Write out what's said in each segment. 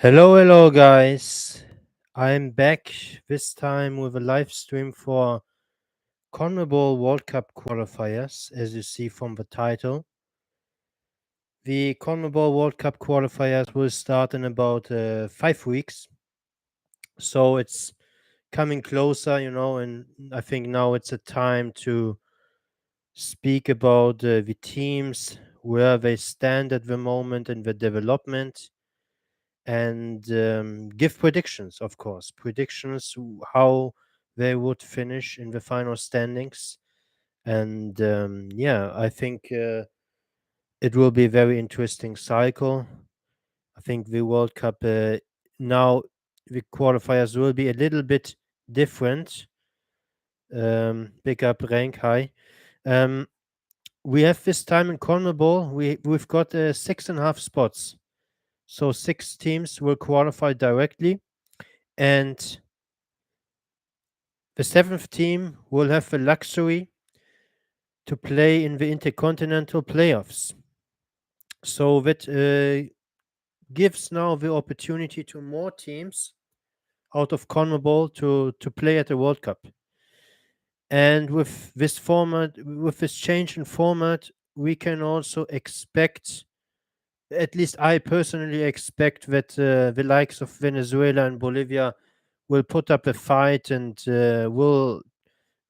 Hello, guys. I'm back this time with a live stream for CONMEBOL World Cup qualifiers, as you see from the title. The CONMEBOL World Cup qualifiers will start in about 5 weeks, so it's coming closer, and I think now it's a time to speak about the teams, where they stand at the moment in the development, and give predictions, of course, how they would finish in the final standings. And yeah, I think it will be a very interesting cycle. I think the World Cup now the qualifiers will be a little bit different. Big up rank high. Um, we have this time in CONMEBOL, we've got 6.5 spots. So 6 teams will qualify directly, and the 7th team will have the luxury to play in the intercontinental playoffs. So that gives now the opportunity to more teams out of CONMEBOL to play at the World Cup. And with this format, with this change in format, we can also expect, at least I personally expect, that the likes of Venezuela and Bolivia will put up a fight and will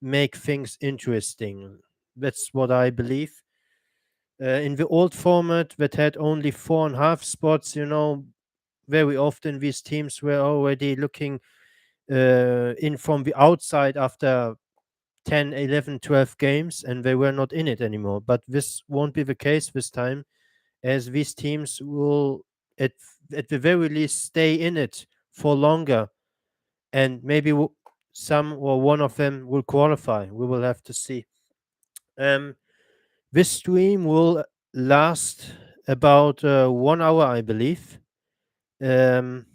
make things interesting. That's what I believe. In the old format that had only 4.5 spots, very often these teams were already looking in from the outside after 10, 11, 12 games, and they were not in it anymore. But this won't be the case this time, as these teams will, at, at the very least, stay in it for longer, and maybe some or one of them will qualify. We will have to see. Um, this stream will last about 1 hour, I believe. Um,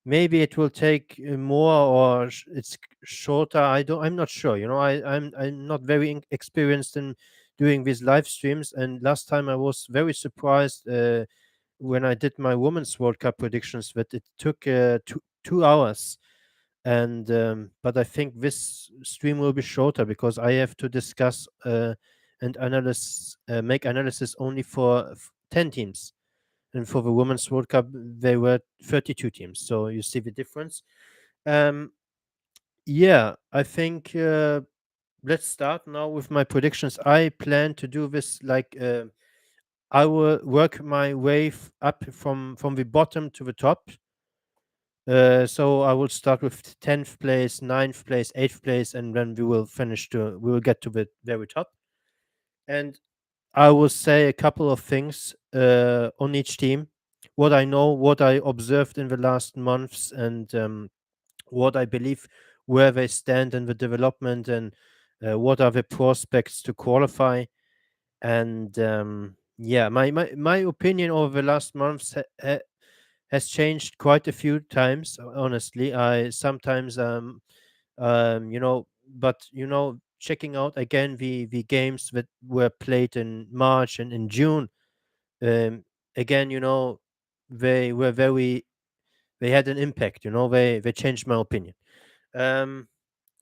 maybe it will take more, or it's shorter. I'm not sure. I'm not very experienced in doing these live streams. And last time I was very surprised when I did my Women's World Cup predictions that it took 2 hours. And but I think this stream will be shorter because I have to discuss and make analysis only for 10 teams, and for the Women's World Cup they were 32 teams, so you see the difference. um yeah, I think let's start now with my predictions. I plan to do this like I will work my way up from the bottom to the top. So I will start with 10th place, 9th place, 8th place, and then we will get to the very top. And I will say a couple of things on each team, what I know, what I observed in the last months, and what I believe where they stand in the development, and what are the prospects to qualify. And yeah, my opinion over the last months has changed quite a few times. Honestly, I sometimes but checking out again the games that were played in March and in June, um, again, they were very they had an impact. They changed my opinion. Um,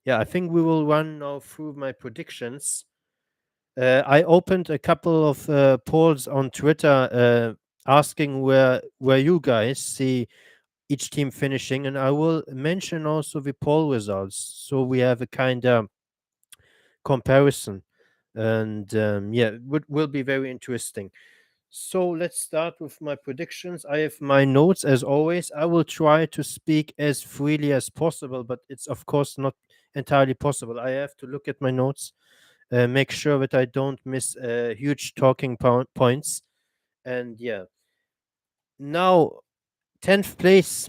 yeah, I think we will run now through my predictions. I opened a couple of polls on Twitter asking where you guys see each team finishing, and I will mention also the poll results so we have a kind of comparison. And yeah, will be very interesting. So let's start with my predictions. I have my notes as always. I will try to speak as freely as possible, but it's of course not entirely possible. I have to look at my notes, make sure that I don't miss huge talking points. And yeah, now 10th place.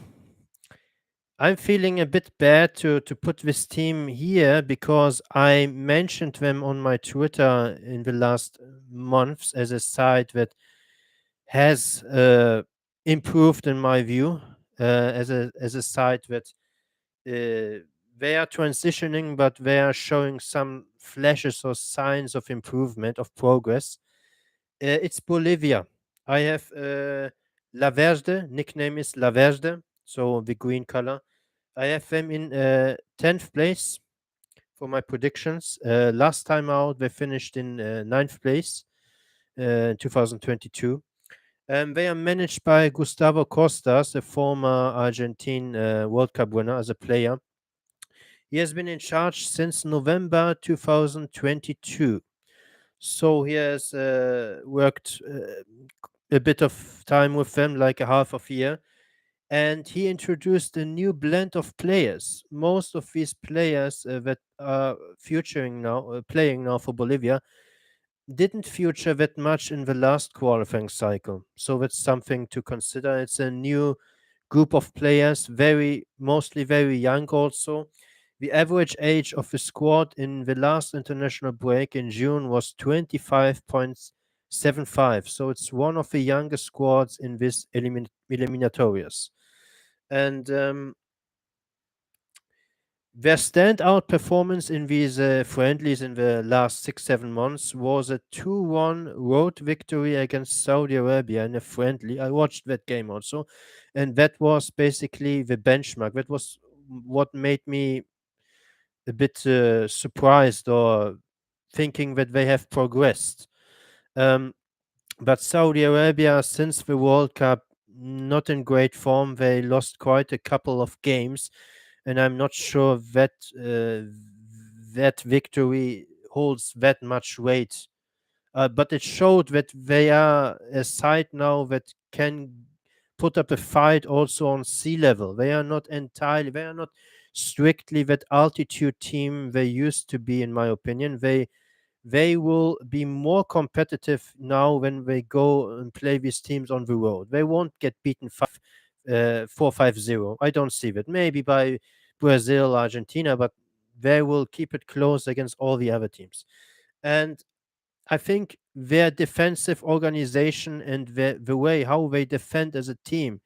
I'm feeling a bit bad to put this team here because I mentioned them on my Twitter in the last months as a side that has improved in my view, as a side that they are transitioning, but they are showing some flashes or signs of improvement, of progress. It's Bolivia. I have La Verde, nickname is La Verde, so the green color. I have them in 10th place for my predictions. Last time out, they finished in 9th place, 2022. They are managed by Gustavo Costas, a former Argentine World Cup winner as a player. He has been in charge since November 2022. So he has worked a bit of time with them, like a half of a year, and he introduced a new blend of players. Most of these players that are playing now for Bolivia, didn't feature that much in the last qualifying cycle. So that's something to consider. It's a new group of players, mostly very young also. The average age of the squad in the last international break in June was 25.75. So it's one of the youngest squads in this eliminatorias. And their standout performance in these friendlies in the last 6-7 months was a 2-1 road victory against Saudi Arabia in a friendly. I watched that game also, and that was basically the benchmark. That was what made me a bit surprised or thinking that they have progressed. Um, but Saudi Arabia, since the World Cup, not in great form. They lost quite a couple of games, and I'm not sure that that victory holds that much weight. But it showed that they are a side now that can put up a fight also on sea level. They are not strictly that altitude team they used to be, in my opinion. They will be more competitive now when they go and play these teams on the road. They won't get beaten 4-5-0. I don't see that. Maybe by Brazil, Argentina, but they will keep it close against all the other teams. And I think their defensive organization and the way how they defend as a team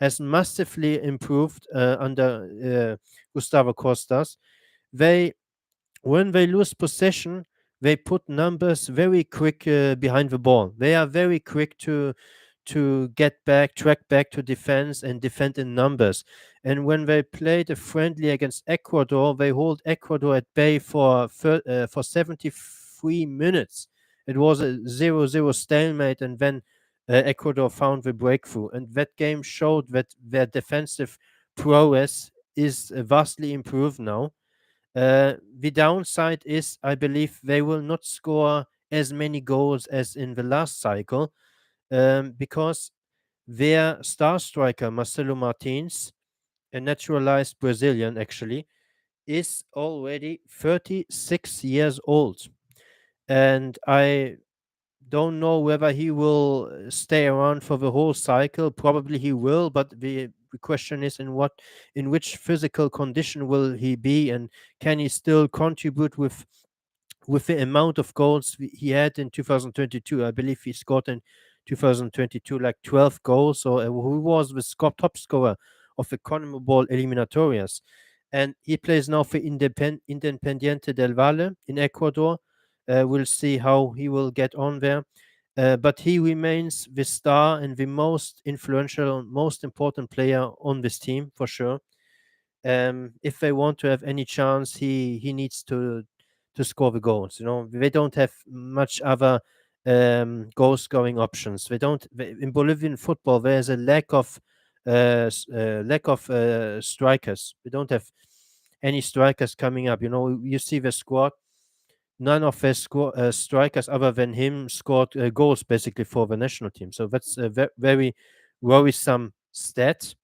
has massively improved under Gustavo Costas. They When they lose possession, they put numbers very quick behind the ball. They are very quick to get back, track back to defense and defend in numbers. And when they played a friendly against Ecuador, they hold Ecuador at bay for 73 minutes. It was a 0-0 stalemate, and then Ecuador found the breakthrough. And that game showed that their defensive prowess is vastly improved now. The downside is, I believe, they will not score as many goals as in the last cycle, because their star striker, Marcelo Martins, a naturalized Brazilian actually, is already 36 years old. And I don't know whether he will stay around for the whole cycle. Probably he will, but the question is in which physical condition will he be, and can he still contribute with the amount of goals he had in 2022. I believe he scored in 2022 like 12 goals, so who was the top scorer of the CONMEBOL Eliminatorias. And he plays now for Independiente del Valle in Ecuador. We'll see how he will get on there. But he remains the star and the most influential, most important player on this team for sure. If they want to have any chance, he needs to score the goals. You know, they don't have much other goal scoring options. In Bolivian football. There's a lack of strikers. We don't have any strikers coming up. You know, you see the squad. None of their strikers, other than him, scored goals basically for the national team. So that's a very worrisome stat.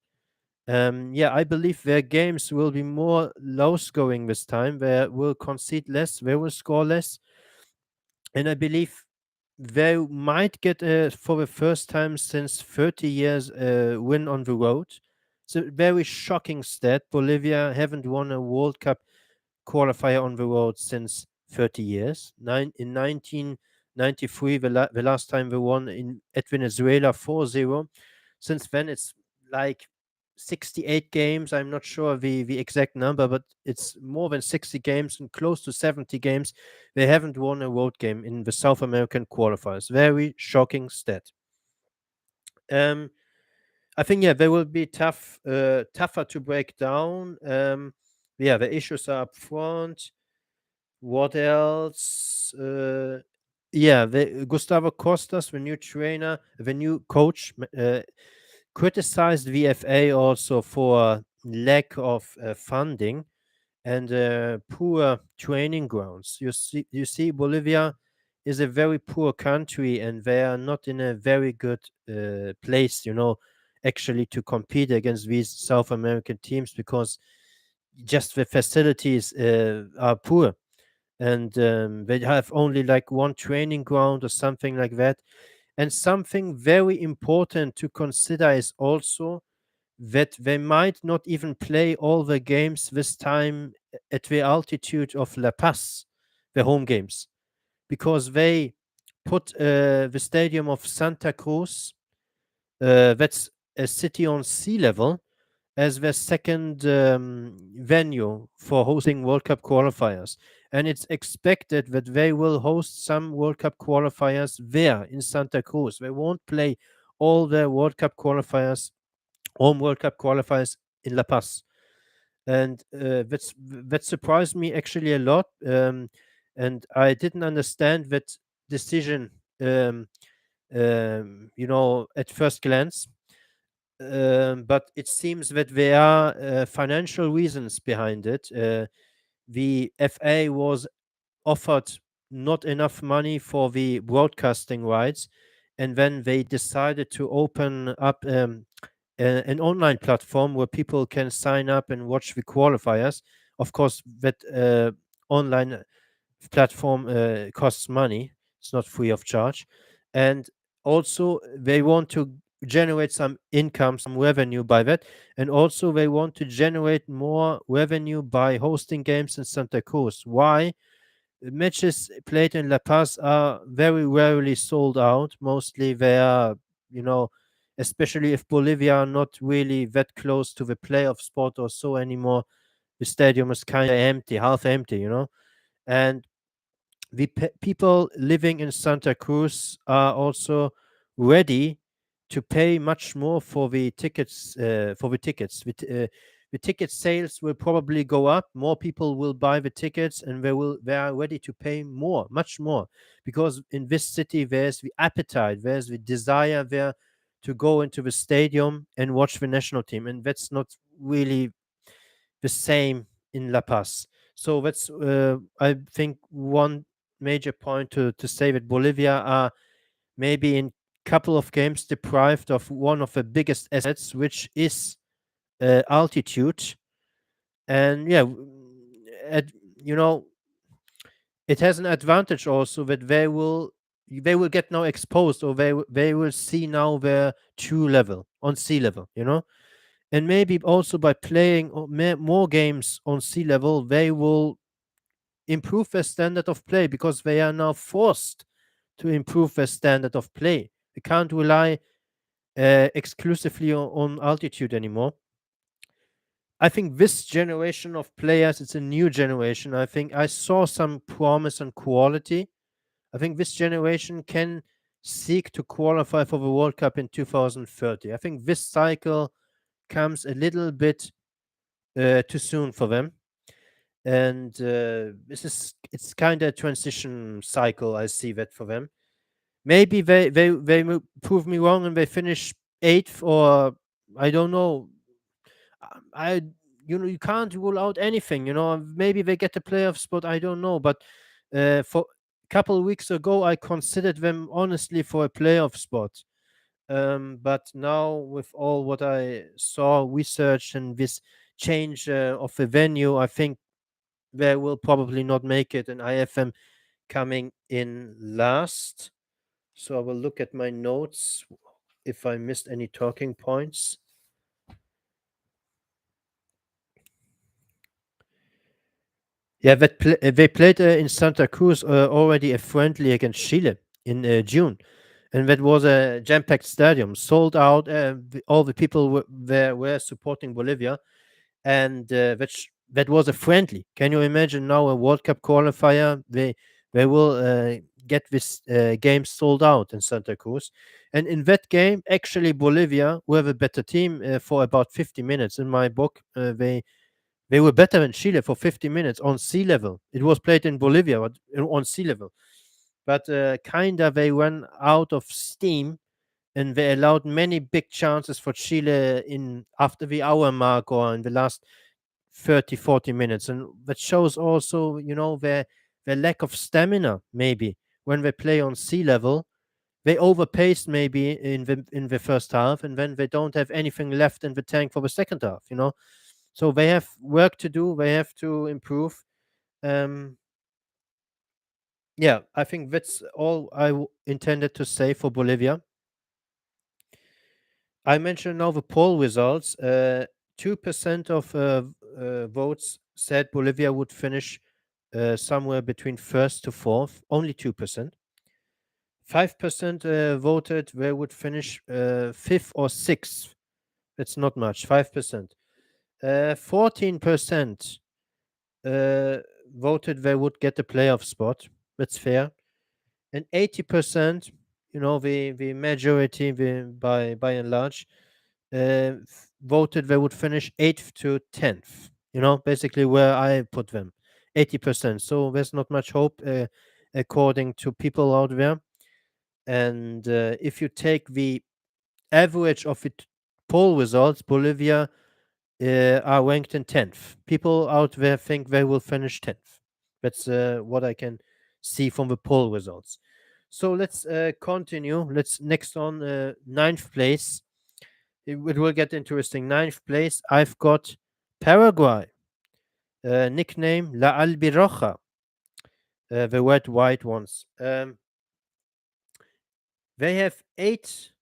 Yeah, I believe their games will be more low scoring this time. They will concede less, they will score less. And I believe they might get, for the first time since 30 years, a win on the road. It's a very shocking stat. Bolivia haven't won a World Cup qualifier on the road since 30 years. In 1993, the last time they won at Venezuela 4-0. Since then, it's like 68 games. I'm not sure the exact number, but it's more than 60 games and close to 70 games. They haven't won a road game in the South American qualifiers. Very shocking stat. Um, I think yeah, they will be tougher to break down. Yeah, the issues are up front. What else? Yeah, Gustavo Costas, the new trainer, the new coach, criticized VFA also for lack of funding and poor training grounds. You see, Bolivia is a very poor country, and they are not in a very good place, actually to compete against these South American teams because just the facilities are poor, and they have only like one training ground or something like that. And something very important to consider is also that they might not even play all the games this time at the altitude of La Paz, the home games, because they put the stadium of Santa Cruz, that's a city on sea level, as their second venue for hosting World Cup qualifiers. And it's expected that they will host some World Cup qualifiers there in Santa Cruz. They won't play all the World Cup qualifiers, home World Cup qualifiers in La Paz. And that surprised me actually a lot. And I didn't understand that decision, at first glance. But it seems that there are financial reasons behind it. The FA was offered not enough money for the broadcasting rights, and then they decided to open up an online platform where people can sign up and watch the qualifiers. Of course, that online platform costs money. It's not free of charge. And also, they want to generate some income, some revenue by that. And also, they want to generate more revenue by hosting games in Santa Cruz. Why? Matches played in La Paz are very rarely sold out. Mostly they are, you know, especially if Bolivia are not really that close to the playoff spot or so anymore. The stadium is kind of empty, half empty. And the people living in Santa Cruz are also ready to pay much more for the tickets. The ticket sales will probably go up. More people will buy the tickets, and they are ready to pay more, much more, because in this city there's the appetite, there's the desire there to go into the stadium and watch the national team, and that's not really the same in La Paz. So that's, I think, one major point to say that Bolivia are maybe in couple of games deprived of one of the biggest assets, which is altitude. And yeah, at, you know, it has an advantage also that they will get now exposed, or they will see now their true level on sea level. And maybe also by playing more games on sea level, they will improve their standard of play, because they are now forced to improve their standard of play. They can't rely exclusively on altitude anymore. I think this generation of players, it's a new generation. I think I saw some promise and quality. I think this generation can seek to qualify for the World Cup in 2030. I think this cycle comes a little bit too soon for them. And it's kind of a transition cycle. I see that for them. Maybe they will prove me wrong and they finish eighth, or I don't know. I you can't rule out anything. Maybe they get a playoff spot. I don't know, but for a couple of weeks ago, I considered them honestly for a playoff spot. But now, with all what I saw, research, and this change of the venue, I think they will probably not make it, and I have them coming in last. So I will look at my notes if I missed any talking points. Yeah, they played in Santa Cruz already a friendly against Chile in June, and that was a jam-packed stadium, sold out. All the people there were supporting Bolivia, and that was a friendly. Can you imagine now a World Cup qualifier? They will get this game sold out in Santa Cruz. And in that game, actually, Bolivia were a better team for about 50 minutes. In my book, they were better than Chile for 50 minutes on sea level. It was played in Bolivia, but on sea level. But kinda they ran out of steam, and they allowed many big chances for Chile in after the hour mark or in the last 30, 40 minutes. And that shows also, their lack of stamina, maybe. When they play on sea level, they overpaced maybe in the first half, and then they don't have anything left in the tank for the second half. So they have work to do, they have to improve. Um, yeah, I think that's all intended to say for Bolivia. I mentioned now the poll results. 2% of votes said Bolivia would finish somewhere between first to fourth. Only 2%. 5% voted they would finish fifth or sixth. That's not much. 5%. 14% uh, voted they would get a playoff spot. That's fair. And 80%, the majority, by and large, voted they would finish 8th to 10th. Basically where I put them, 80%. So there's not much hope, according to people out there. And if you take the average of the poll results, Bolivia are ranked in 10th. People out there think they will finish 10th. That's what I can see from the poll results. So let's continue. Let's next on ninth place. It will get interesting. Ninth place, I've got Paraguay, nickname La Albiroja, the red white ones. They have 8.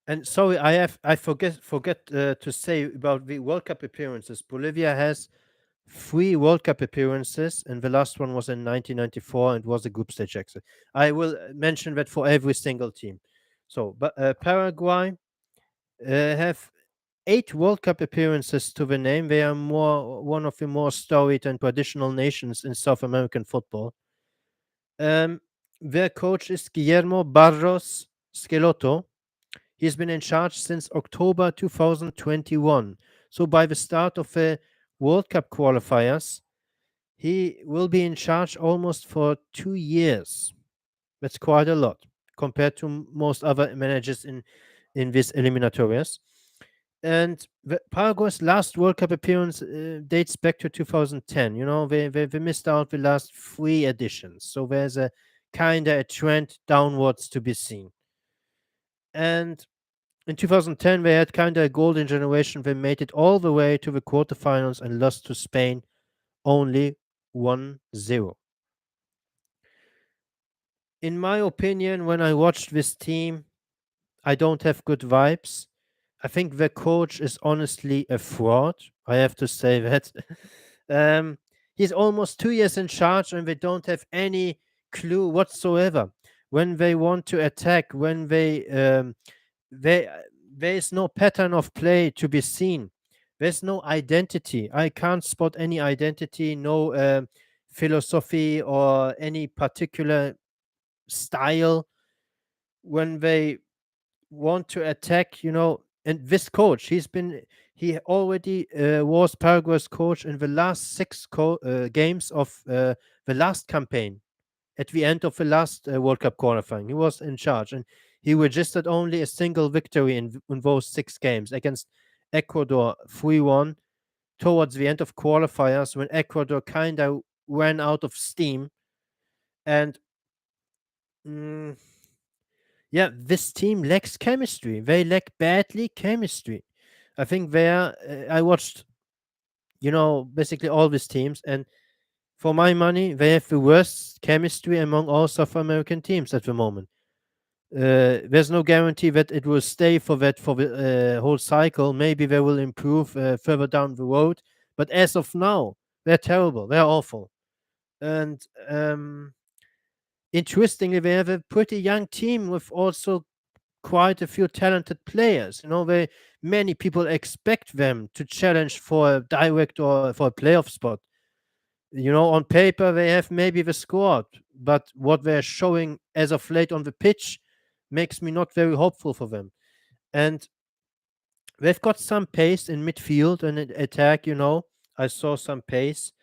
And sorry, I forget to say about the World Cup appearances. Bolivia has 3 World Cup appearances, and the last one was in 1994, and was a group stage exit. I will mention that for every single team. So, but Paraguay have 8 World Cup appearances to the name. They are one of the more storied and traditional nations in South American football. Um, their coach is Guillermo Barros Schelotto. He's been in charge since October 2021. So by the start of the World Cup qualifiers, he will be in charge almost for 2 years. That's quite a lot compared to most other managers in this eliminatorias. And Paraguay's last World Cup appearance dates back to 2010. They missed out the last 3 editions. So there's a kind of a trend downwards to be seen. And in 2010, they had kind of a golden generation. They made it all the way to the quarterfinals and lost to Spain only 1-0. In my opinion, when I watched this team, I don't have good vibes. I think the coach is honestly a fraud. I have to say that. He's almost 2 years in charge, and they don't have any clue whatsoever. When they want to attack, when they there is no pattern of play to be seen. There's no identity. I can't spot any identity, no philosophy or any particular style when they want to attack. And this coach, he already was Paraguay's coach in the last 6 games of the last campaign. At the end of the last World Cup qualifying, he was in charge, and he registered only a single victory in those 6 games against Ecuador, 3-1, towards the end of qualifiers, when Ecuador kind of ran out of steam. And mm, yeah, this team lacks chemistry. They lack badly chemistry. I think I watched, basically all these teams, and for my money, they have the worst chemistry among all South American teams at the moment. There's no guarantee that it will stay for the whole cycle. Maybe they will improve further down the road, but as of now, they're terrible. They're awful. And interestingly, they have a pretty young team with also quite a few talented players. Many people expect them to challenge for a direct or for a playoff spot. On paper they have maybe the squad, but what they're showing as of late on the pitch makes me not very hopeful for them. And they've got some pace in midfield and in attack. I saw some pace.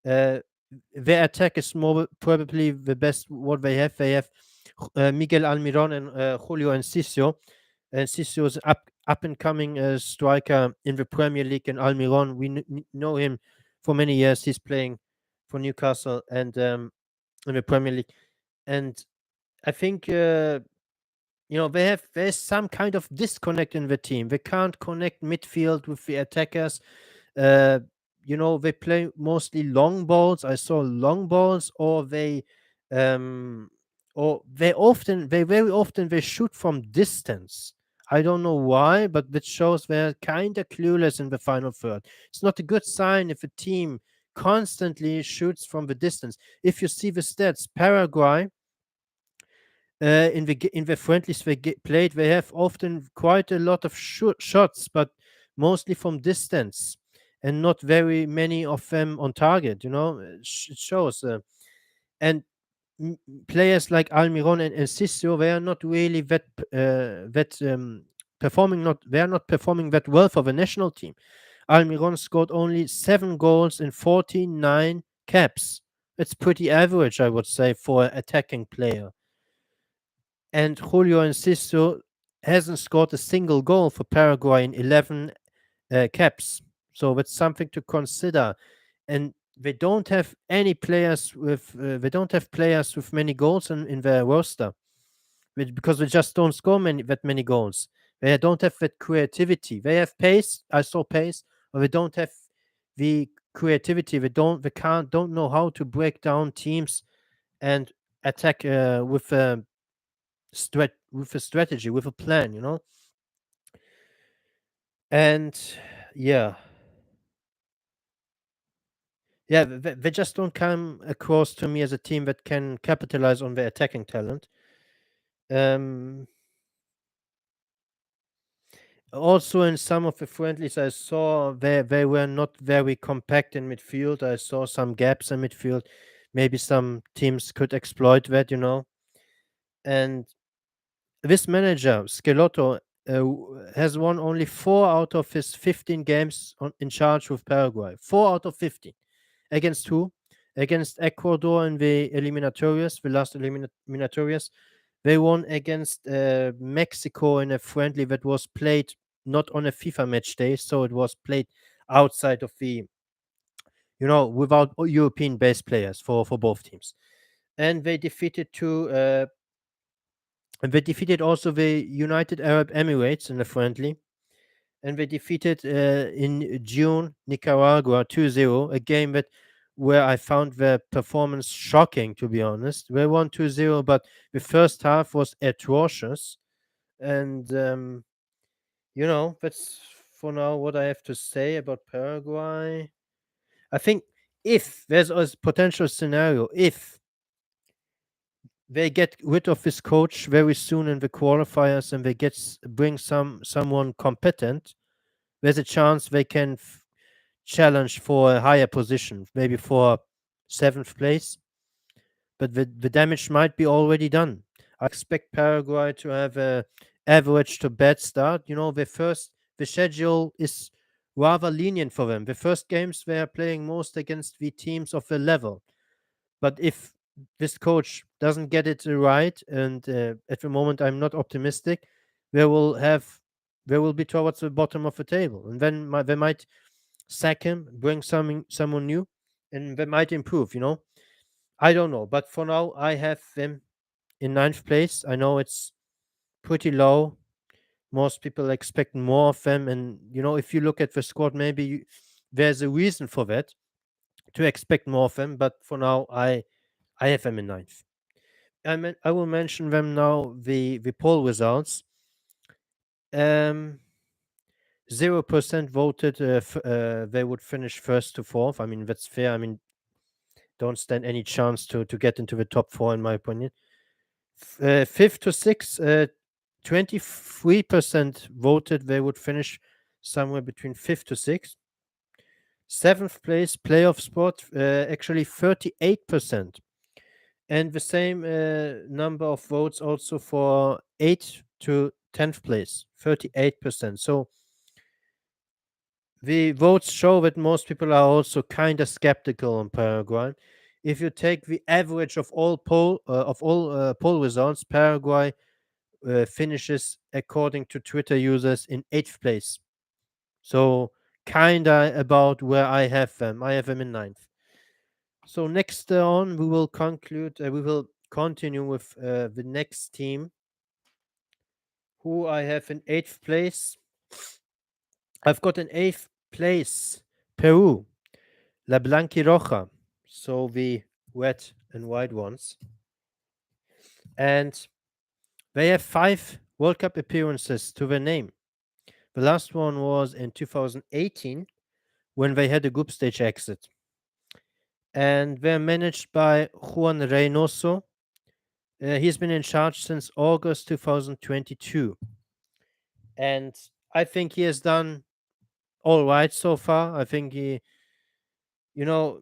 Uh, their attack is more probably the best what they have. They have Miguel Almiron and Julio Enciso. Enciso is up and coming striker in the Premier League, and Almiron we know him for many years. He's playing for Newcastle and in the Premier League, and I think there's some kind of disconnect in the team. They can't connect midfield with the attackers. uh, they play mostly long balls. I saw long balls, um, or they very often they shoot from distance. I don't know why, but that shows they're kind of clueless in the final third. It's not a good sign if a team constantly shoots from the distance. If you see the stats, Paraguay in the friendlies they played, they have often quite a lot of shots, but mostly from distance, and not very many of them on target. It shows, and players like Almiron and Enciso, they are not really performing. Not they are not performing that well for the national team. Almiron scored only 7 goals in 49 caps. It's pretty average, I would say, for an attacking player. And Julio Enciso hasn't scored a single goal for Paraguay in 11 caps. So that's something to consider. And they don't have any players with they don't have players with many goals in their roster, because they just don't score that many goals. They don't have that creativity. They have pace. I saw pace, but they don't have the creativity. They don't know how to break down teams and attack with a strategy, with a plan. And yeah, yeah, they just don't come across to me as a team that can capitalize on their attacking talent. Um, Also, in some of the friendlies I saw, they were not very compact in midfield. I saw some gaps in midfield. Maybe some teams could exploit that. And this manager, Schelotto, has won only 4 out of his 15 games in charge with Paraguay. 4 out of 15. Against who? Against Ecuador in the eliminatorias, the last eliminatorias. They won against Mexico in a friendly that was played not on a FIFA match day, so it was played outside of without European based players for both teams. And they defeated also the United Arab Emirates in a friendly, and they defeated in June Nicaragua 2-0, a game where I found their performance shocking, to be honest. They won 2-0, but the first half was atrocious. And that's for now what I have to say about Paraguay. I think if there's a potential scenario, if they get rid of this coach very soon in the qualifiers and they bring someone competent, there's a chance they can challenge for a higher position, maybe for 7th place. But the damage might be already done. I expect Paraguay to have a average to bad start. The schedule is rather lenient for them. The first games they are playing most against the teams of the level. But if this coach doesn't get it right, and at the moment I'm not optimistic, they will be towards the bottom of the table, and then they might sack him, bring someone new, and they might improve. I don't know, but for now I have them in 9th place. I know it's pretty low. Most people expect more of them, and if you look at the squad, maybe there's a reason for that to expect more of them. But for now, I have them in 9th. I will mention them now. The poll results. 0% voted they would finish first to fourth. I mean, that's fair. I mean, don't stand any chance to get into the top four, in my opinion. Fifth to sixth, 23% voted they would finish somewhere between fifth to sixth. Seventh place playoff spot, actually 38%. And the same number of votes also for 8th to 10th place, 38%. So the votes show that most people are also kind of skeptical on Paraguay. If you take the average of all poll results, Paraguay finishes, according to Twitter users, in 8th place. So kinda about where I have them. I have them in ninth. So next on, we will conclude. We will continue with the next team, who I have in 8th place. I've got in 8th place Peru, La Blanquiroja, so the red and white ones, and they have 5 World Cup appearances to their name. The last one was in 2018 when they had a group stage exit, and they're managed by Juan Reynoso. He's been in charge since August 2022, and I think he has done all right so far. I think you know,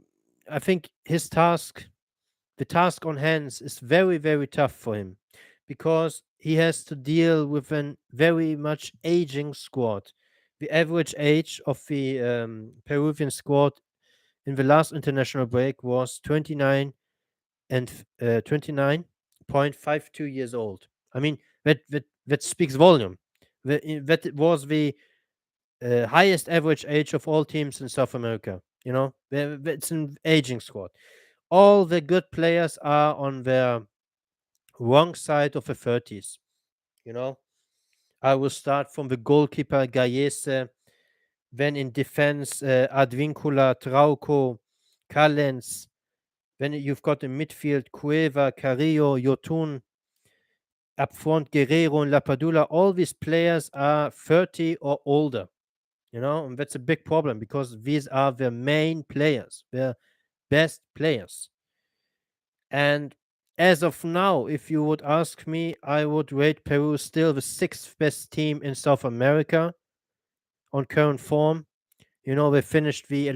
I think the task on hands, is very, very tough for him because he has to deal with a very much aging squad. The average age of the Peruvian squad in the last international break was 29 and 29.52 years old. I mean, that speaks volume. That was the highest average age of all teams in South America. It's an aging squad. All the good players are on their wrong side of the 30s. You know, I will start from the goalkeeper Gallese, then in defense Advincula, Trauco, Callens. Then you've got in midfield Cueva, Carrillo, Yotun, up front Guerrero and Lapadula. All these players are 30 or older. And that's a big problem because these are the main players, the best players. And as of now, if you would ask me, I would rate Peru still the 6th best team in South America on current form. They finished the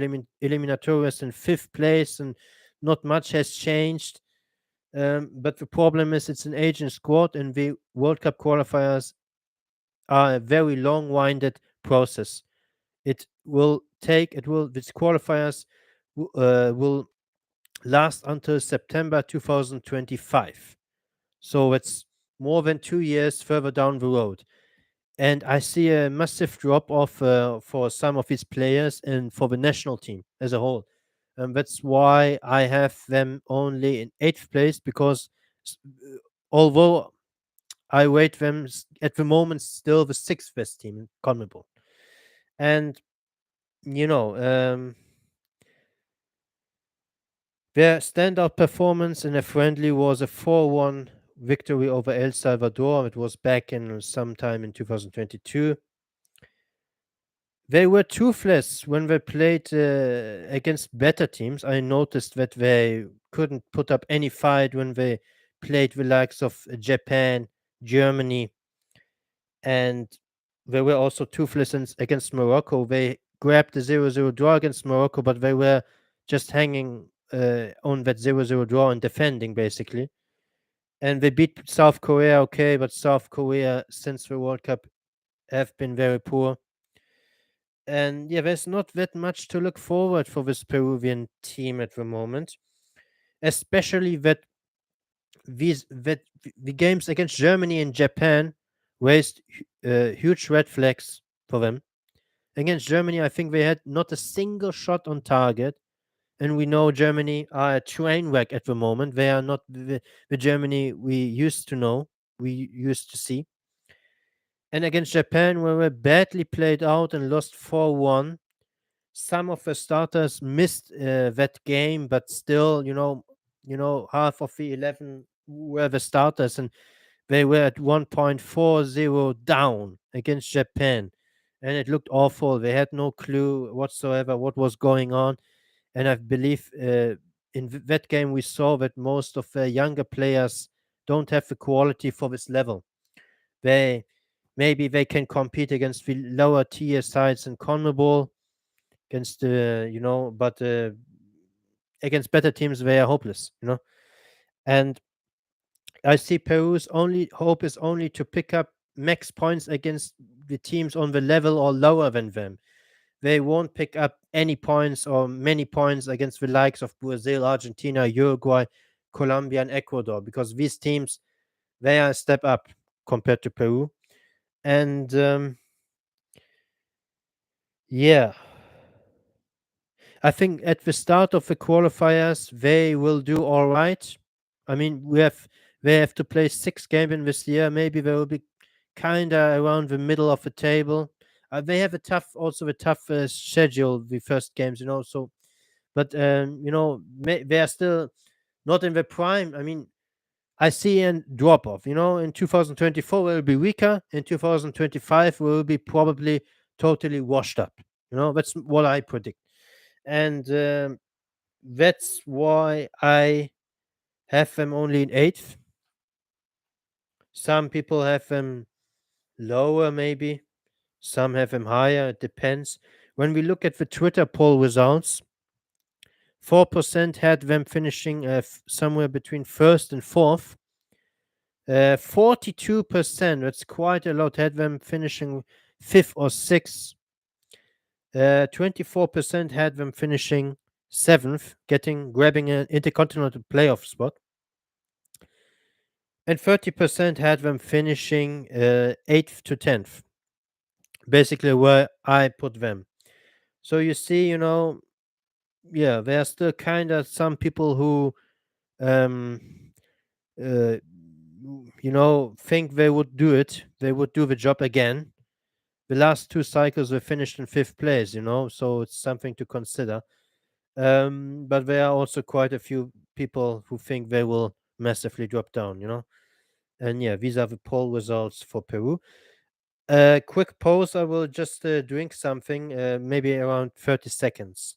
Eliminatorias in 5th place, and not much has changed. But the problem is it's an aging squad, and the World Cup qualifiers are a very long-winded process. These qualifiers will last until September 2025. So it's more than 2 years further down the road. And I see a massive drop off for some of these players and for the national team as a whole. And that's why I have them only in 8th place because although I rate them at the moment still the 6th best team in CONMEBOL. And, you know, their standout performance in a friendly was a 4-1 victory over El Salvador. It was back in sometime in 2022. They were toothless when they played against better teams. I noticed that they couldn't put up any fight when they played the likes of Japan, Germany, and they were also toothless against Morocco. They grabbed the 0-0 draw against Morocco, but they were just hanging on that 0-0 draw and defending, basically. And they beat South Korea, okay, but South Korea, since the World Cup, have been very poor. And yeah, there's not that much to look forward for this Peruvian team at the moment, especially that the games against Germany and Japan raised huge red flags for them. Against Germany, I think they had not a single shot on target, and we know Germany are a train wreck at the moment. They are not the Germany we used to know, we used to see. And against Japan, we were badly played out and lost 4-1. Some of the starters missed that game, but still, half of the 11 were the starters, and they were at 1.40 down against Japan, and it looked awful. They had no clue whatsoever what was going on, and I believe in that game we saw that most of the younger players don't have the quality for this level. Maybe they can compete against the lower tier sides in CONMEBOL, against but against better teams they are hopeless. And I see Peru's only hope is only to pick up max points against the teams on the level or lower than them. They won't pick up any points or many points against the likes of Brazil, Argentina, Uruguay, Colombia, and Ecuador, because these teams, they are a step up compared to Peru. And yeah, I think at the start of the qualifiers, they will do all right. I mean, they have to play 6 games in this year. Maybe they will be kind of around the middle of the table. They have a tough schedule. The first games. So, but they are still not in the prime. I mean, I see a drop off. In 2024 we will be weaker. In 2025 we will be probably totally washed up. That's what I predict, and that's why I have them only in eighth. Some people have them lower, maybe. Some have them higher. It depends. When we look at the Twitter poll results, 4% had them finishing somewhere between first and fourth. 42%, that's quite a lot, had them finishing fifth or sixth. 24% had them finishing seventh, grabbing an intercontinental playoff spot. And 30% had them finishing 8th to 10th, basically where I put them. So you see, yeah, there are still kind of some people who, um, uh, think they would do it. They would do the job again. The last 2 cycles were finished in fifth place, so it's something to consider. But there are also quite a few people who think they will massively drop down. And yeah, these are the poll results for Peru. Quick pause. I will just drink something, maybe around 30 seconds.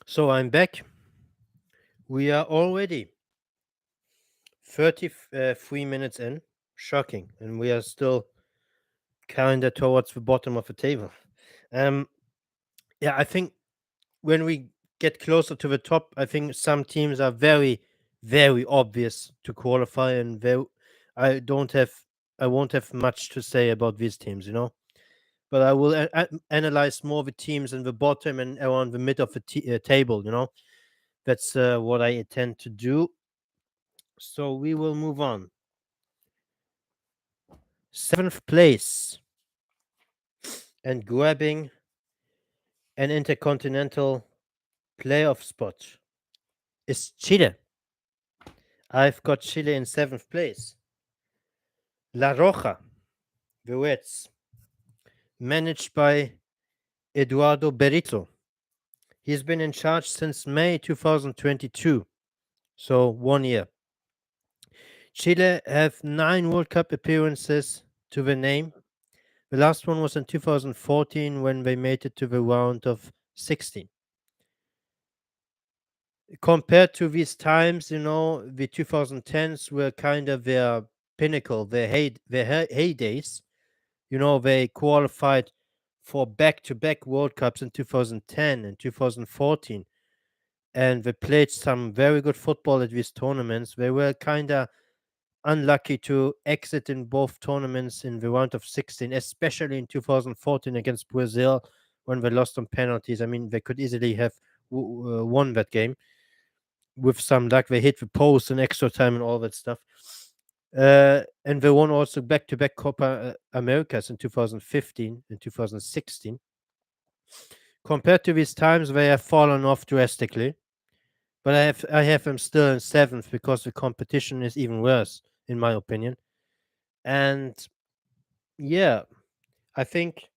So I'm back. We are already 33 minutes in. Shocking. And we are still kind of towards the bottom of the table. Um, yeah, I think when we get closer to the top, I think some teams are very, very obvious to qualify, and I don't have, I won't have much to say about these teams. But I will analyze more the teams in the bottom and around the mid of the table. That's what I intend to do. So we will move on. Seventh place and grabbing an intercontinental playoff spot is Chile. I've got Chile in seventh place. La Roja, the Reds, managed by Eduardo Berizzo. He's been in charge since May 2022, so 1 year. Chile have 9 World Cup appearances to the name. The last one was in 2014 when they made it to the round of 16. Compared to these times, the 2010s were kind of their pinnacle, their heydays. They qualified for back-to-back World Cups in 2010 and 2014, and they played some very good football at these tournaments. They were kind of unlucky to exit in both tournaments in the round of 16, especially in 2014 against Brazil when they lost on penalties. I mean, they could easily have won that game with some luck. They hit the post in extra time and all that stuff. And they won also back-to-back Copa Americas in 2015 and 2016. Compared to these times, they have fallen off drastically. But I have them still in seventh because the competition is even worse, in my opinion. And yeah, I think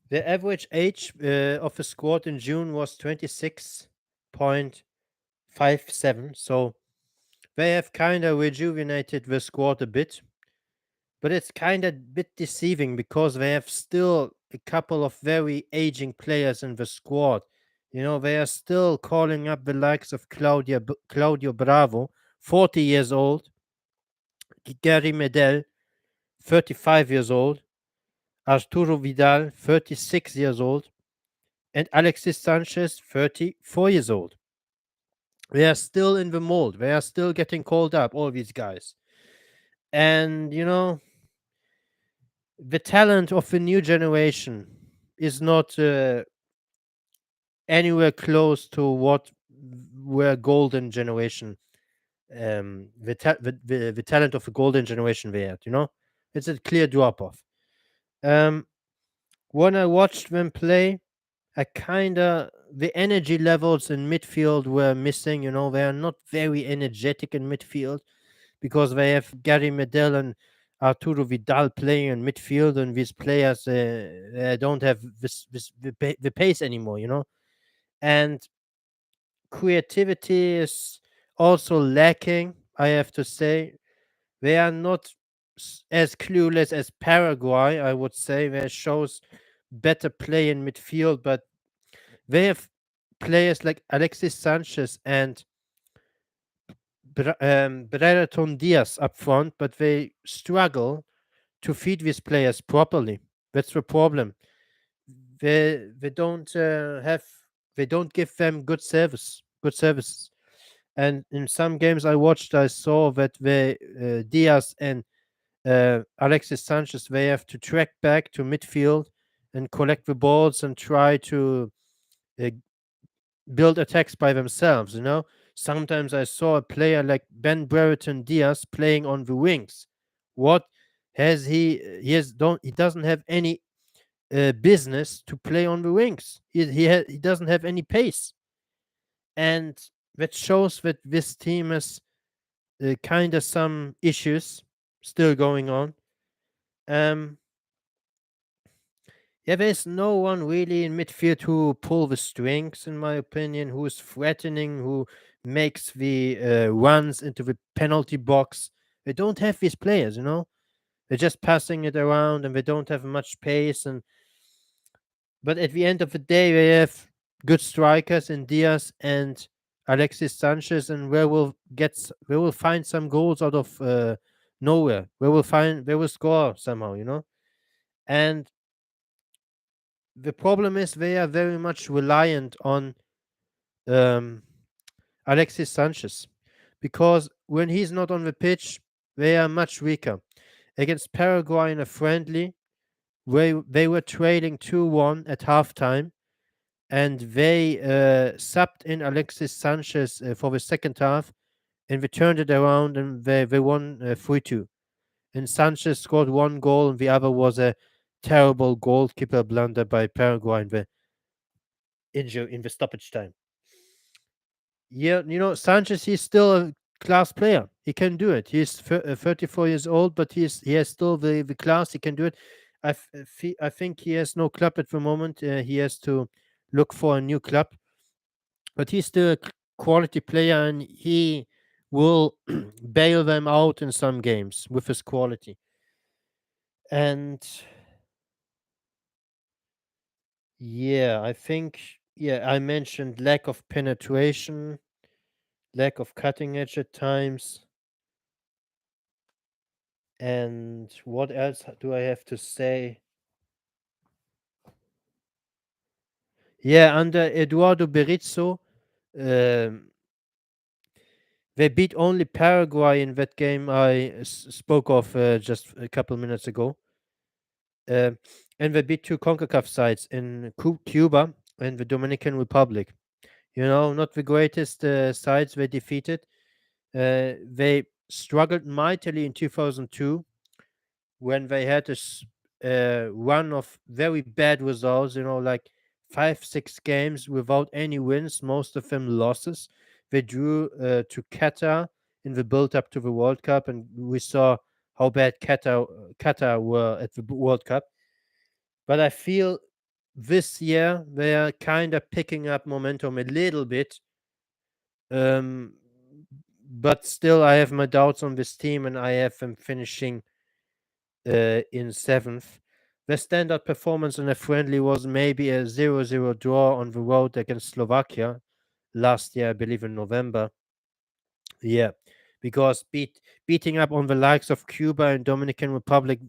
the average age of the squad in June was 26.57. So they have kind of rejuvenated the squad a bit. But it's kind of bit deceiving because they have still a couple of very aging players in the squad. They are still calling up the likes of Claudio Bravo, 40 years old, Gary Medel, 35 years old, Arturo Vidal, 36 years old, and Alexis Sanchez, 34 years old. They are still in the mold. They are still getting called up, all these guys. And, the talent of the new generation is not anywhere close to what were golden generation the talent of the golden generation they had. It's a clear drop off. um when I watched them play, I kind of the energy levels in midfield were missing. They are not very energetic in midfield because they have Gary Medel and Arturo Vidal playing in midfield, and these players don't have the pace anymore. And creativity is also lacking, I have to say. They are not as clueless as Paraguay, I would say. They shows better play in midfield, but they have players like Alexis Sanchez and Brereton Diaz up front, but they struggle to feed these players properly. That's the problem. They don't have they don't give them good services. And in some games I watched, I saw that Diaz and Alexis Sanchez, they have to track back to midfield and collect the balls and try to uh, build attacks by themselves. Sometimes I saw a player like Ben Brereton Diaz playing on the wings. What has he doesn't have any business to play on the wings. He doesn't have any pace, and that shows that this team has kind of some issues still going on. Um, yeah, there's no one really in midfield who pull the strings, in my opinion, who is threatening, who makes the runs into the penalty box. They don't have these players. They're just passing it around, and they don't have much pace. But at the end of the day, they have good strikers in Diaz and Alexis Sanchez, and we will find some goals out of nowhere. We will score somehow. And the problem is they are very much reliant on um, Alexis Sanchez, because when he's not on the pitch, they are much weaker. Against Paraguay in a friendly, they were trailing 2-1 at halftime, and they subbed in Alexis Sanchez for the second half, and they turned it around, and they won 3-2. And Sanchez scored one goal, and the other was a terrible goalkeeper blunder by Paraguay in the stoppage time. Yeah, Sanchez, he's still a class player. He can do it. He's 34 years old, but he has still the class. He can do it. I think he has no club at the moment. He has to look for a new club, but he's still a quality player, and he will bail them out in some games with his quality. And yeah, I think, I mentioned lack of penetration, lack of cutting edge at times. And what else do I have to say? Yeah, under Eduardo Berizzo, um, they beat only Paraguay in that game I spoke of just a couple minutes ago. Um and they beat two CONCACAF sides in Cuba and the Dominican Republic. Not the greatest sides they defeated. They struggled mightily in 2002 when they had this run of very bad results, like 5, 6 games without any wins, most of them losses. They drew to Qatar in the build up to the World Cup, and we saw how bad Qatar were at the World Cup. But I feel this year they are kind of picking up momentum a little bit. Um, but still, I have my doubts on this team, and I have them finishing in seventh. The standard performance in a friendly was maybe a 0-0 draw on the road against Slovakia last year, I believe in November. Yeah, because beating up on the likes of Cuba and Dominican Republic,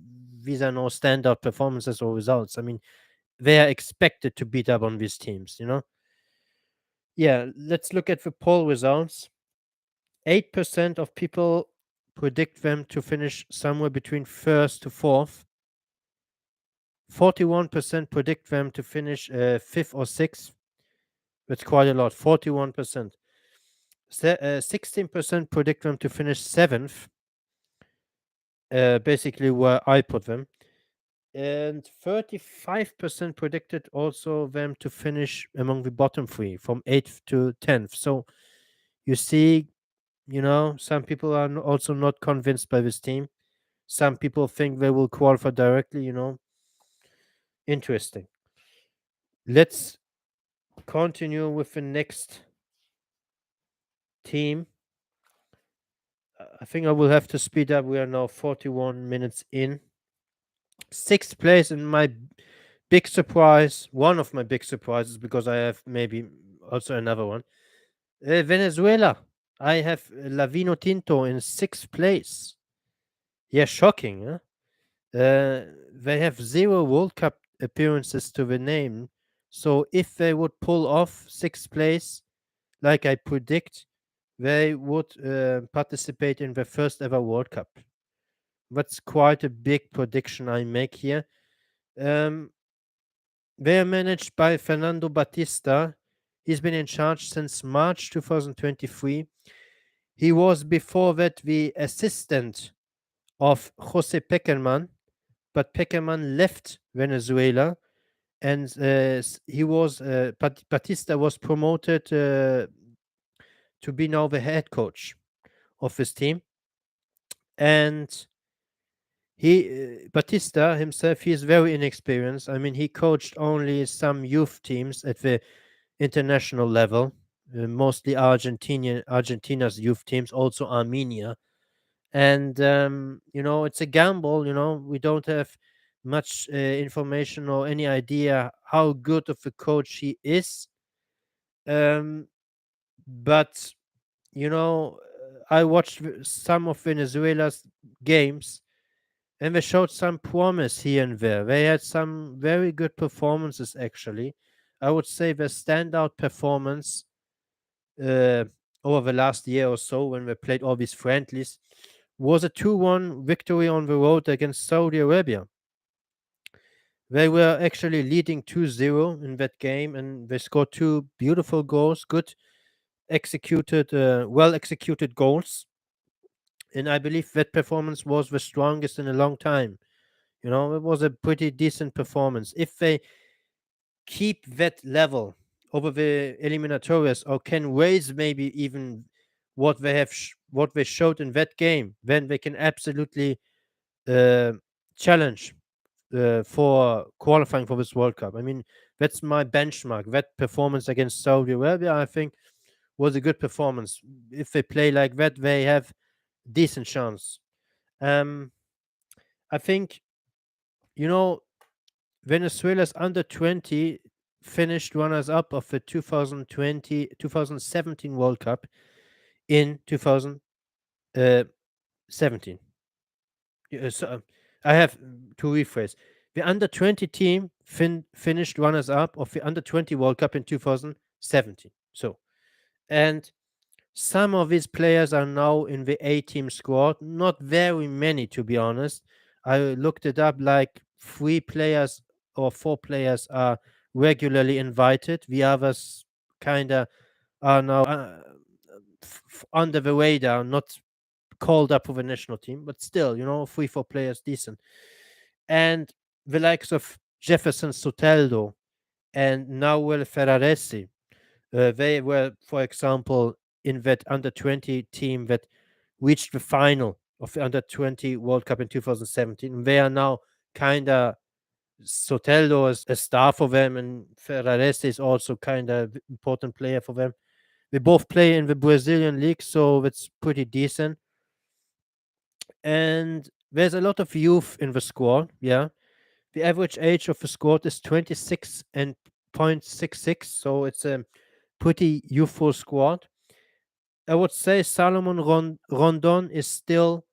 these are no standard performances or results. I mean, they are expected to beat up on these teams. Yeah, let's look at the poll results. 8% of people predict them to finish somewhere between first to fourth. 41% predict them to finish fifth or sixth. That's quite a lot. 41%. 16% predict them to finish seventh. Basically, where I put them. And 35% predicted also them to finish among the bottom three from 8th to 10th. So you see, some people are also not convinced by this team. Some people think they will qualify directly. Interesting. Let's continue with the next team. I think I will have to speed up. We are now 41 minutes in. Sixth place, and my big surprise, one of my big surprises, because I have maybe also another one. Venezuela. I have Lavino Tinto in sixth place. Yeah, shocking, huh? They have 0 World Cup appearances to the name. So if they would pull off sixth place, like I predict, they would participate in the first ever World Cup. That's quite a big prediction I make here. They are managed by Fernando Batista. He's been in charge since March 2023. He was before that the assistant of Jose Peckerman, but Peckerman left Venezuela, and Batista was promoted to be now the head coach of his team. And Batista himself, he is very inexperienced. I mean, he coached only some youth teams at the international level, mostly Argentina's youth teams, also Armenia. And it's a gamble. We don't have much information or any idea how good of a coach he is. But I watched some of Venezuela's games, and they showed some promise here and there. They had some very good performances, actually. I would say the standout performance uh, over the last year or so, when we played all these friendlies, was a 2-1 victory on the road against Saudi Arabia. They were actually leading 2-0 in that game, and they scored two beautiful goals, well executed goals. And I believe that performance was the strongest in a long time. It was a pretty decent performance. If they keep that level over the eliminatorias, or can raise maybe even what they showed in that game, then they can absolutely uh, challenge for qualifying for this World Cup. I mean, that's my benchmark. That performance against Saudi Arabia, I think, was a good performance. If they play like that, they have decent chance. I think, you know, Venezuela's under 20 finished runners up of the 2017 World Cup in 2017. I have to rephrase. The under 20 team finished runners up of the under 20 World Cup in 2017. And some of these players are now in the A team squad. Not very many, to be honest. I looked it up, like 3 players or 4 players are regularly invited. The others kind of are now under the radar, not called up for the national team, but still, 3, 4 players decent. And the likes of Jefferson Soteldo and Nahuel Ferraresi, they were, for example, in that under 20 team that reached the final of the under 20 World Cup in 2017. They are now kind of, Soteldo is a star for them, and Ferraresi is also kind of important player for them. They both play in the Brazilian league, so that's pretty decent. And there's a lot of youth in the squad. Yeah, the average age of the squad is 26 and 0.66, so it's a pretty youthful squad. I would say Salomon Rondon is still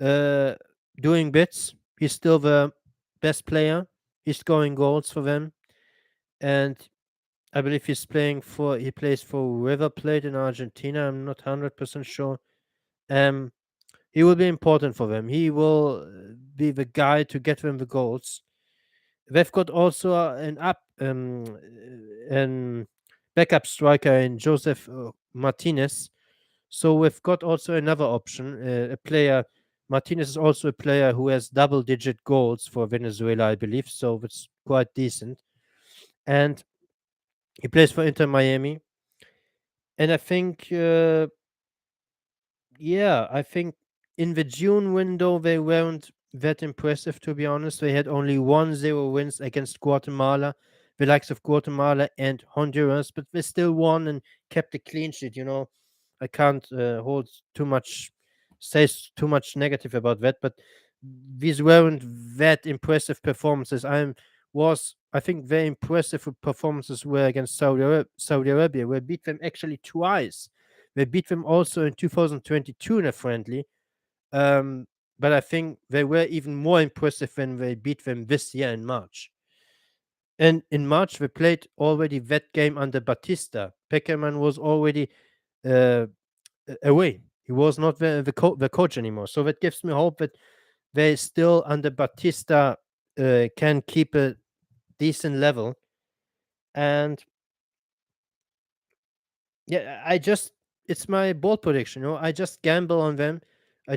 uh, doing bits. He's still the best player. He's scoring goals for them, and I believe he plays for River Plate in Argentina. I'm not 100% sure. Um, he will be important for them. He will be the guy to get them the goals. They've got also an backup striker in Joseph Martinez. So we've got also another option, a player. Martinez is also a player who has double-digit goals for Venezuela, I believe. So it's quite decent, and he plays for Inter Miami. And I think, yeah, I think in the June window they weren't that impressive, to be honest. They had only 1-0 wins against Guatemala, the likes of Guatemala and Honduras, but they still won and kept a clean sheet. I can't say too much negative about that, but these weren't that impressive performances. I think very impressive performances were against Saudi Arabia. We beat them actually twice. They beat them also in 2022 in a friendly. Um, but I think they were even more impressive when they beat them this year in March. And in March, they played already that game under Batista. Peckerman was already uh, away. He was not the coach anymore. So that gives me hope that they still, under Batista, can keep a decent level. And yeah, it's my bold prediction. I just gamble on them. I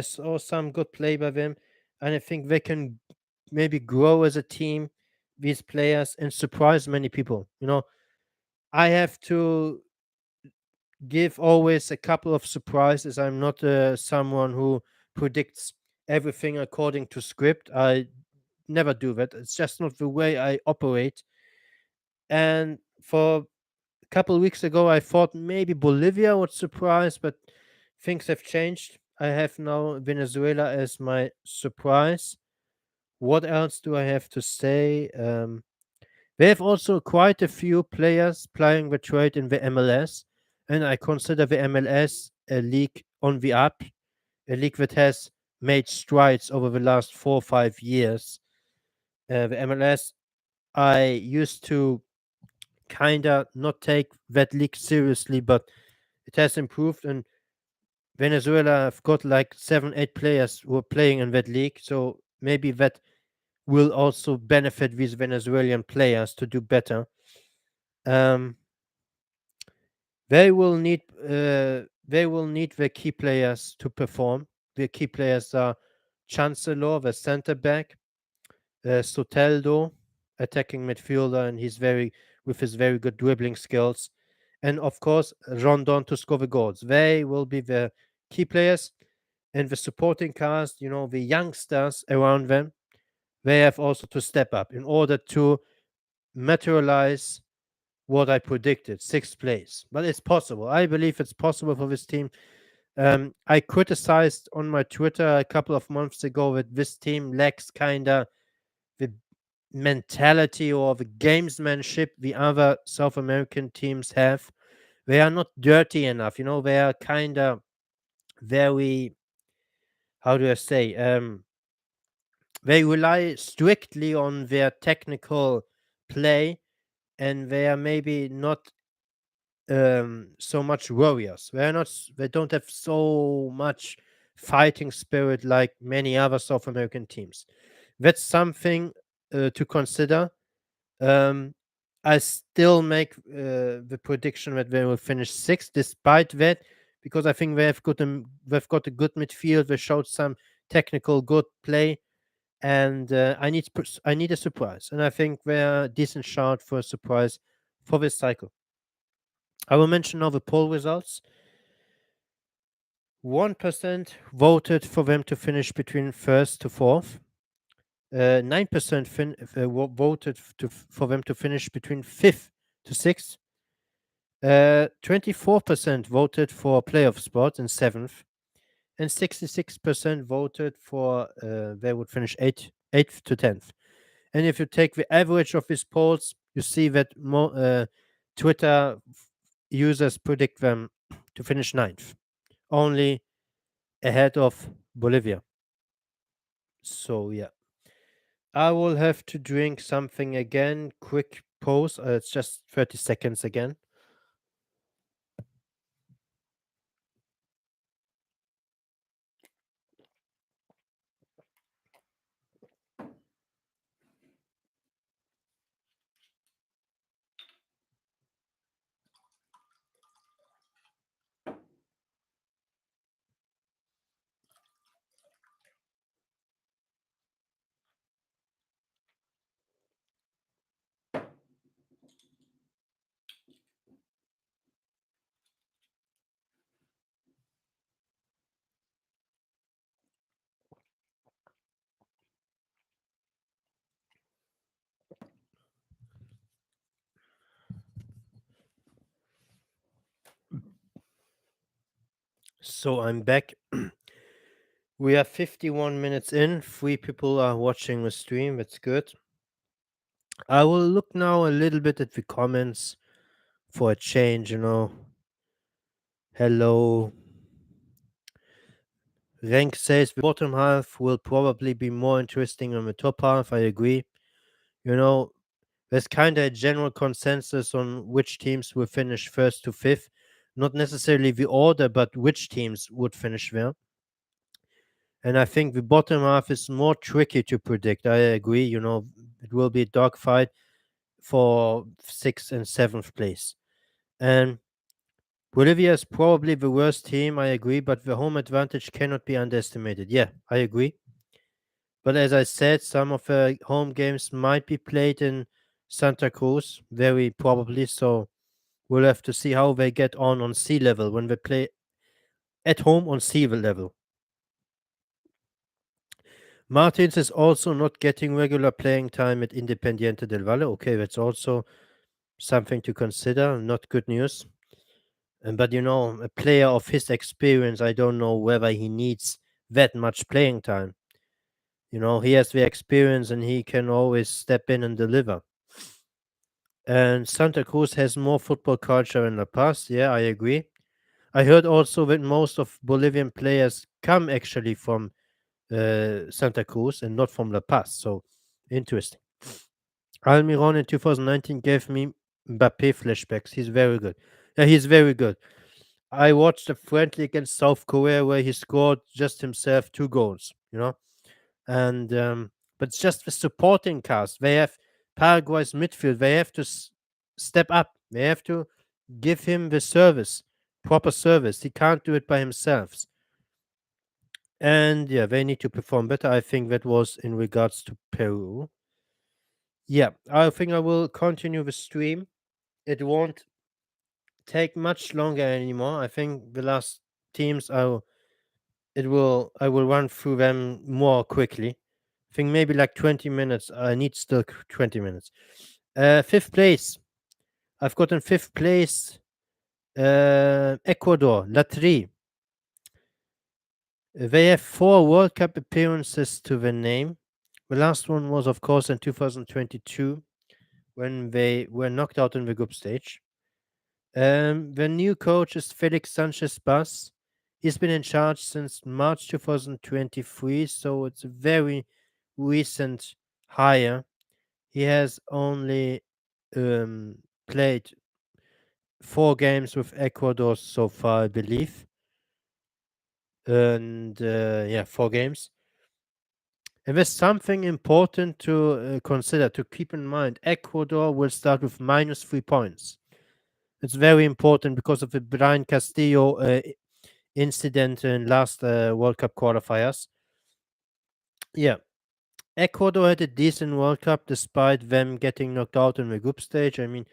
saw some good play by them, and I think they can maybe grow as a team, these players, and surprise many people. I have to give always a couple of surprises. I'm not someone who predicts everything according to script. I never do that. It's just not the way I operate. And for a couple of weeks ago, I thought maybe Bolivia would surprise, but things have changed. I have now Venezuela as my surprise. What else do I have to say? They have also quite a few players playing the trade in the MLS, and I consider the MLS a league on the up, a league that has made strides over the last 4 or 5 years. The MLS, I used to kind of not take that league seriously, but it has improved, and Venezuela have got like 7, 8 players who are playing in that league, so maybe that will also benefit these Venezuelan players to do better. Um, they will need their key players to perform. The key players are Chancellor, the center back, Soteldo, attacking midfielder, and with his very good dribbling skills, and of course Rondon to score the goals. They will be the key players, and the supporting cast. The youngsters around them. They have also to step up in order to materialize what I predicted, sixth place. But it's possible. I believe it's possible for this team. I criticized on my Twitter a couple of months ago that this team lacks kind of the mentality or the gamesmanship the other South American teams have. They are not dirty enough. They are kind of very, how do I say, they rely strictly on their technical play, and they are maybe not so much warriors. They don't have so much fighting spirit like many other South American teams. That's something to consider. Um, I still make the prediction that they will finish sixth. Despite that, because I think they've got a good midfield. They showed some technical good play, and I need a surprise, and I think they're a decent shot for a surprise for this cycle. I will mention now the poll results. 1% voted for them to finish between first to fourth. 9% voted for them to finish between fifth to sixth. 24% voted for playoff spot in seventh, and 66% voted for they would finish eighth to 10th. And if you take the average of these polls, you see that more Twitter users predict them to finish ninth, only ahead of Bolivia. So yeah, I will have to drink something again. Quick pause. It's just 30 seconds again. So I'm back. We are 51 minutes in. 3 people are watching the stream. That's good. I will look now a little bit at the comments for a change. Hello. Rank says the bottom half will probably be more interesting than the top half. I agree. You know, there's kind of a general consensus on which teams will finish first to fifth. Not necessarily the order, but which teams would finish there. And I think the bottom half is more tricky to predict. I agree. It will be a dogfight for sixth and seventh place. And Bolivia is probably the worst team. I agree, but the home advantage cannot be underestimated. Yeah, I agree. But as I said, some of the home games might be played in Santa Cruz, very probably. So we'll have to see how they get on sea level when they play at home on sea level. Martins is also not getting regular playing time at Independiente del Valle. Okay, that's also something to consider. Not good news. But a player of his experience, I don't know whether he needs that much playing time. He has the experience and he can always step in and deliver. And Santa Cruz has more football culture in the past. Yeah, I agree. I heard also that most of Bolivian players come actually from Santa Cruz and not from La Paz. So interesting. Almiron in 2019 gave me Mbappe flashbacks. He's very good. Yeah, he's very good. I watched a friendly against South Korea where he scored just himself 2 goals. And but it's just the supporting cast. They have Paraguay's midfield. They have to step up. They have to give him the service, proper service. He can't do it by himself. And yeah, they need to perform better. I think that was in regards to Peru. Yeah, I think I will continue the stream. It won't take much longer anymore. I think the last teams I will run through them more quickly. I think maybe like 20 minutes. I need still 20 minutes. Fifth place. I've got in fifth place Ecuador, Latri. They have 4 World Cup appearances to their name. The last one was, of course, in 2022 when they were knocked out in the group stage. The new coach is Felix Sanchez Bas. He's been in charge since March 2023, so it's a very recent hire. He has only played 4 games with Ecuador so far, I believe. And yeah, 4 games. And there's something important to consider, to keep in mind. Ecuador will start with -3 points. It's very important because of the Brian Castillo incident in last World Cup qualifiers. Yeah, Ecuador had a decent World Cup despite them getting knocked out in the group stage. I mean,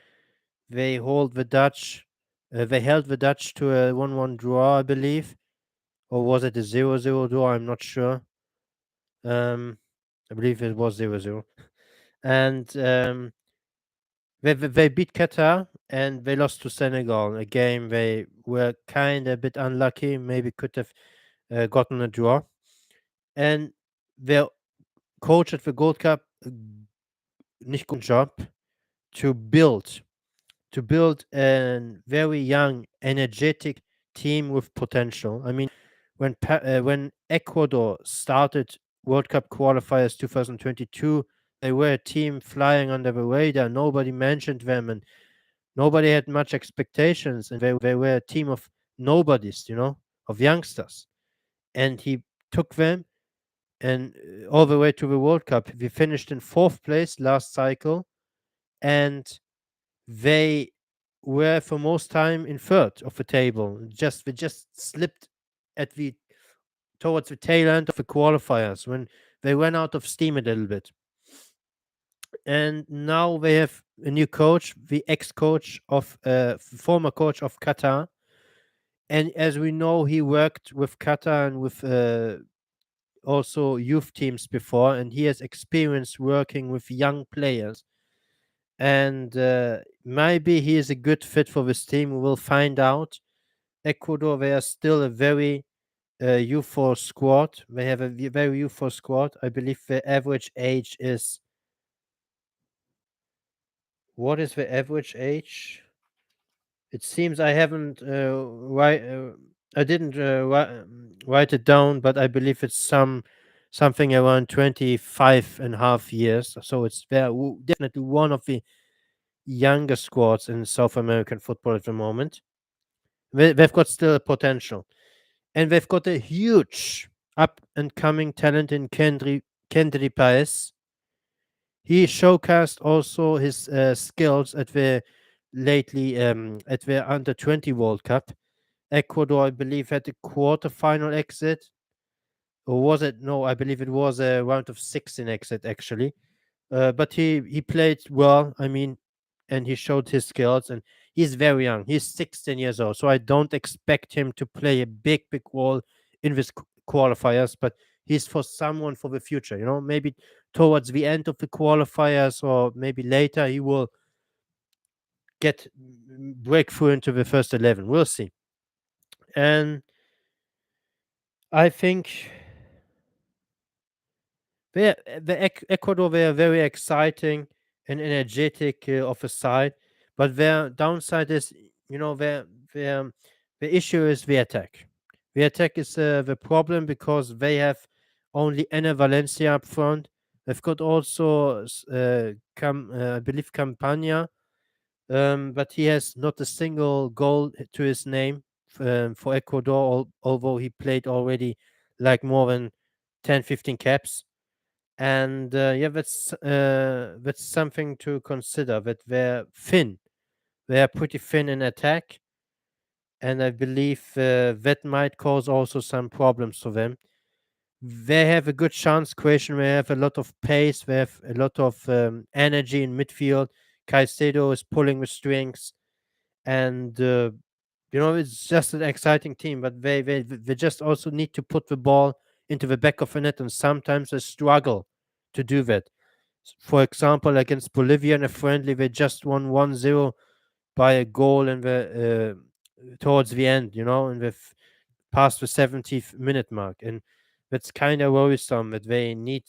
they hold the Dutch. They held the Dutch to a 1-1 draw, I believe, or was it a 0-0 draw? I'm not sure. Um, I believe it was 0-0. And they beat Qatar and they lost to Senegal, a game they were kind of a bit unlucky. Maybe could have gotten a draw. And their coach at the Gold Cup, nicht good job to build to build a very young, energetic team with potential. I mean, when Ecuador started World Cup qualifiers 2022, they were a team flying under the radar. Nobody mentioned them, and nobody had much expectations. And they were a team of nobodies, of youngsters. And he took them and all the way to the World Cup. We finished in fourth place last cycle, and they were for most time in third of the table. They just slipped at the towards the tail end of the qualifiers when they ran out of steam a little bit. And now they have a new coach, the ex-coach of former coach of Qatar. And as we know, he worked with Qatar and with also youth teams before, and he has experience working with young players. And maybe he is a good fit for this team. We will find out. Ecuador, they are still a very youthful squad. They have a very youthful squad. I believe the average age is. What is the average age? It seems I haven't I didn't write it down, but I believe it's something around 25 and a half years. So it's definitely one of the younger squads in South American football at the moment. They've got still a potential, and they've got a huge up and coming talent in Kendry Paez. He showcased also his skills at the under 20 World Cup. Ecuador, I believe, had a quarterfinal exit, or was it? No, I believe it was a round of 16 exit actually. But he played well. I mean, and he showed his skills. And he's very young. He's 16 years old, so I don't expect him to play a big role in this qualifiers. But he's for someone for the future. Maybe towards the end of the qualifiers, or maybe later, he will get breakthrough into the first 11. We'll see. And I think Ecuador, they are very exciting and energetic of a side, but their downside is, their the issue is the attack. The attack is the problem because they have only Ene Valencia up front. They've got also I believe Campagna, but he has not a single goal to his name for Ecuador, although he played already like more than 10, 15 caps. And yeah, that's something to consider. That they're pretty thin in attack, and I believe that might cause also some problems for them. They have a good chance. Croatia, they have a lot of pace. They have a lot of energy in midfield. Caicedo is pulling the strings, and it's just an exciting team. But they just also need to put the ball into the back of the net, and sometimes they struggle to do that. For example, against Bolivia in a friendly, they just won 1-0 by a goal in the towards the end, and they've past the 70th minute mark. And that's kind of worrisome that they need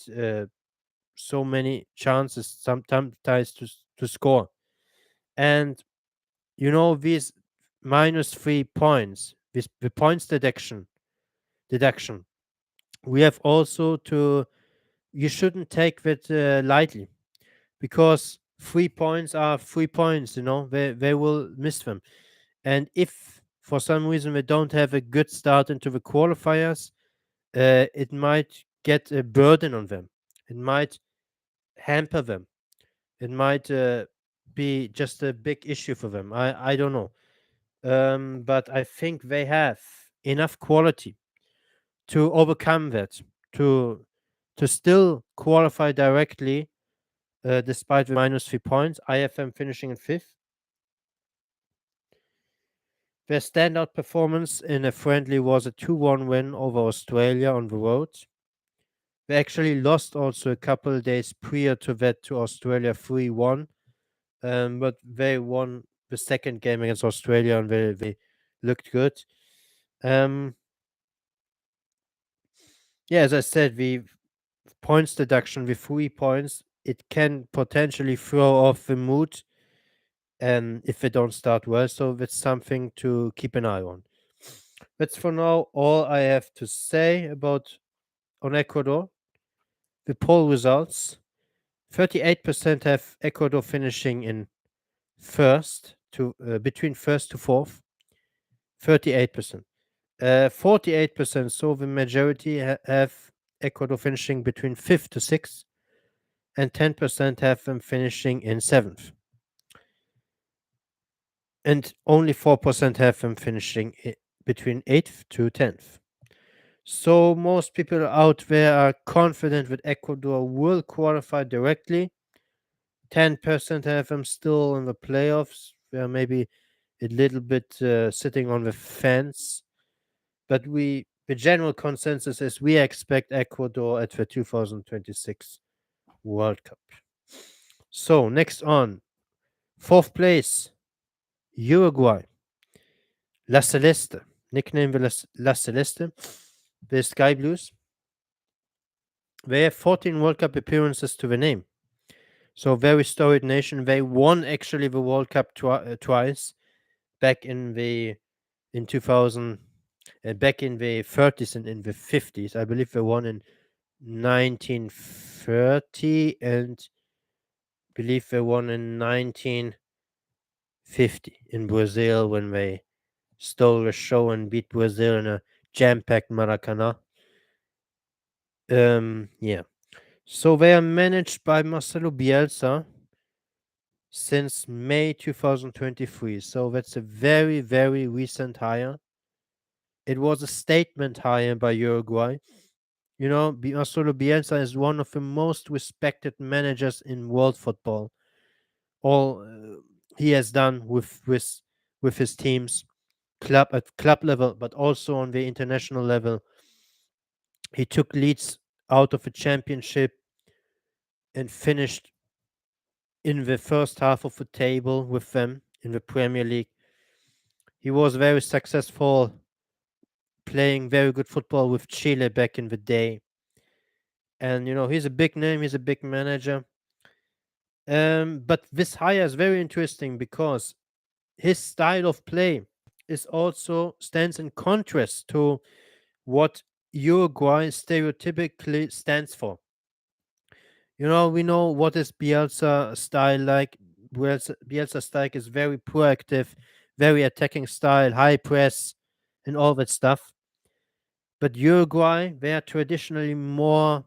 so many chances sometimes to score. And these -3 points, the points deduction, we have also to you shouldn't take that lightly, because 3 points are 3 points. They will miss them. And if for some reason they don't have a good start into the qualifiers, it might get a burden on them. It might hamper them. It might be just a big issue for them. I don't know. But I think they have enough quality to overcome that, to to still qualify directly despite the minus 3 points. I have them finishing in fifth. Their standout performance in a friendly was a 2-1 win over Australia on the road. They actually lost also a couple of days prior to that to Australia 3-1, but they won the second game against Australia and they looked good. Um, yeah, as I said, the points deduction with 3 points, it can potentially throw off the mood if they don't start well. So that's something to keep an eye on. That's for now all I have to say about on Ecuador. The poll results: 38% have Ecuador finishing in first to between first to fourth. 38%. 48%. So the majority have Ecuador finishing between fifth to sixth, and 10% have them finishing in seventh. And only 4% have them finishing between 8th to 10th. So most people out there are confident that Ecuador will qualify directly. 10% have them still in the playoffs. They're maybe a little bit sitting on the fence. But the general consensus is we expect Ecuador at the 2026 World Cup. So next on, fourth place, Uruguay. La Celeste, nicknamed La Celeste, the Sky Blues. They have 14 World Cup appearances to the name. So very storied nation. They won actually the World Cup twice back in 2000, back in the 30s and in the 50s. I believe they won in 1930 and believe they won in 1950 in Brazil when they stole the show and beat Brazil in a jam-packed Maracanã. Yeah. So they are managed by Marcelo Bielsa since May 2023. So that's a very, very recent hire. It was a statement hire by Uruguay. You know, Marcelo Bielsa is one of the most respected managers in world football. All he has done with his teams, club at club level, but also on the international level. He took Leeds out of the championship and finished in the first half of the table with them in the Premier League. He was very successful playing very good football with Chile back in the day. And you know, he's a big name, he's a big manager. But this hire is very interesting because his style of play is also stands in contrast to what Uruguay stereotypically stands for. You know, we know what is Bielsa style like. Bielsa style is very proactive, very attacking style, high press, and all that stuff. But Uruguay, they are traditionally more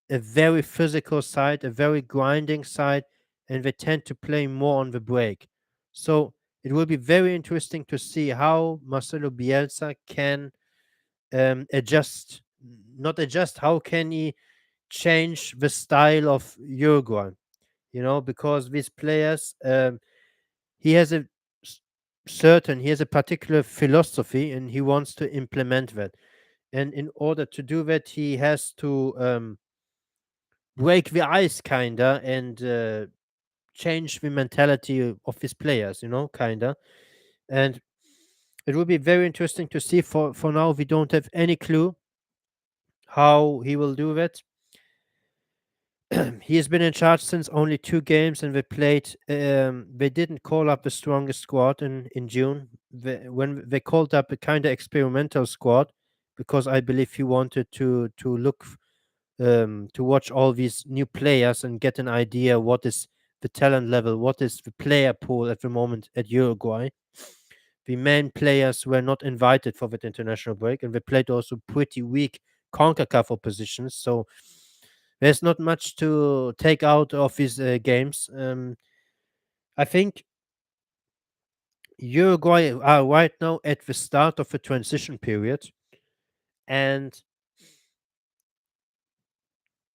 a very physical side, a very grinding side, and they tend to play more on the break. So it will be very interesting to see how Marcelo Bielsa can adjust, not adjust, how can he change the style of Uruguay? You know, because these players, he has a he has a particular philosophy and he wants to implement that. And in order to do that, he has to break the ice, kinda, and change the mentality of his players, you know, kinda. And it will be very interesting to see. For now, we don't have any clue how he will do that. He has been in charge since only 2 games, and they played. They didn't call up the strongest squad in June. When they called up a kind of experimental squad, because I believe he wanted to look to watch all these new players and get an idea what is the talent level, what is the player pool at the moment at Uruguay. The main players were not invited for that international break, and they played also pretty weak CONCACAF oppositions. So there's not much to take out of these games. I think Uruguay are right now at the start of a transition period, and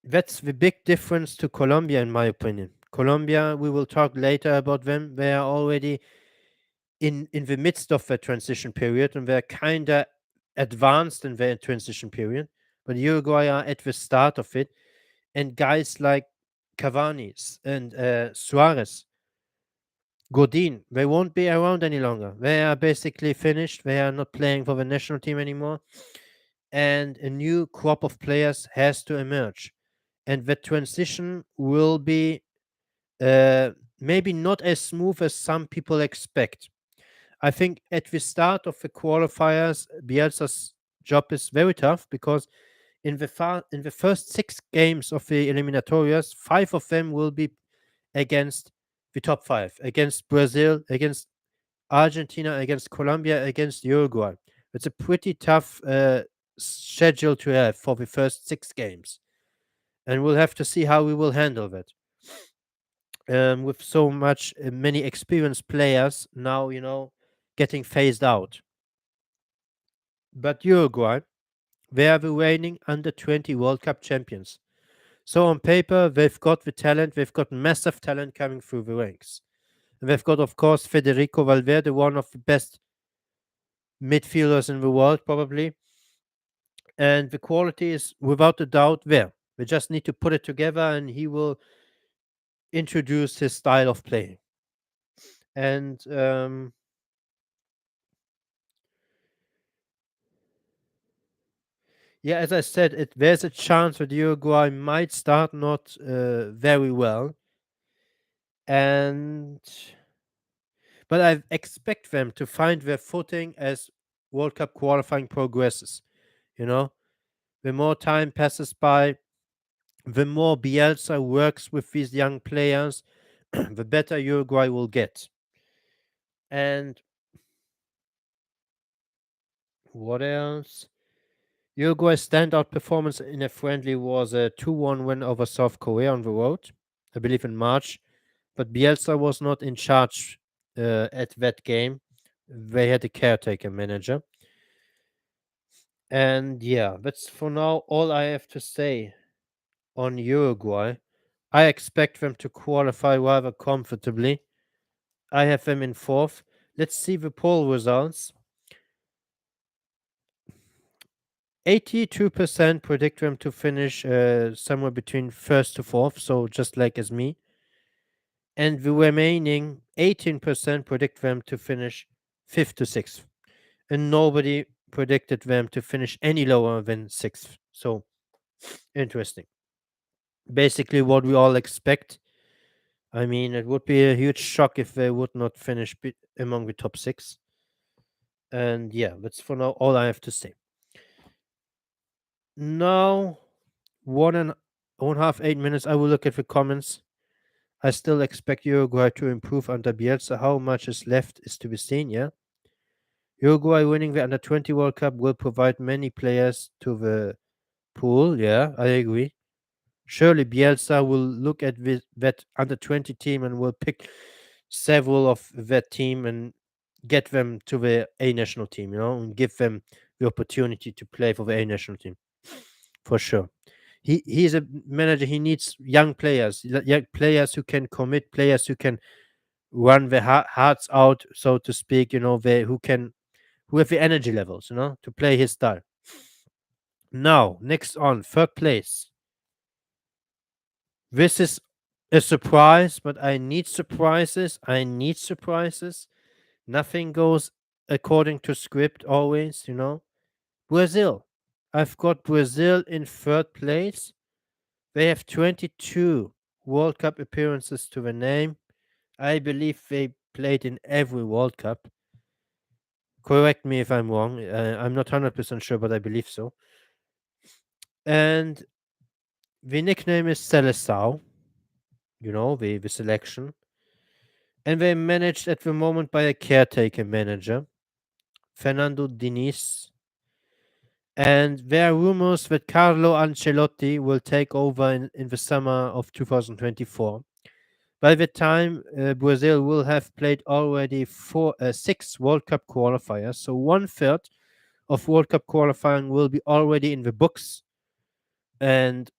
that's the big difference to Colombia, in my opinion. Colombia, we will talk later about them. They are already in the midst of the transition period, and they're kind of advanced in their transition period. But Uruguay are at the start of it, and guys like Cavani and Suarez, Godin, they won't be around any longer. They are basically finished. They are not playing for the national team anymore, and a new crop of players has to emerge. And the transition will be uh, maybe not as smooth as some people expect. I think at the start of the qualifiers, Bielsa's job is very tough because in the first 6 games of the eliminatorias, 5 of them will be against the top five, against Brazil, against Argentina, against Colombia, against Uruguay. It's a pretty tough schedule to have for the first 6 games, and we'll have to see how we will handle that. With so much many experienced players now, getting phased out. But Uruguay, they are the reigning under 20 World Cup champions. So on paper, they've got the talent, they've got massive talent coming through the ranks. And they've got, of course, Federico Valverde, one of the best midfielders in the world, probably. And the quality is without a doubt there. They just need to put it together and he will introduce his style of play. And yeah, as I said, there's a chance that Uruguay might start not very well, and but I expect them to find their footing as World Cup qualifying progresses. You know, the more time passes by, the more Bielsa works with these young players, the better Uruguay will get. And what else? Uruguay's standout performance in a friendly was a 2-1 win over South Korea on the road, I believe in March. But Bielsa was not in charge at that game. They had a caretaker manager. And yeah, that's for now all I have to say on Uruguay. I expect them to qualify rather comfortably. I have them in fourth. Let's see the poll results. 82% predict them to finish somewhere between first to fourth, so just like as me. And the remaining 18% predict them to finish fifth to sixth. And nobody predicted them to finish any lower than sixth. So interesting. Basically, what we all expect. I mean, it would be a huge shock if they would not finish among the top six. And yeah, that's for now all I have to say. Now, 1.5, 8 minutes, I will look at the comments. I still expect Uruguay to improve under Bielsa. How much is left is to be seen, yeah? Uruguay winning the Under 20 World Cup will provide many players to the pool, yeah, I agree. Surely Bielsa will look at that Under 20 team and will pick several of that team and get them to the A national team, and give them the opportunity to play for the A national team. For sure. He's a manager. He needs young players, young players who can commit, players who can run their hearts out, so to speak. Who have the energy levels, to play his style. Now, next on third place. This is a surprise, but I need surprises. I need surprises. Nothing goes according to script always. Brazil. I've got Brazil in third place. They have 22 World Cup appearances to their name. I believe they played in every World Cup. Correct me if I'm wrong. I'm not 100% sure, but I believe so. And the nickname is Seleção, the selection. And they're managed at the moment by a caretaker manager, Fernando Diniz. And there are rumors that Carlo Ancelotti will take over in the summer of 2024. By the time Brazil will have played already six World Cup qualifiers, so one third of World Cup qualifying will be already in the books, and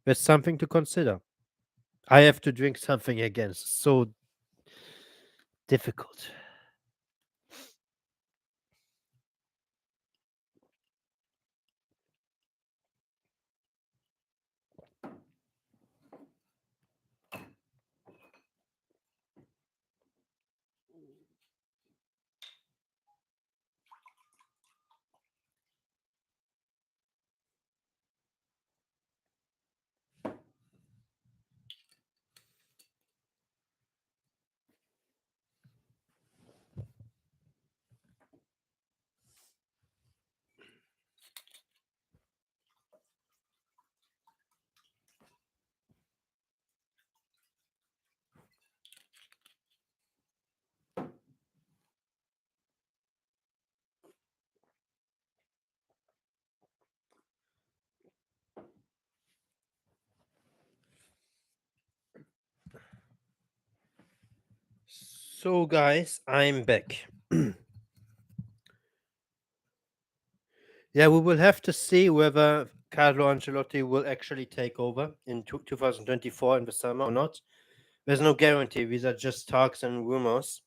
that's something to consider. I have to drink something again. It's so difficult. So, guys, I'm back. Yeah, we will have to see whether Carlo Ancelotti will actually take over in 2024 in the summer or not. There's no guarantee. These are just talks and rumors.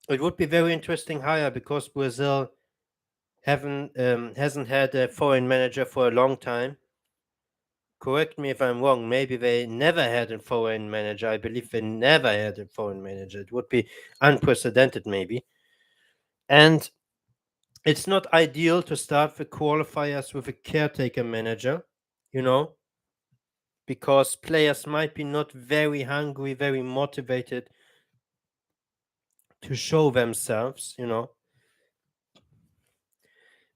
It would be very interesting hire because Brazil haven't hasn't had a foreign manager for a long time. Correct me if I'm wrong. Maybe they never had a foreign manager. I believe they never had a foreign manager. It would be unprecedented, maybe. And it's not ideal to start the qualifiers with a caretaker manager, you know, because players might be not very hungry, very motivated to show themselves.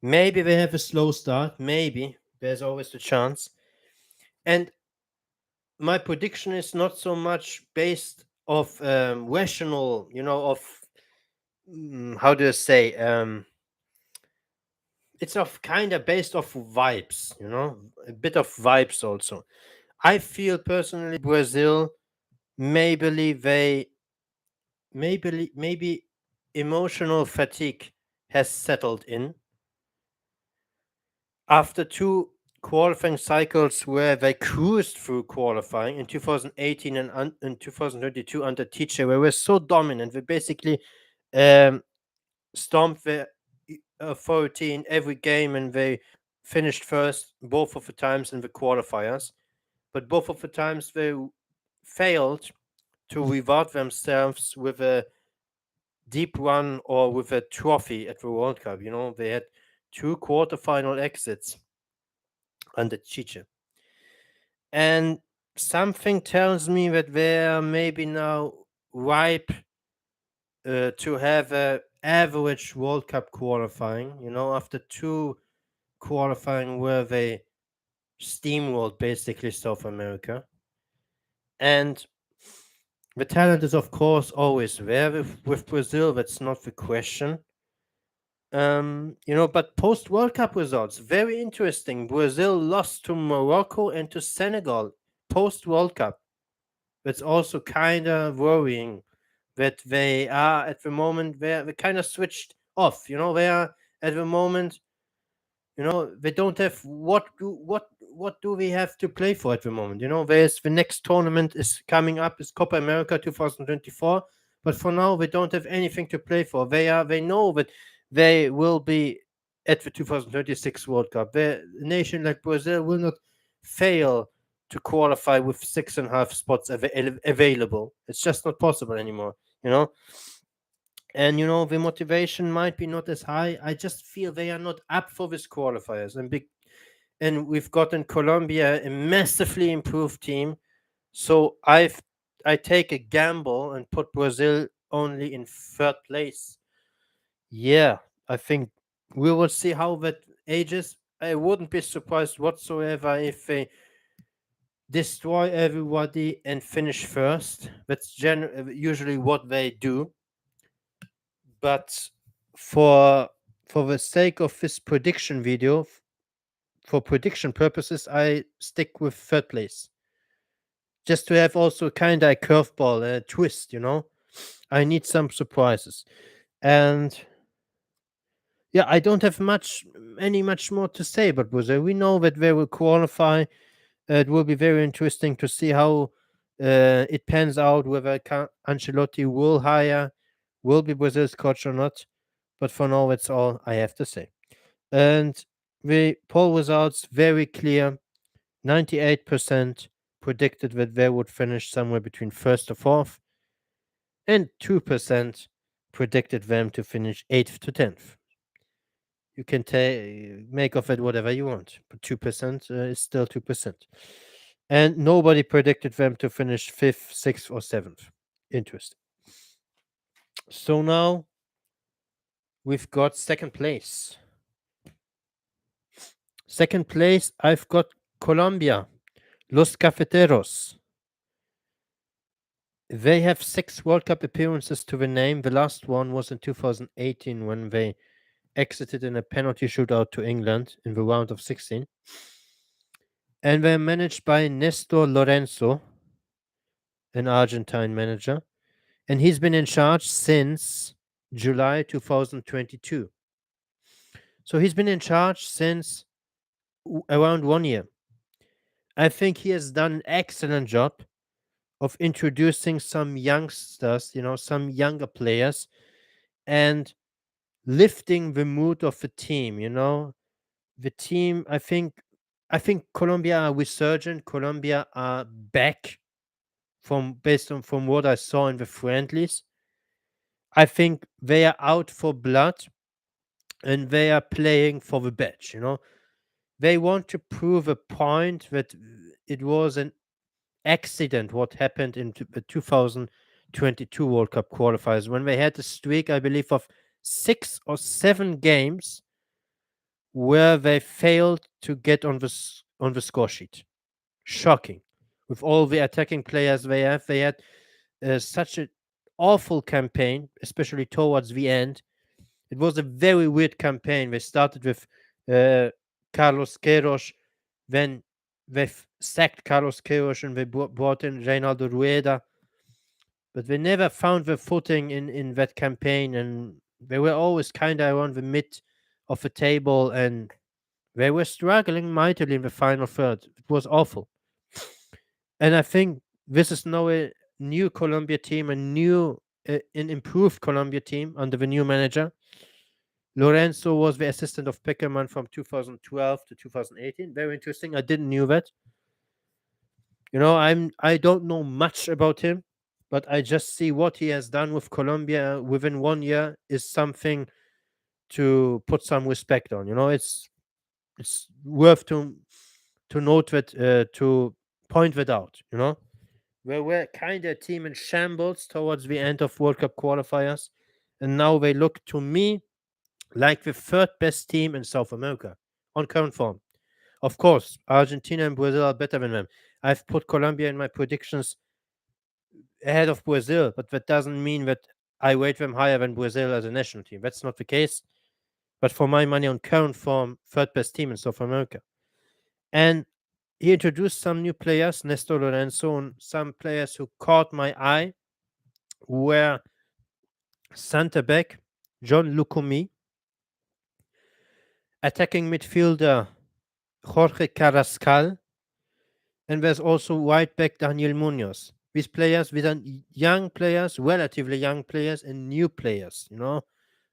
Maybe they have a slow start, maybe. There's always the chance. And my prediction is not so much based of rational, of how do I say, it's of kind of based off vibes, a bit of vibes also. I feel personally Brazil maybe emotional fatigue has settled in after two qualifying cycles where they cruised through qualifying in 2018 and in 2022 under teacher, where were so dominant. They basically um, stomped the authority in every game, and they finished first both of the times in the qualifiers. But both of the times they failed to reward themselves with a deep run or with a trophy at the World Cup. They had two quarterfinal exits under Chiche. And something tells me that they're maybe now ripe to have a average World Cup qualifying. After two qualifying where they steamrolled basically South America. And the talent is of course always there with Brazil. That's not the question. But post World Cup results, very interesting. Brazil lost to Morocco and to Senegal post World Cup. That's also kind of worrying that they are at the moment they kind of switched off. They are at the moment. They don't have what do we have to play for at the moment. There's the next tournament is coming up is Copa America 2024, but for now they don't have anything to play for. They know that they will be at the 2026 World Cup. A nation like Brazil will not fail to qualify with 6.5 spots available. It's just not possible anymore. you know and the motivation might be not as high. I just feel they are not up for this qualifiers, and we've gotten Colombia, a massively improved team. So I take a gamble and put Brazil only in third place. Yeah, I think we will see how that ages. I wouldn't be surprised whatsoever if they destroy everybody and finish first. That's usually what they do. But for for the sake of this prediction video, for prediction purposes, I stick with third place. just to have also kind of a curveball, a twist, you know. I need some surprises. And yeah, I don't have much more to say about Brazil. We know that they will qualify. It will be very interesting to see how it pans out, whether Ancelotti will be Brazil's coach or not. But for now, that's all I have to say. And the poll results very clear. 98% predicted that they would finish somewhere between first or fourth, and 2% predicted them to finish 8th to 10th. You can make of it whatever you want, but 2% is still 2%. And nobody predicted them to finish 5th, 6th, or 7th. Interesting. So now we've got second place. Second place, I've got Colombia, Los Cafeteros. They have 6 World Cup appearances to the name. The last one was in 2018 when they exited in a penalty shootout to England in the round of 16. And they're managed by Nestor Lorenzo, an Argentine manager. And he's been in charge since July 2022. So he's been in charge since around 1 year. I think he has done an excellent job of introducing some youngsters, some younger players, and lifting the mood of the team. The team. I think Colombia are resurgent. Colombia are back from what I saw in the friendlies. I think they are out for blood and they are playing for the badge. They want to prove a point that it was an accident what happened in the 2022 World Cup qualifiers when they had a streak, I believe, of 6 or 7 games where they failed to get on the score sheet. Shocking. With all the attacking players they had such an awful campaign, especially towards the end. It was a very weird campaign. They started with Carlos Queiroz, then they sacked Carlos Queiroz and they brought in Reinaldo Rueda, but they never found their footing in that campaign, and they were always kind of around the mid of the table, and they were struggling mightily in the final third. It was awful. And I think this is now a new Colombia team, an improved Colombia team under the new manager. Lorenzo was the assistant of Peckerman from 2012 to 2018. Very interesting. I didn't knew that. I don't know much about him, but I just see what he has done with Colombia within 1 year is something to put some respect on. It's worth to note that to point that out. They were kind of a team in shambles towards the end of World Cup qualifiers, and now they look to me like the third best team in South America on current form. Of course, Argentina and Brazil are better than them. I've put Colombia in my predictions ahead of Brazil, but that doesn't mean that I rate them higher than Brazil as a national team. That's not the case. But for my money, on current form, third best team in South America. And he introduced some new players, Nestor Lorenzo, and some players who caught my eye were center back John Lucumi, attacking midfielder Jorge Carrascal, and there's also right back Daniel Munoz. These are young players, relatively young players, and new players.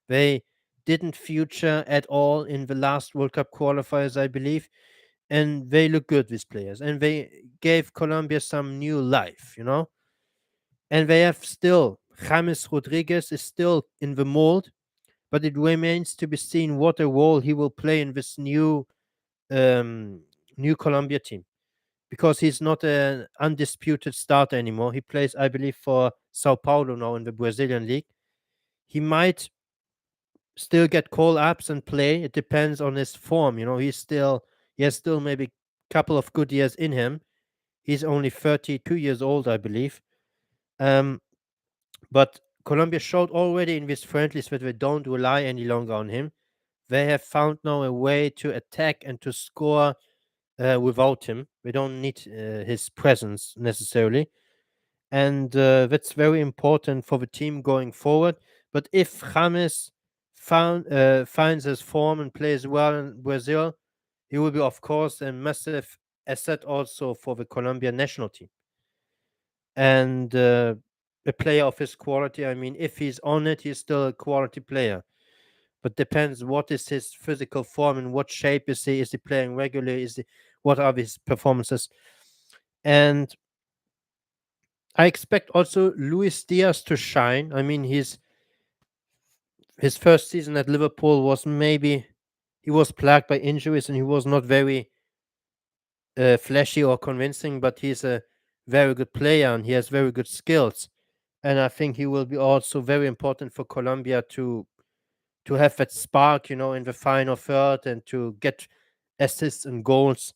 They didn't feature at all in the last World Cup qualifiers, I believe, and they look good. These players, and they gave Colombia some new life. And they have still James Rodriguez is still in the mold, but it remains to be seen what a role he will play in this new Colombia team, because he's not an undisputed starter anymore. He plays, I believe, for Sao Paulo now in the Brazilian league. He might still get call ups and play. It depends on his form. He has still maybe a couple of good years in him. He's only 32 years old, I believe. But Colombia showed already in these friendlies that they don't rely any longer on him. They have found now a way to attack and to score without him. We don't need his presence necessarily, and that's very important for the team going forward. But if James finds his form and plays well in Brazil, he will be, of course, a massive asset also for the Colombian national team. And a player of his quality, I mean, if he's on it, he's still a quality player. But depends what is his physical form and what shape is he? Is he playing regularly? What are his performances? And I expect also Luis Diaz to shine. I mean, his first season at Liverpool was maybe he was plagued by injuries and he was not very flashy or convincing, but he's a very good player and he has very good skills. And I think he will be also very important for Colombia to have that spark, in the final third and to get assists and goals.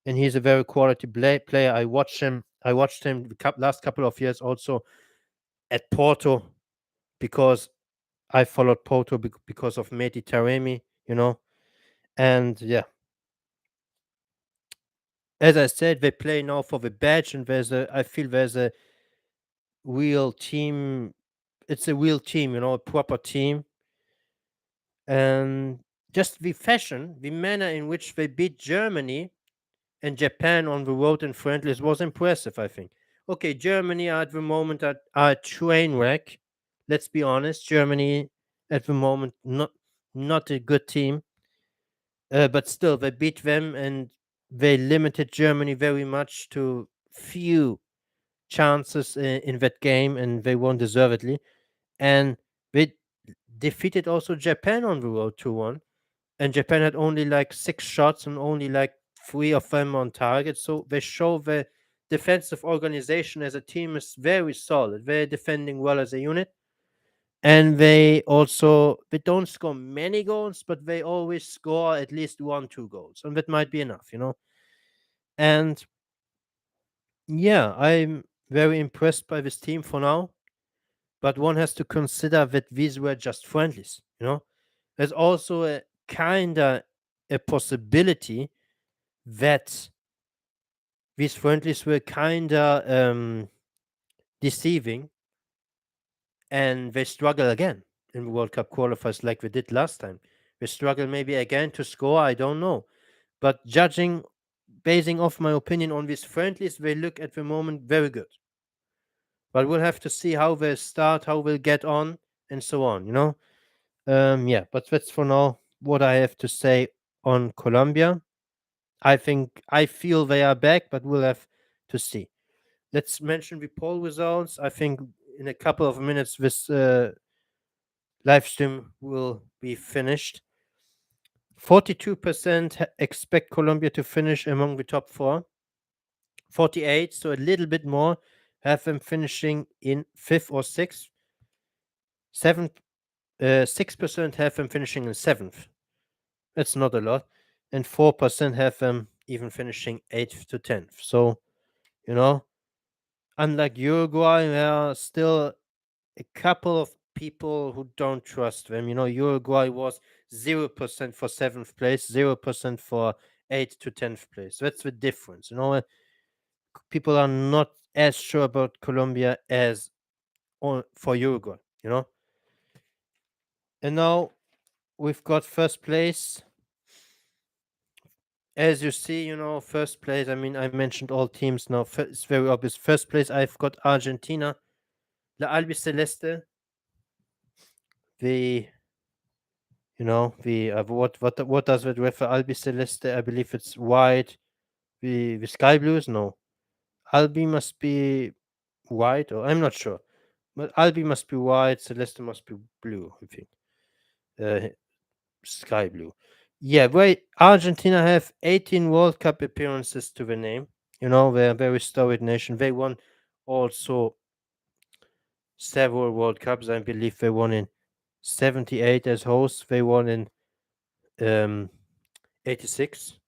And he's a very quality player. I watched him. I watched him the last couple of years also at Porto because I followed Porto because of Mehdi Taremi. And yeah, as I said, they play now for the badge, and I feel there's a real team. It's a real team, a proper team, and just the fashion, the manner in which they beat Germany and Japan on the road in friendlies was impressive, I think. Okay, Germany at the moment are a train wreck. Let's be honest, Germany at the moment not a good team, but still they beat them and they limited Germany very much to few chances in that game, and they won deservedly. And they defeated also Japan on the road 2-1, and Japan had only like 6 shots and only like three of them on target. So they show the defensive organization as a team is very solid. They're defending well as a unit, and they don't score many goals, but they always score at least 1, 2 goals, and that might be enough. And yeah, I'm very impressed by this team for now. But one has to consider that these were just friendlies. There's also a kinda a possibility that these friendlies were kinda deceiving and they struggle again in World Cup qualifiers like we did last time. They struggle maybe again to score, I don't know. But basing off my opinion on these friendlies, they look at the moment very good. But we'll have to see how they start, how they'll get on, and so on. Yeah, but that's for now what I have to say on Colombia. I feel they are back, but we'll have to see. Let's mention the poll results. I think in a couple of minutes this live stream will be finished. 42% expect Colombia to finish among the top four. 48, so a little bit more, have them finishing in fifth or sixth. 6% have them finishing in seventh. That's not a lot. And 4% have them even finishing 8th to 10th. So, you know, unlike Uruguay, there are still a couple of people who don't trust them. Uruguay was 0% for 7th place, 0% for 8th to 10th place. That's the difference. People are not as sure about Colombia as for Uruguay. And now we've got first place. As you see, first place, I mean, I mentioned all teams now. It's very obvious. First place, I've got Argentina. La Albiceleste. The, what does it with Albiceleste? I believe it's white. The sky blues? No. Albi must be white, or I'm not sure. But Albi must be white, Celeste must be blue, I think. Sky blue. Yeah, wait. Argentina have 18 World Cup appearances to the name. They're a very storied nation. They won also several World Cups. I believe they won in 78 as hosts. They won in 86,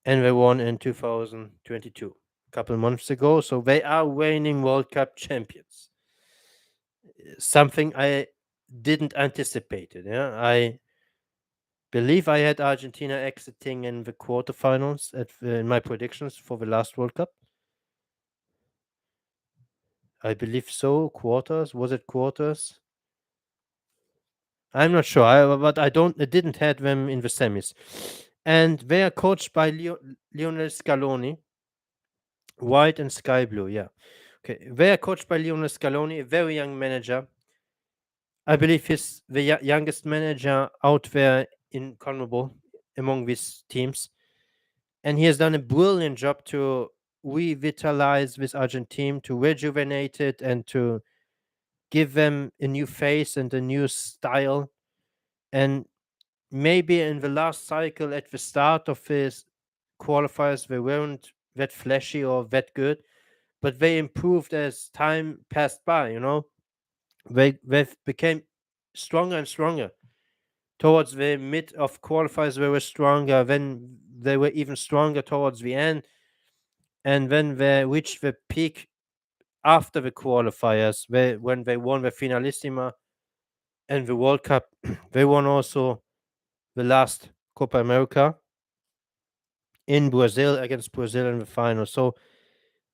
and they won in 2022, a couple months ago. So they are reigning World Cup champions. Something I didn't anticipate it. Yeah, believe I had Argentina exiting in the quarterfinals in my predictions for the last World Cup. I believe so. Quarters? Was it quarters? I'm not sure. But I don't. I didn't have them in the semis, and they are coached by Lionel Scaloni, white and sky blue. Yeah. Okay. They are coached by Lionel Scaloni, a very young manager. I believe he's the youngest manager out there in CONMEBOL among these teams, and he has done a brilliant job to revitalize this Argentine, to rejuvenate it, and to give them a new face and a new style. And maybe in the last cycle, at the start of his qualifiers, they weren't that flashy or that good, but they improved as time passed by. They became stronger and stronger. Towards the mid of qualifiers, they were stronger. Then they were even stronger towards the end, and when they reached the peak after the qualifiers, when they won the Finalissima and the World Cup, they won also the last Copa America in Brazil against Brazil in the final. So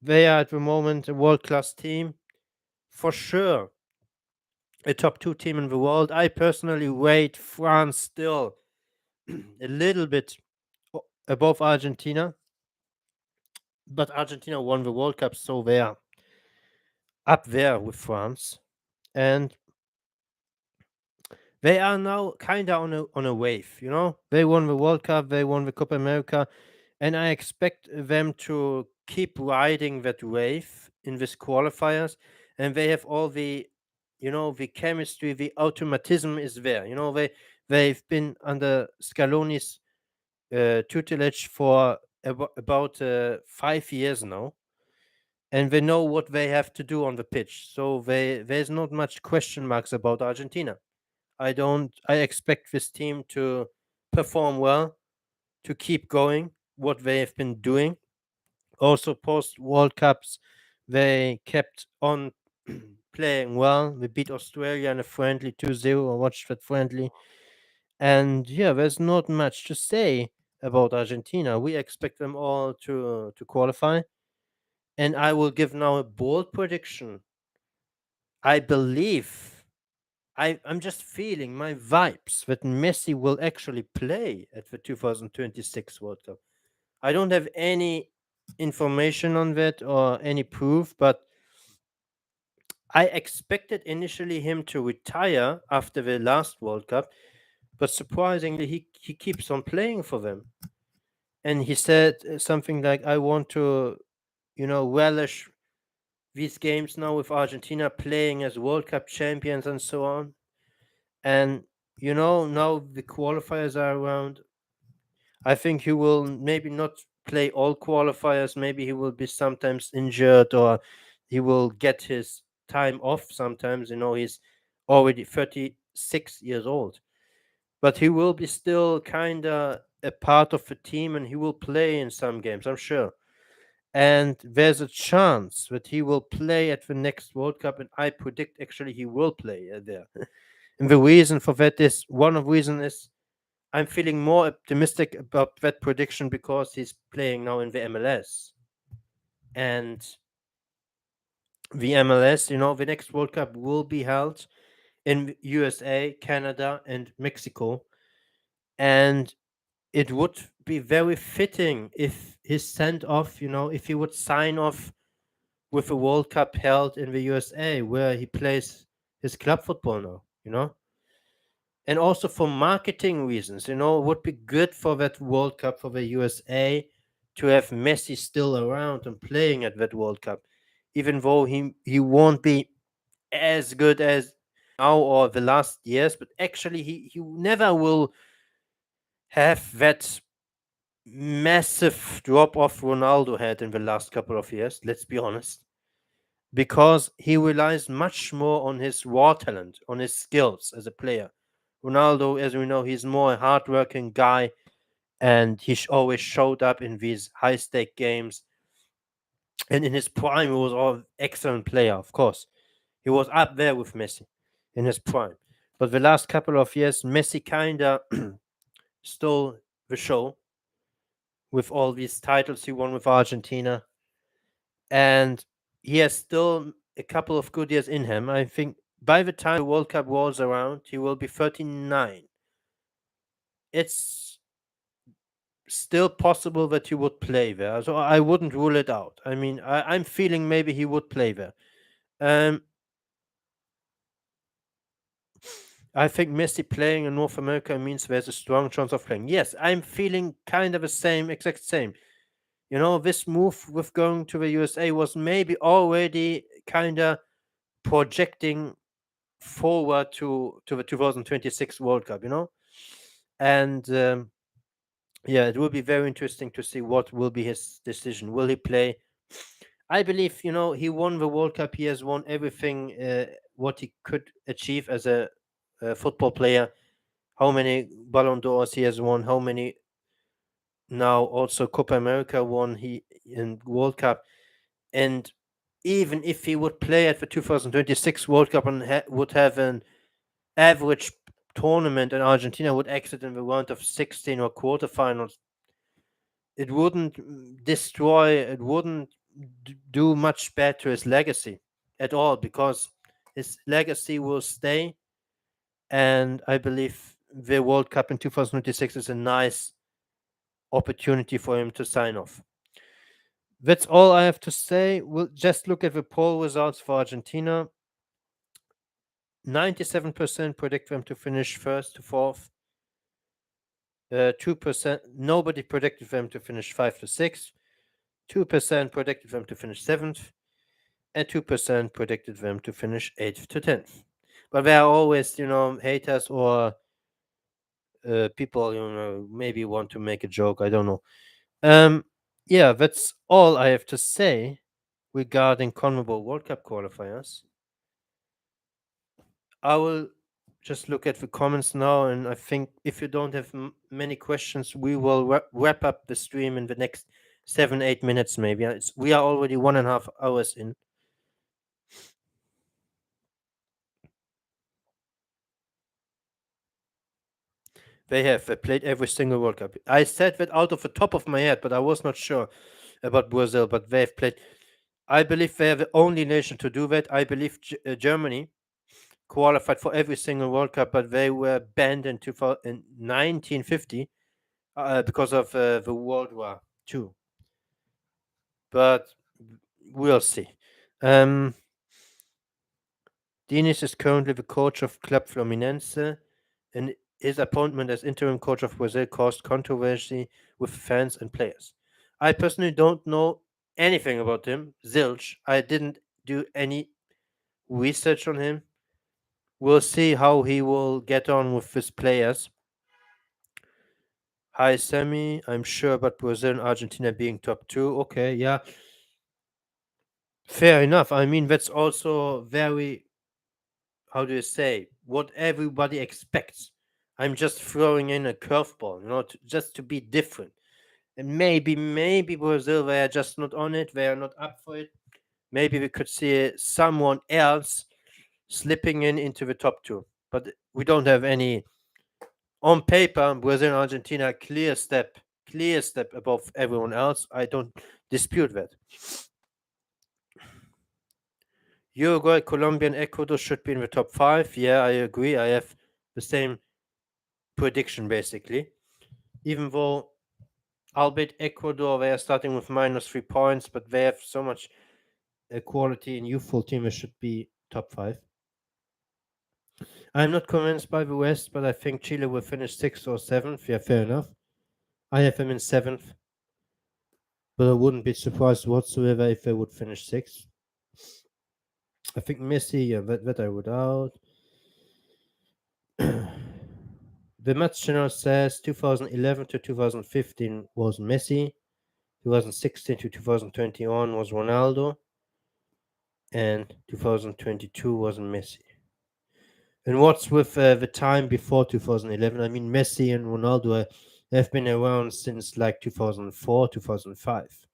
they are at the moment a world class team, for sure. A top two team in the world. I personally rate France still a little bit above Argentina, but Argentina won the World Cup, so they are up there with France, and they are now kind of on a wave. They won the World Cup, they won the Copa America, and I expect them to keep riding that wave in these qualifiers. And they have all the chemistry, the automatism is there. They've been under Scaloni's tutelage for about 5 years now, and they know what they have to do on the pitch. So there's not much question marks about Argentina. I expect this team to perform well, to keep going what they have been doing. Also, post World Cups, they kept on playing well. They beat Australia in a friendly 2-0. I watched that friendly. And yeah, there's not much to say about Argentina. We expect them all to qualify. And I will give now a bold prediction. I believe I'm just feeling my vibes that Messi will actually play at the 2026 World Cup. I don't have any information on that or any proof, but I expected initially him to retire after the last World Cup, but surprisingly, he keeps on playing for them. And he said something like, I want to, relish these games now with Argentina playing as World Cup champions and so on. And now the qualifiers are around. I think he will maybe not play all qualifiers. Maybe he will be sometimes injured, or he will get his time off sometimes. He's already 36 years old, but he will be still kind of a part of the team, and he will play in some games, I'm sure. And there's a chance that he will play at the next World Cup, and I predict actually he will play there. And the reason for that is one of the reason is I'm feeling more optimistic about that prediction because he's playing now in the MLS. And the MLS, the next World Cup will be held in USA, Canada, and Mexico. And it would be very fitting if his send off, if he would sign off with a World Cup held in the USA where he plays his club football now. And also for marketing reasons, it would be good for that World Cup for the USA to have Messi still around and playing at that World Cup, even though he won't be as good as now or the last years, but actually he never will have that massive drop off Ronaldo had in the last couple of years, let's be honest, because he relies much more on his raw talent, on his skills as a player. Ronaldo, as we know, he's more a hardworking guy, and he always showed up in these high stake games. And in his prime, he was an excellent player, of course. He was up there with Messi in his prime. But the last couple of years, Messi kind of stole the show with all these titles he won with Argentina, and he has still a couple of good years in him. I think by the time the World Cup rolls around, he will be 39. It's still possible that he would play there, so I wouldn't rule it out. I mean, I'm feeling maybe he would play there. Um, I think Messi playing in North America means there's a strong chance of playing. Yes, I'm feeling kind of the same, exact same. You know, this move with going to the USA was maybe already kind of projecting forward to the 2026 World Cup. And yeah, it will be very interesting to see what will be his decision. Will he play? I believe he won the World Cup. He has won everything what he could achieve as a football player. How many Ballon d'Ors he has won? How many now also Copa America won he in World Cup? And even if he would play at the 2026 World Cup and would have an average tournament and Argentina would exit in the round of 16 or quarterfinals, it wouldn't destroy, it wouldn't do much bad to his legacy at all, because his legacy will stay. And I believe the World Cup in 2026 is a nice opportunity for him to sign off. That's all I have to say. We'll just look at the poll results for Argentina. 97% predict them to finish first to fourth. 2%, nobody predicted them to finish 5 to 6. 2% predicted them to finish 7th. And 2% predicted them to finish 8th to 10th. But there are always, haters or people, maybe want to make a joke. I don't know. Yeah, that's all I have to say regarding CONMEBOL World Cup qualifiers. I will just look at the comments now, and I think if you don't have many questions, we will wrap up the stream in the next 7-8 minutes, maybe. We are already 1.5 hours in. They have played every single World Cup. I said that out of the top of my head, but I was not sure about Brazil. But they've played. I believe they are the only nation to do that. I believe Germany qualified for every single World Cup, but they were banned in 1950 because of the World War II. But we'll see. Diniz is currently the coach of Club Fluminense, and his appointment as interim coach of Brazil caused controversy with fans and players. I personally don't know anything about him. Zilch. I didn't do any research on him. We'll see how he will get on with his players. Hi, Sammy. I'm sure about Brazil and Argentina being top two. Okay, yeah. Fair enough. I mean, that's also very, how do you say, what everybody expects. I'm just throwing in a curveball, just to be different. And maybe Brazil, they are just not on it. They are not up for it. Maybe we could see someone else slipping into the top two. But we don't have any. On paper, Brazil and Argentina, clear step above everyone else. I don't dispute that. Uruguay, Colombia, and Ecuador should be in the top 5. Yeah, I agree. I have the same prediction, basically. Even though, albeit Ecuador, they are starting with -3 points, but they have so much quality and youthful team, they should be top 5. I'm not convinced by the West, but I think Chile will finish 6th or 7th. Yeah, fair enough. I have them in 7th, but I wouldn't be surprised whatsoever if they would finish 6th. I think Messi, yeah, that I would out. The match channel says 2011 to 2015 was Messi, 2016 to 2021 was Ronaldo, and 2022 was Messi. And what's with the time before 2011? I mean, Messi and Ronaldo have been around since like 2004, 2005.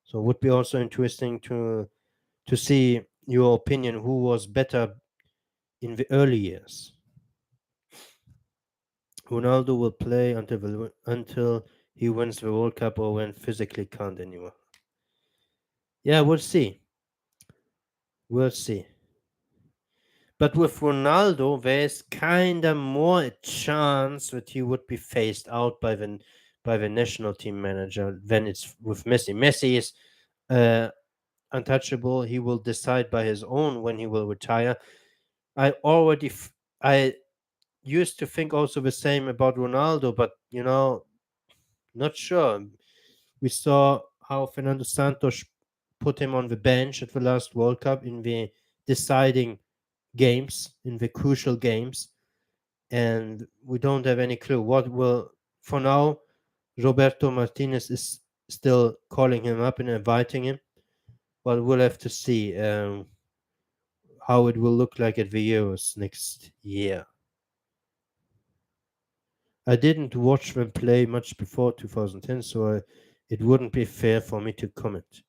So it would be also interesting to see your opinion, who was better in the early years. Ronaldo will play until he wins the World Cup or when physically can't anymore. Yeah, we'll see. We'll see. But with Ronaldo, there's kinda more a chance that he would be phased out by the national team manager than it's with Messi. Messi is uh, untouchable. He will decide by his own when he will retire. I already I used to think also the same about Ronaldo, but not sure. We saw how Fernando Santos put him on the bench at the last World Cup in the deciding games, in the crucial games, and we don't have any clue what will. For now, Roberto Martinez is still calling him up and inviting him, but we'll have to see how it will look like at the Euros next year. I didn't watch them play much before 2010, so it wouldn't be fair for me to comment.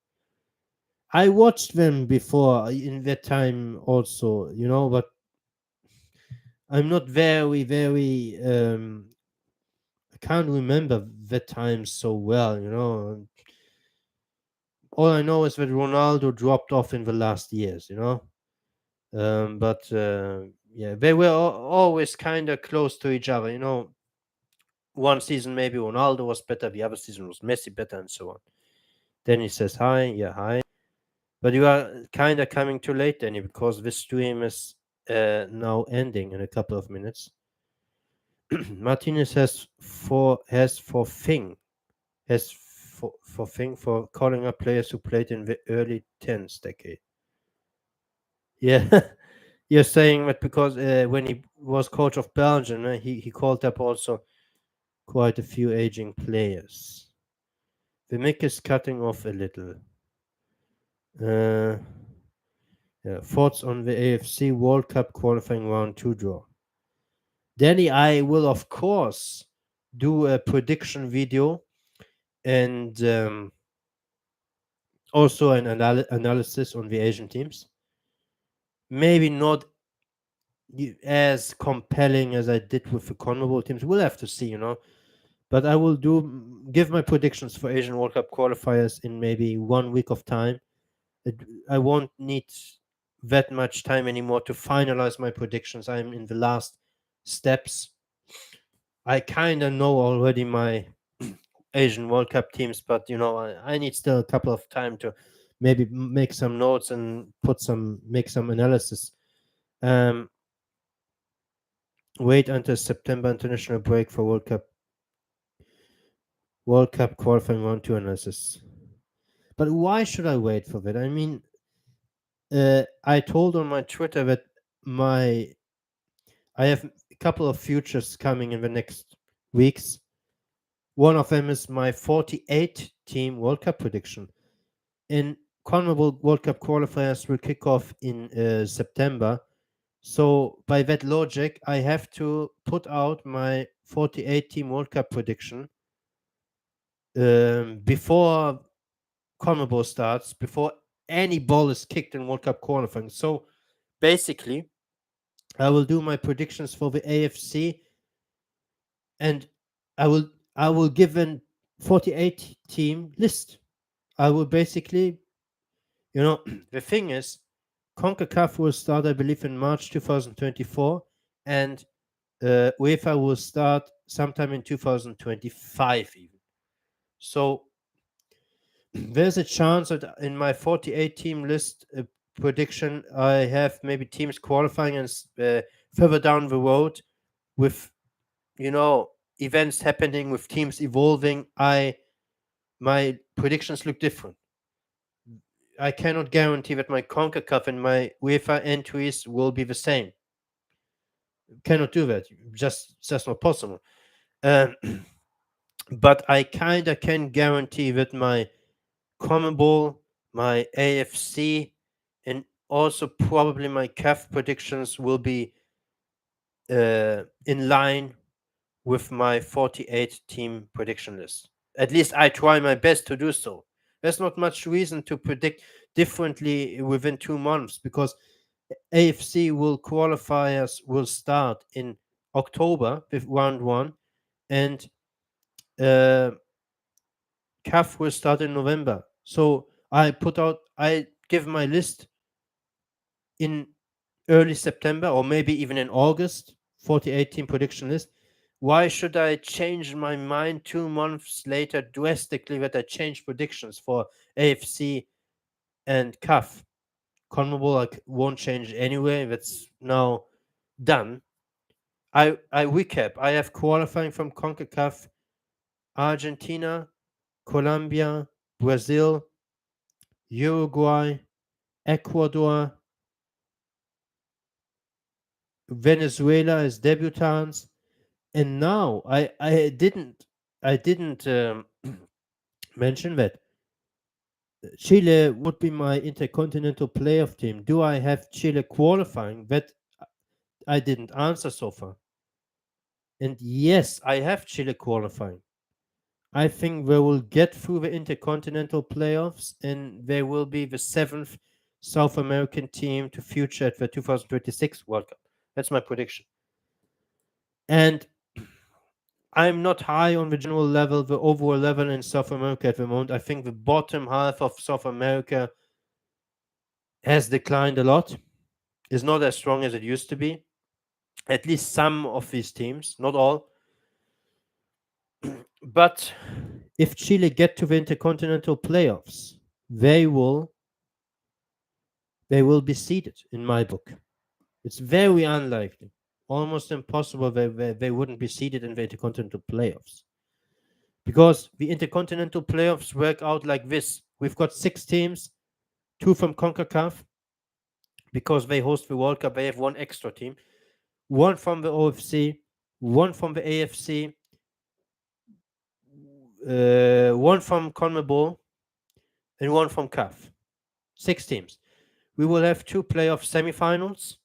I watched them before in that time also, but I'm not very. I can't remember that time so well. All I know is that Ronaldo dropped off in the last years. But yeah, they were always kind of close to each other. One season maybe Ronaldo was better, the other season was Messi better, and so on. Then he says hi, yeah, hi. But you are kind of coming too late, Danny, because this stream is now ending in a couple of minutes. Martinez has for calling up players who played in the early tens decade. Yeah, you're saying that because when he was coach of Belgium, he called up also quite a few aging players. The mic is cutting off a little. Uh, yeah, thoughts on the AFC World Cup qualifying round 2 draw. Danny, I will of course do a prediction video and also an analysis on the Asian teams. Maybe not as compelling as I did with the CONMEBOL teams. We'll have to see. But I will give my predictions for Asian World Cup qualifiers in maybe 1 week of time. I won't need that much time anymore to finalize my predictions. I'm in the last steps. I kind of know already my Asian World Cup teams, but I need still a couple of time to maybe make some notes and make some analysis. Wait until September international break for World Cup qualifying round 2 analysis. But why should I wait for that? I mean, I told on my Twitter that I have a couple of futures coming in the next weeks. One of them is my 48 team World Cup prediction. In CONMEBOL World Cup qualifiers will kick off in September. So by that logic, I have to put out my 48 team World Cup prediction before CONMEBOL starts, before any ball is kicked in World Cup qualifying. So basically, I will do my predictions for the AFC, and I will give an 48 team list. I will basically, the thing is, CONCACAF will start, I believe, in March 2024, and UEFA will start sometime in 2025 even. So there's a chance that in my 48 team list prediction, I have maybe teams qualifying and further down the road with events happening, with teams evolving. My predictions look different. I cannot guarantee that my CONCACAF and my UEFA entries will be the same. Cannot do that. Just not possible. But I kind of can guarantee that my CONMEBOL, my AFC, and also probably my CAF predictions will be in line with my 48 team prediction list. At least I try my best to do so. There's not much reason to predict differently within 2 months because AFC qualifiers will start in October with round one, and uh, CAF will start in November. So I give my list in early September or maybe even in August, 48 team prediction list. Why should I change my mind 2 months later drastically that I change predictions for AFC and CAF? CONMEBOL won't change anyway. That's now done. I recap. I have qualifying from CONCACAF: Argentina, Colombia, Brazil, Uruguay, Ecuador, Venezuela as debutants, and now I didn't mention that Chile would be my intercontinental playoff team. Do I have Chile qualifying? That I didn't answer so far. And yes, I have Chile qualifying. I think they will get through the intercontinental playoffs, and they will be the seventh South American team to feature at the 2026 World Cup. That's my prediction. And I'm not high on the general level, the overall level in South America at the moment. I think the bottom half of South America has declined a lot. Is not as strong as it used to be. At least some of these teams, not all. But if Chile get to the intercontinental playoffs, they will be seeded in my book. It's very unlikely, almost impossible they wouldn't be seeded in the intercontinental playoffs. Because the intercontinental playoffs work out like this. We've got 6 teams, 2 from CONCACAF, because they host the World Cup, they have 1 extra team, 1 from the OFC, 1 from the AFC, 1 from CONMEBOL, and 1 from CAF. 6 teams. We will have 2 playoff semifinals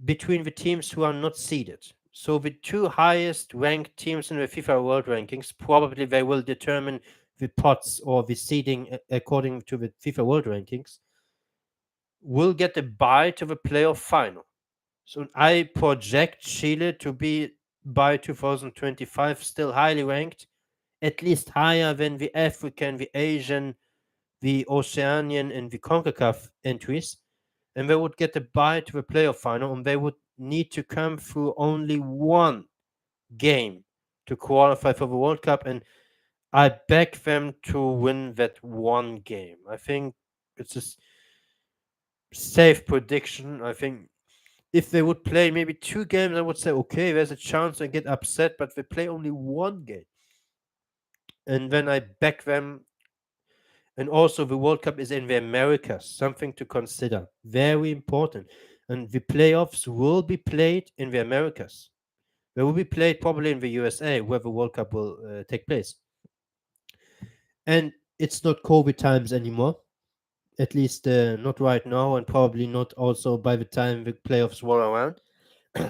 between the teams who are not seeded. So the 2 highest ranked teams in the FIFA World Rankings, probably they will determine the pots or the seeding according to the FIFA World Rankings, will get a bye to the playoff final. So I project Chile to be by 2025 still highly ranked, at least higher than the African, the Asian, the Oceanian, and the CONCACAF entries. And they would get a bye to the playoff final, and they would need to come through only 1 game to qualify for the World Cup. And I back them to win that 1 game. I think it's a safe prediction. I think if they would play maybe 2 games, I would say, okay, there's a chance I get upset, but they play only 1 game. And then I back them. And also, the World Cup is in the Americas, something to consider. Very important. And the playoffs will be played in the Americas. They will be played probably in the USA, where the World Cup will take place. And it's not COVID times anymore, at least not right now, and probably not also by the time the playoffs roll around.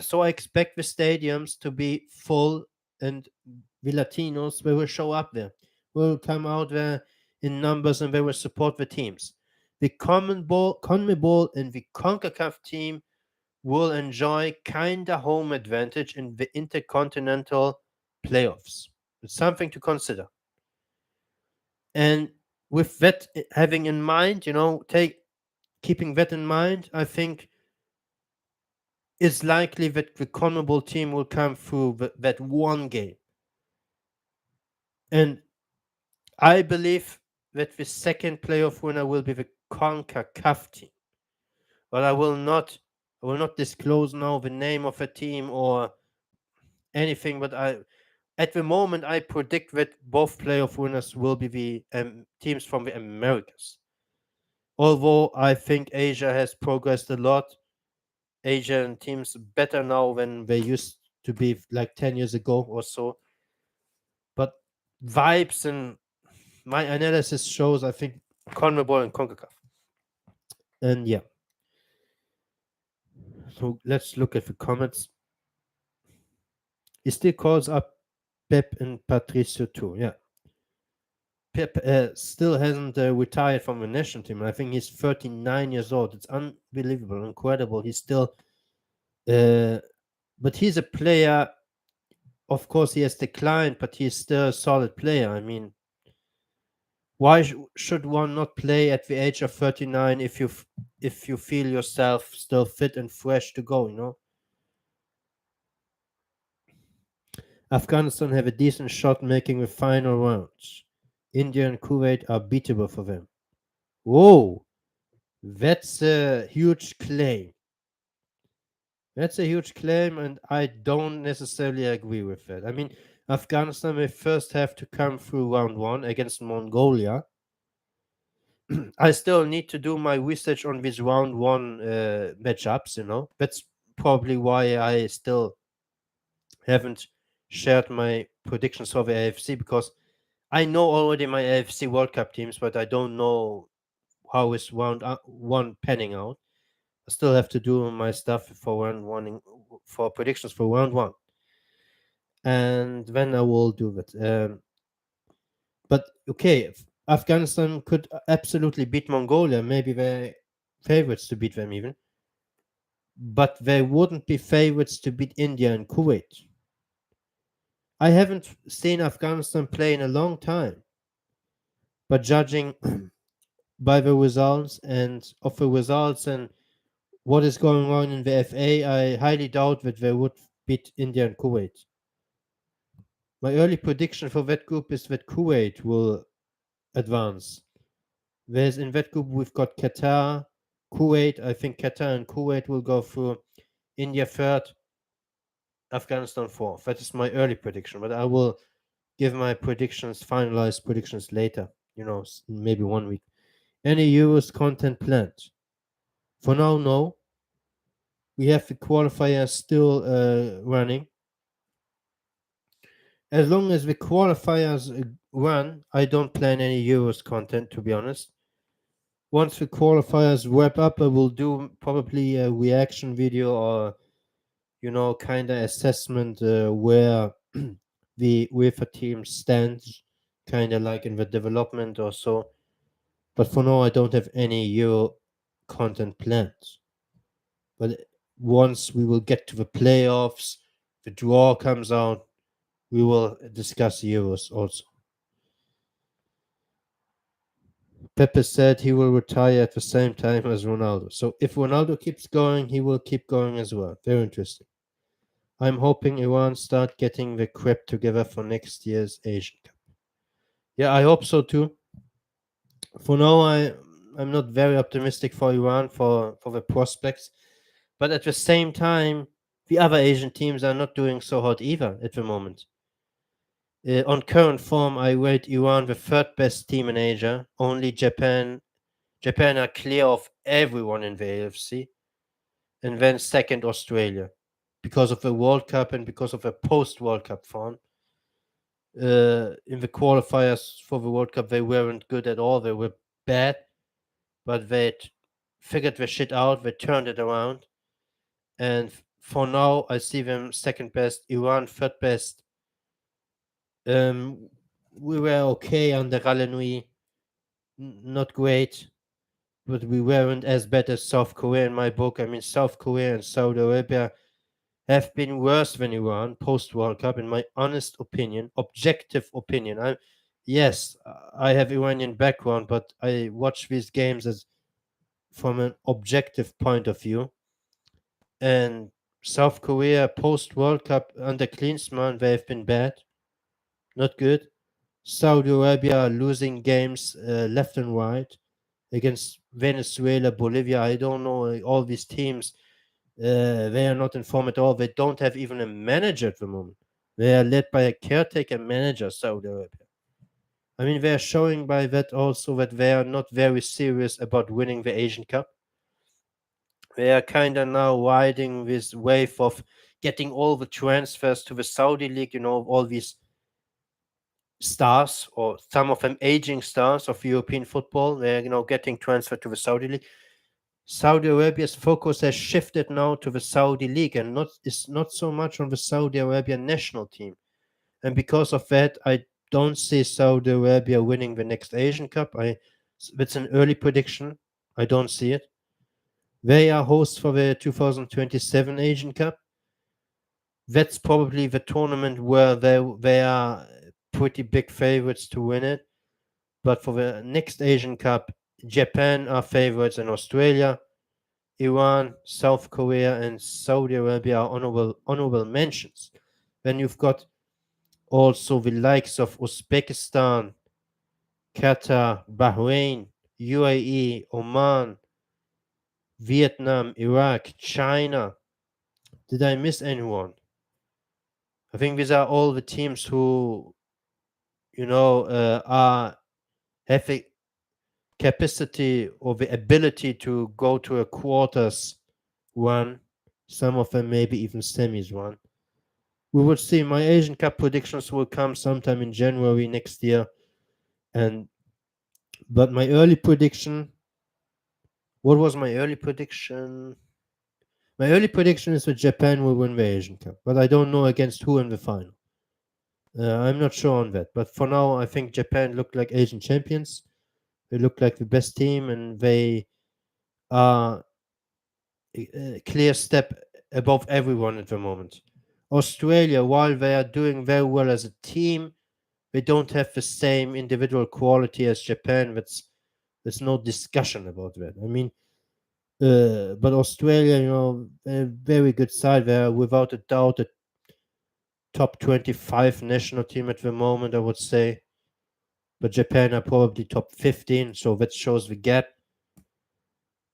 So I expect the stadiums to be full, and the Latinos they will show up there, will come out there in numbers, and they will support the teams. The CONMEBOL and the CONCACAF team will enjoy kinda home advantage in the intercontinental playoffs. It's something to consider. And with that having in mind, keeping that in mind, I think it's likely that the CONMEBOL team will come through that 1 game. And I believe that the second playoff winner will be the CONCACAF team. But I will not disclose now the name of a team or anything, but at the moment I predict that both playoff winners will be the teams from the Americas. Although I think Asia has progressed a lot. Asian teams better now than they used to be like 10 years ago or so. But vibes and my analysis shows, I think, CONMEBOL and CONCACAF. And yeah. So let's look at the comments. He still calls up Pep and Patricio too. Yeah. Pep still hasn't retired from the national team. I think he's 39 years old. It's unbelievable, incredible. He's still But he's a player. Of course, he has declined, but he's still a solid player. I mean, why should one not play at the age of 39 if if you feel yourself still fit and fresh to go? You know, Afghanistan have a decent shot making the final rounds. India and Kuwait are beatable for them. Whoa, that's a huge claim. That's a huge claim, and I don't necessarily agree with that. I mean, Afghanistan may first have to come through round one against Mongolia. I still need to do my research on these round one matchups, you know. That's probably why I still haven't shared my predictions for the AFC, because I know already my AFC World Cup teams, but I don't know how is round one panning out. I still have to do my stuff for round one for predictions for round one, and then I will do that. But okay, Afghanistan could absolutely beat Mongolia. Maybe they're favorites to beat them even, but they wouldn't be favorites to beat India and Kuwait. I haven't seen Afghanistan play in a long time, but judging by the results and what is going on in the FA, I highly doubt that they would beat India and Kuwait. My early prediction for that group is that Kuwait will advance. Whereas in that group we've got Qatar, Kuwait. I think Qatar and Kuwait will go through. India third, Afghanistan fourth. That is my early prediction, but I will give my predictions, finalized predictions later. You know, maybe 1 week. Any Euros content planned? For now, no. We have the qualifiers still running. As long as the qualifiers run, I don't plan any Euros content, to be honest. Once the qualifiers wrap up, I will do probably a reaction video or, you know, kind of assessment where the UEFA team stands, kind of like in the development or so. But for now, I don't have any Euro content plans. But once we will get to the playoffs, the draw comes out, we will discuss Euros also. Pepe said he will retire at the same time as Ronaldo. So if Ronaldo keeps going, he will keep going as well. Very interesting. I'm hoping Iran start getting the crap together for next year's Asian Cup. Yeah, I hope so too. For now, I'm not very optimistic for Iran for the prospects, but at the same time, the other Asian teams are not doing so hot either at the moment. On current form, I rate Iran the third best team in Asia. Only Japan are clear of everyone in the AFC, and then second Australia, because of the World Cup and because of the post World Cup form. In the qualifiers for the World Cup, they weren't good at all. They were bad, but they figured their shit out. They turned it around, and for now, I see them second best. Iran third best. We were okay under Ralenui, not great, but we weren't as bad as South Korea in my book. I mean, South Korea and Saudi Arabia have been worse than Iran post World Cup, in my honest opinion, objective opinion. Yes, I have Iranian background, but I watch these games as from an objective point of view. And South Korea post World Cup under Klinsmann, they have been bad, not good. Saudi Arabia losing games left and right against Venezuela, Bolivia. I don't know, all these teams. They are not in form at all. They don't have even a manager at the moment. They are led by a caretaker manager, Saudi Arabia. I mean, they are showing by that also that they are not very serious about winning the Asian Cup. They are kind of now riding this wave of getting all the transfers to the Saudi League, you know, all these stars or some of them aging stars of European football. They're, you know, getting transferred to the Saudi League. Saudi Arabia's focus has shifted now to the Saudi League and not so much on the Saudi Arabian national team. And because of that, I don't see Saudi Arabia winning the next Asian Cup. It's an early prediction. I don't see it. They are hosts for the 2027 Asian Cup. that's probably the tournament where they are pretty big favorites to win it. But for the next Asian Cup, Japan are favorites, and Australia, Iran, South Korea, and Saudi Arabia are honorable mentions. Then you've got also the likes of Uzbekistan, Qatar, Bahrain, UAE, Oman, Vietnam, Iraq, China. Did I miss anyone? I think these are all the teams who, are have a capacity or the ability to go to a quarters run. Some of them maybe even semis run. We will see. My Asian Cup predictions will come sometime in January next year, and but my early prediction. What was my early prediction? My early prediction is that Japan will win the Asian Cup, but I don't know against who in the final. I'm not sure on that, but for now, I think Japan look like Asian champions. They look like the best team, and they are a clear step above everyone at the moment. Australia, while they are doing very well as a team, they don't have the same individual quality as Japan. There's no discussion about that. I mean, but Australia, a very good side. They're without a doubt a top 25 national team at the moment, I would say. But Japan are probably top 15, so that shows the gap,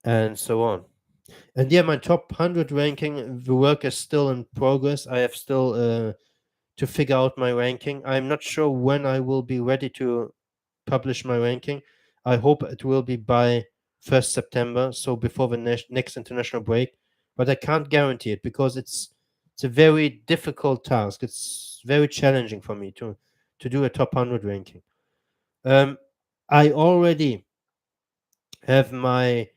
and so on. And yeah, my top 100 ranking, the work is still in progress. I have still to figure out my ranking. I'm not sure when I will be ready to publish my ranking. I hope it will be by 1st September, so before the next international break. But I can't guarantee it because it's a very difficult task. It's very challenging for me to do a top 100 ranking. I already have my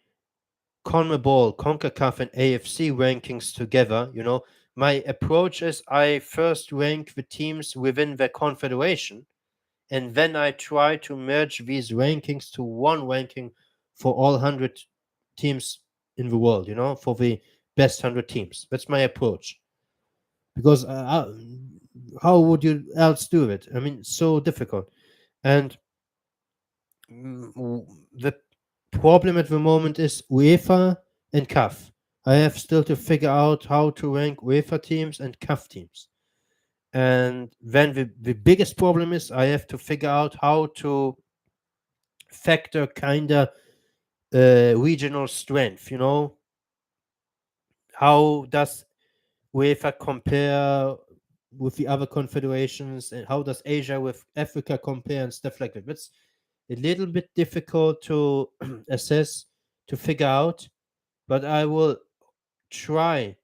CONMEBOL, CONCACAF, and AFC rankings together. My approach is I first rank the teams within the confederation, and then I try to merge these rankings to one ranking for all 100 teams in the world, for the best 100 teams. That's my approach. Because how would you else do it? I mean, so difficult. And the problem at the moment is UEFA and CAF. I have still to figure out how to rank UEFA teams and CAF teams. And then the biggest problem is I have to figure out how to factor kind of regional strength. How does UEFA compare with the other confederations, and how does Asia with Africa compare and stuff like that? That's a little bit difficult to assess, to figure out, but I will try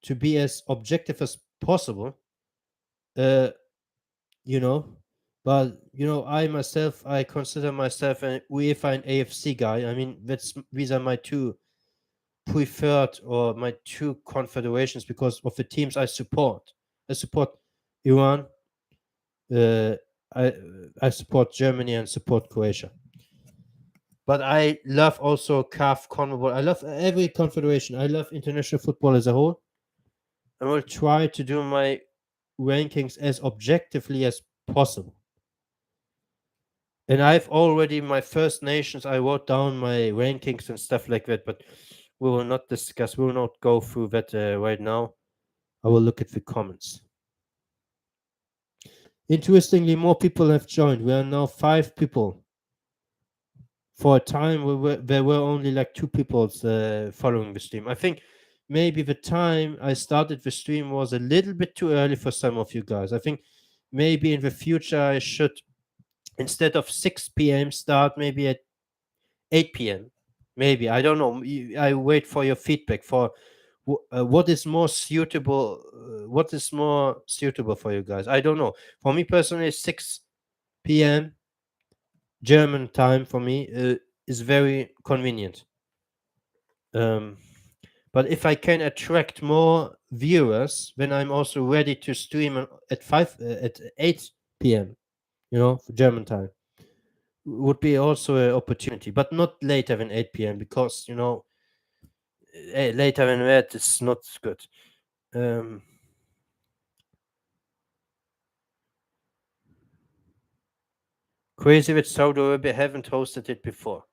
to be as objective as possible. Uh, you know, but I consider myself an UEFA and AFC guy. I mean, these are my two preferred or my two confederations because of the teams I support. I support Iran. Uh, I support Germany and support Croatia. But I love also CAF, CONMEBOL. I love every confederation. I love international football as a whole. I will try to do my rankings as objectively as possible. And I've already my First Nations. I wrote down my rankings and stuff like that, but we will not discuss. We will not go through that right now. I will look at the comments. Interestingly, more people have joined. We are now 5 people. For a time, there were only like 2 people following the stream. I think maybe the time I started the stream was a little bit too early for some of you guys. I think maybe in the future I should, instead of 6 p.m. start, maybe at 8 p.m. Maybe, I don't know. I wait for your feedback for what is more suitable. What is more suitable for you guys? I don't know. For me personally, 6 p.m. German time for me is very convenient. But if I can attract more viewers, then I'm also ready to stream at 8 p.m. For German time. Would be also an opportunity, but not later than 8 p.m. because later than that is not good. Crazy with Saudi Arabia haven't hosted it before.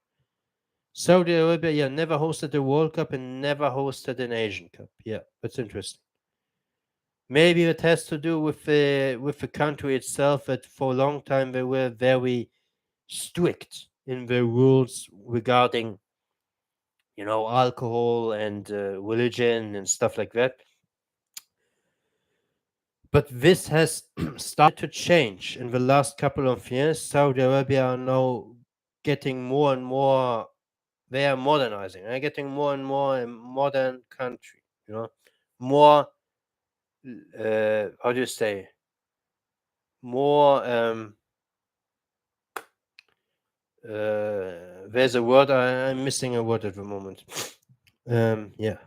Saudi Arabia, yeah, never hosted a World Cup and never hosted an Asian Cup. Yeah, that's interesting. Maybe it has to do with the country itself. That for a long time they were very strict in their rules regarding, alcohol and religion and stuff like that. But this has started to change in the last couple of years. Saudi Arabia are now getting more and more. They are modernizing. They're getting more and more a modern country. More. How do you say? More. There's a word. I'm missing a word at the moment. Yeah.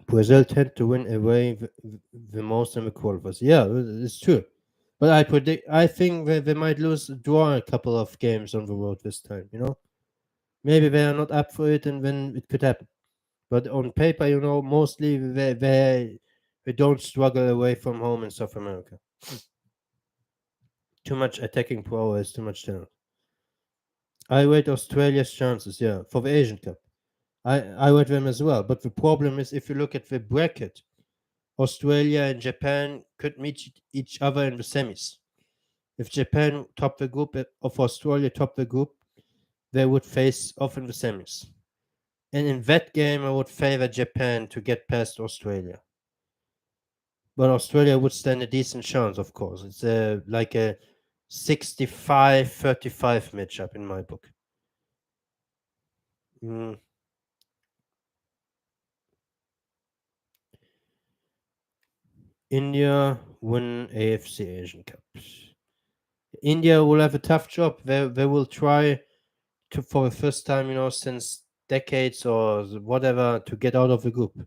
Brazil tend to win away the most in the qualifiers. Yeah, it's true. But I think they might draw a couple of games on the road this time. Maybe they are not up for it, and then it could happen. But on paper, mostly they don't struggle away from home in South America. Too much attacking power is too much talent. I rate Australia's chances, yeah, for the Asian Cup. I rate them as well. But the problem is, if you look at the bracket, Australia and Japan could meet each other in the semis. If Japan top the group, of Australia top the group, they would face off in the semis. And in that game, I would favor Japan to get past Australia. But Australia would stand a decent chance, of course. It's like a 65-35 matchup in my book. India win AFC Asian Cups. India will have a tough job. They will try to, for the first time, since decades or whatever, to get out of the group.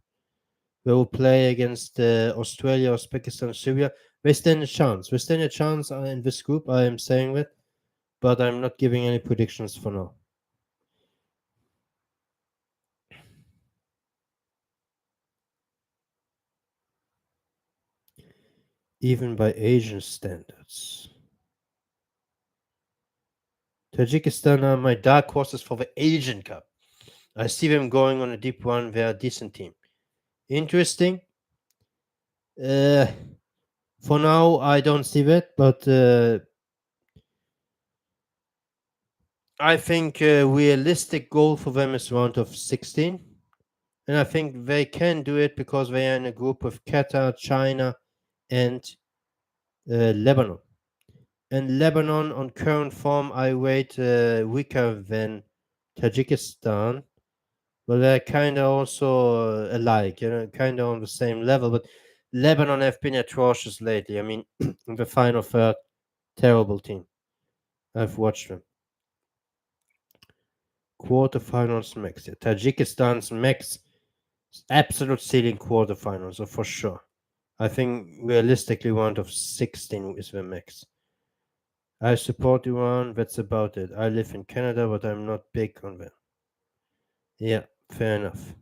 They will play against Australia, Uzbekistan, Syria. They stand a chance. They stand a chance in this group. I am saying that, but I'm not giving any predictions for now. Even by Asian standards. Tajikistan are my dark horses for the Asian Cup. I see them going on a deep run. They're a decent team. Interesting. For now, I don't see that, but I think a realistic goal for them is round of 16. And I think they can do it because they are in a group with Qatar, China, and Lebanon. And Lebanon, on current form, I rate weaker than Tajikistan. But they're kind of also alike, kind of on the same level. But Lebanon have been atrocious lately. I mean, in the final third, terrible team. I've watched them. Quarterfinals max. Yeah. Tajikistan's max, absolute ceiling quarterfinals, so for sure. I think realistically, round of 16 is the max. I support Iran. That's about it. I live in Canada, but I'm not big on them. Yeah, fair enough.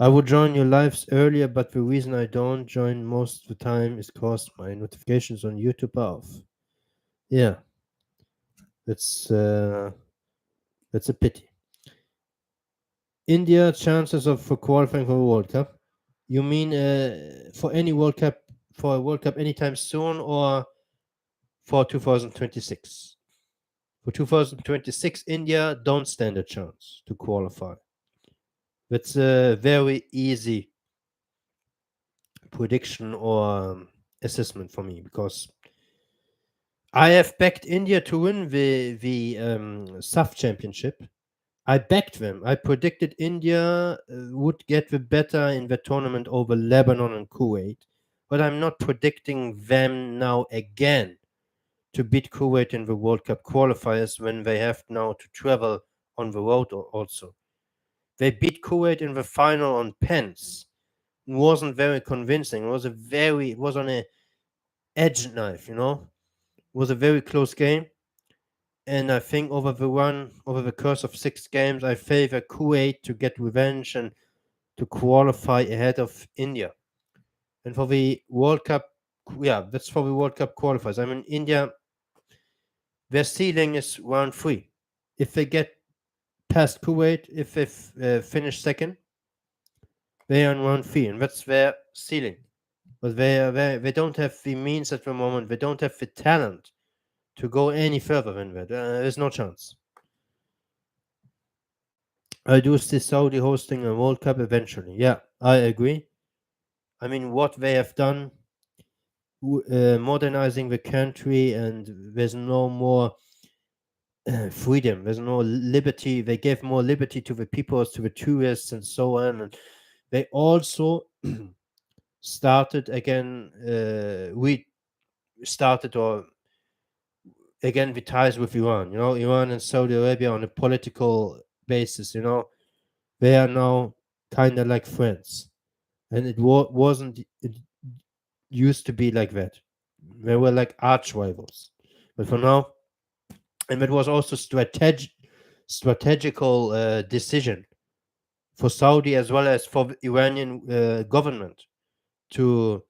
I would join your lives earlier, but the reason I don't join most of the time is because my notifications on YouTube are off. Yeah, that's a pity. India chances of for qualifying for a World Cup. You mean for any World Cup, for a World Cup anytime soon, or for 2026? For 2026, India don't stand a chance to qualify. That's a very easy prediction or assessment for me, because I have backed India to win the SAF championship. I backed them. I predicted India would get the better in the tournament over Lebanon and Kuwait, but I'm not predicting them now again to beat Kuwait in the World Cup qualifiers when they have now to travel on the road also. They beat Kuwait in the final on pens. It wasn't very convincing. It was on a edge knife, It was a very close game. And I think over the course of 6 games, I favor Kuwait to get revenge and to qualify ahead of India. And for the World Cup, yeah, that's for the World Cup qualifiers. I mean, India, their ceiling is round three. If they get past Kuwait, if they finish second, they are in round three, and that's their ceiling. But they don't have the means at the moment. They don't have the talent to go any further than that. There's no chance. I do see Saudi hosting a World Cup eventually. Yeah, I agree. I mean, what they have done, modernizing the country, and there's no more freedom. There's no liberty. They gave more liberty to the people, to the tourists, and so on. And they also started again. We started or again the ties with Iran. You know, Iran and Saudi Arabia on a political basis. You know, they are now kind of like friends, and it wasn't. It used to be like that. They were like arch rivals, but for now, and it was also strategical decision for Saudi as well as for the Iranian government to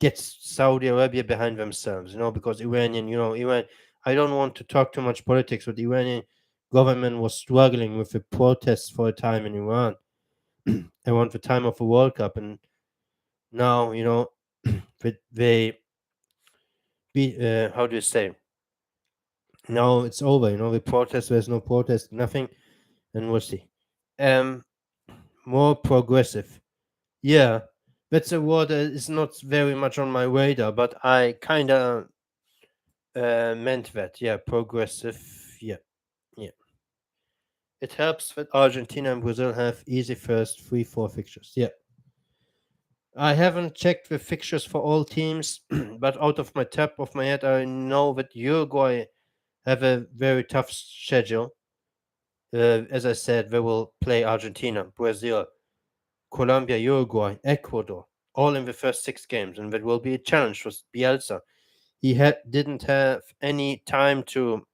get Saudi Arabia behind themselves, you know, because Iranian, you know, Iran. I don't want to talk too much politics, but the Iranian government was struggling with the protests for a time in Iran around the time of the World Cup, and now, you know, they be how do you say? Now it's over. You know, the protest. There's no protest, nothing, and we'll see. Um, more progressive. Yeah, that's a word that is not very much on my radar, but I kind of meant that. Yeah, progressive. Yeah, yeah. It helps that Argentina and Brazil have easy first 3-4 fixtures. Yeah. I haven't checked the fixtures for all teams, but out of my top of my head, I know that Uruguay have a very tough schedule. As I said, they will play Argentina, Brazil, Colombia, Uruguay, Ecuador, all in the first 6 games, and that will be a challenge for Bielsa. He didn't have any time to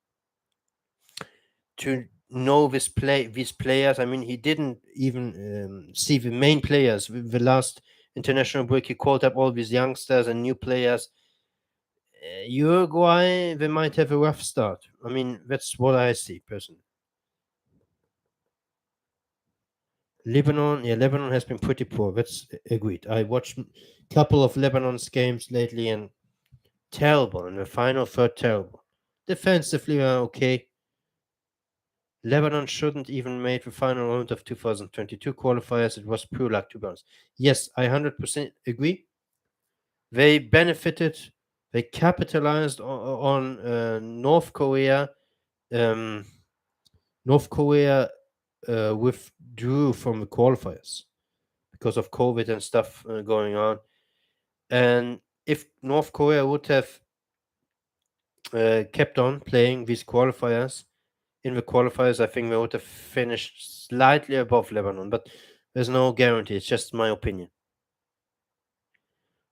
know these players. I mean, he didn't even see the main players. The last international break, he called up all these youngsters and new players. Uruguay, they might have a rough start. I mean, that's what I see personally. Lebanon, yeah, Lebanon has been pretty poor. That's agreed. I watched a couple of Lebanon's games lately, and terrible. In the final third, terrible. Defensively, okay. Lebanon shouldn't even made the final round of 2022 qualifiers. It was pure luck, to be honest. Yes, I 100% agree. They benefited. They capitalized on North Korea. Um, North Korea withdrew from the qualifiers because of COVID and stuff going on. And if North Korea would have kept on playing these qualifiers, in the qualifiers, I think they would have finished slightly above Lebanon, but there's no guarantee. It's just my opinion.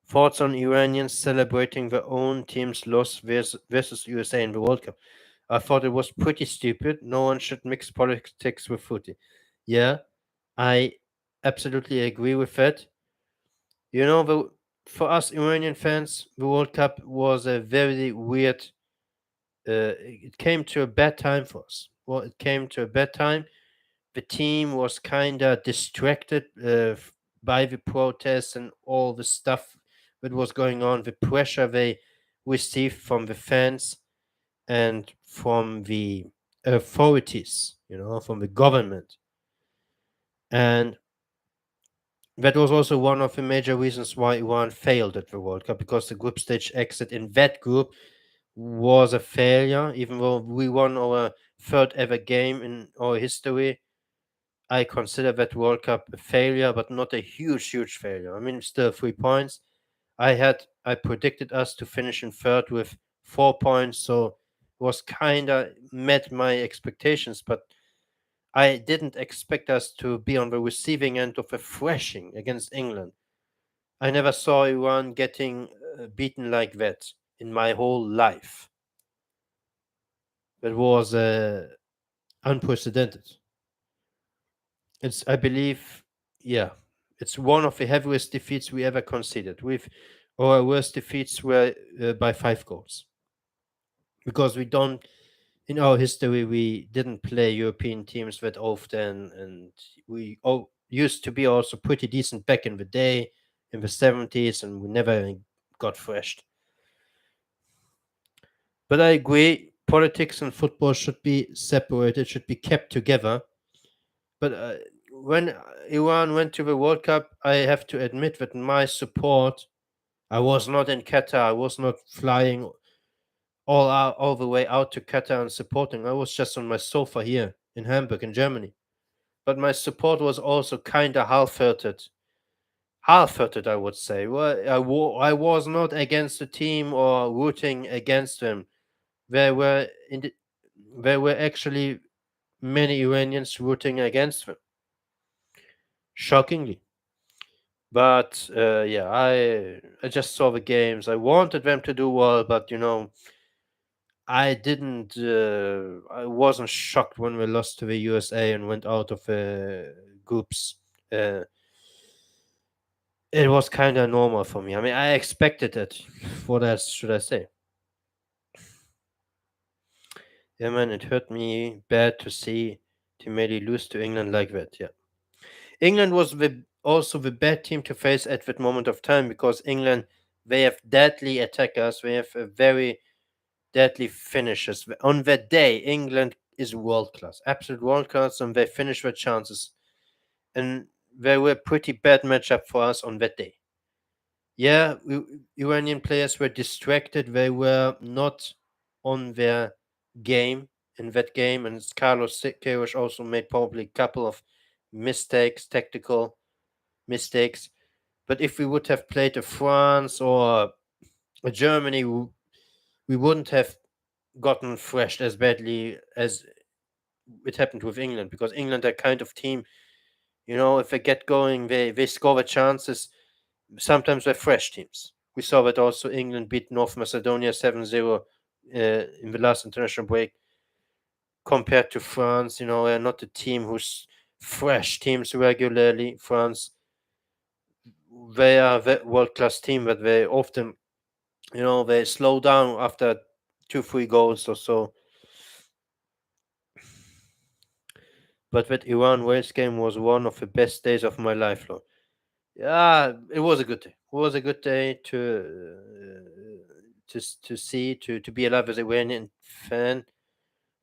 Thoughts on Iranians celebrating their own team's loss versus USA in the World Cup? I thought it was pretty stupid. No one should mix politics with footy. Yeah, I absolutely agree with that. You know, for us Iranian fans, the World Cup was a very weird. It came to a bad time for us. Well, it came to a bad time. The team was kind of distracted by the protests and all the stuff that was going on, the pressure they received from the fans and from the authorities, you know, from the government. And that was also one of the major reasons why Iran failed at the World Cup, because the group stage exit in that group was a failure. Even though we won our third ever game in our history, I consider that World Cup a failure, but not a huge failure. I mean, still 3 points. I predicted us to finish in third with 4 points, so it was kind of met my expectations, but I didn't expect us to be on the receiving end of a thrashing against England. I never saw Iran getting beaten like that in my whole life. That was unprecedented. It's, I believe, yeah, It's one of the heaviest defeats we ever conceded. Our worst defeats were by 5 goals, because we don't, in our history, we didn't play European teams that often, and we used to be also pretty decent back in the day, in the 70s, and we never got thrashed. But I agree, politics and football should be separated, should be kept together. But when Iran went to the World Cup, I have to admit that my support, I was not in Qatar, I was not flying all the way out to Qatar and supporting. I was just on my sofa here in Hamburg, in Germany. But my support was also kind of half-hearted. Half-hearted, I would say. Well, I was not against the team or rooting against them. There were there were actually many Iranians rooting against them. Shockingly. But yeah, I just saw the games. I wanted them to do well, but I didn't. I wasn't shocked when we lost to the USA and went out of the groups. Uh, it was kind of normal for me. I mean, I expected it. What else should I say? Yeah, man, it hurt me bad to see Team Mali lose to England like that. Yeah, England was also the bad team to face at that moment of time, because England, they have deadly attackers. They have a very deadly finishes. On that day, England is world class, absolute world class, and they finish their chances. And they were pretty bad matchup for us on that day. Yeah, Iranian players were distracted. They were not on their game in that game, and Carlos Queiroz also made probably a couple of mistakes, tactical mistakes. But if we would have played a France or a Germany, we wouldn't have gotten thrashed as badly as it happened with England, because England are kind of team, if they get going, they score the chances. Sometimes they're fresh teams. We saw that also England beat North Macedonia 7-0 in the last international break. Compared to France, they're not a team who's fresh teams regularly. France, they are a world-class team, but they often, they slow down after 2-3 goals or so. But that Iran Wales game was one of the best days of my life, Lord. Yeah, it was a good day. It was a good day to see, to be alive as a Iranian fan.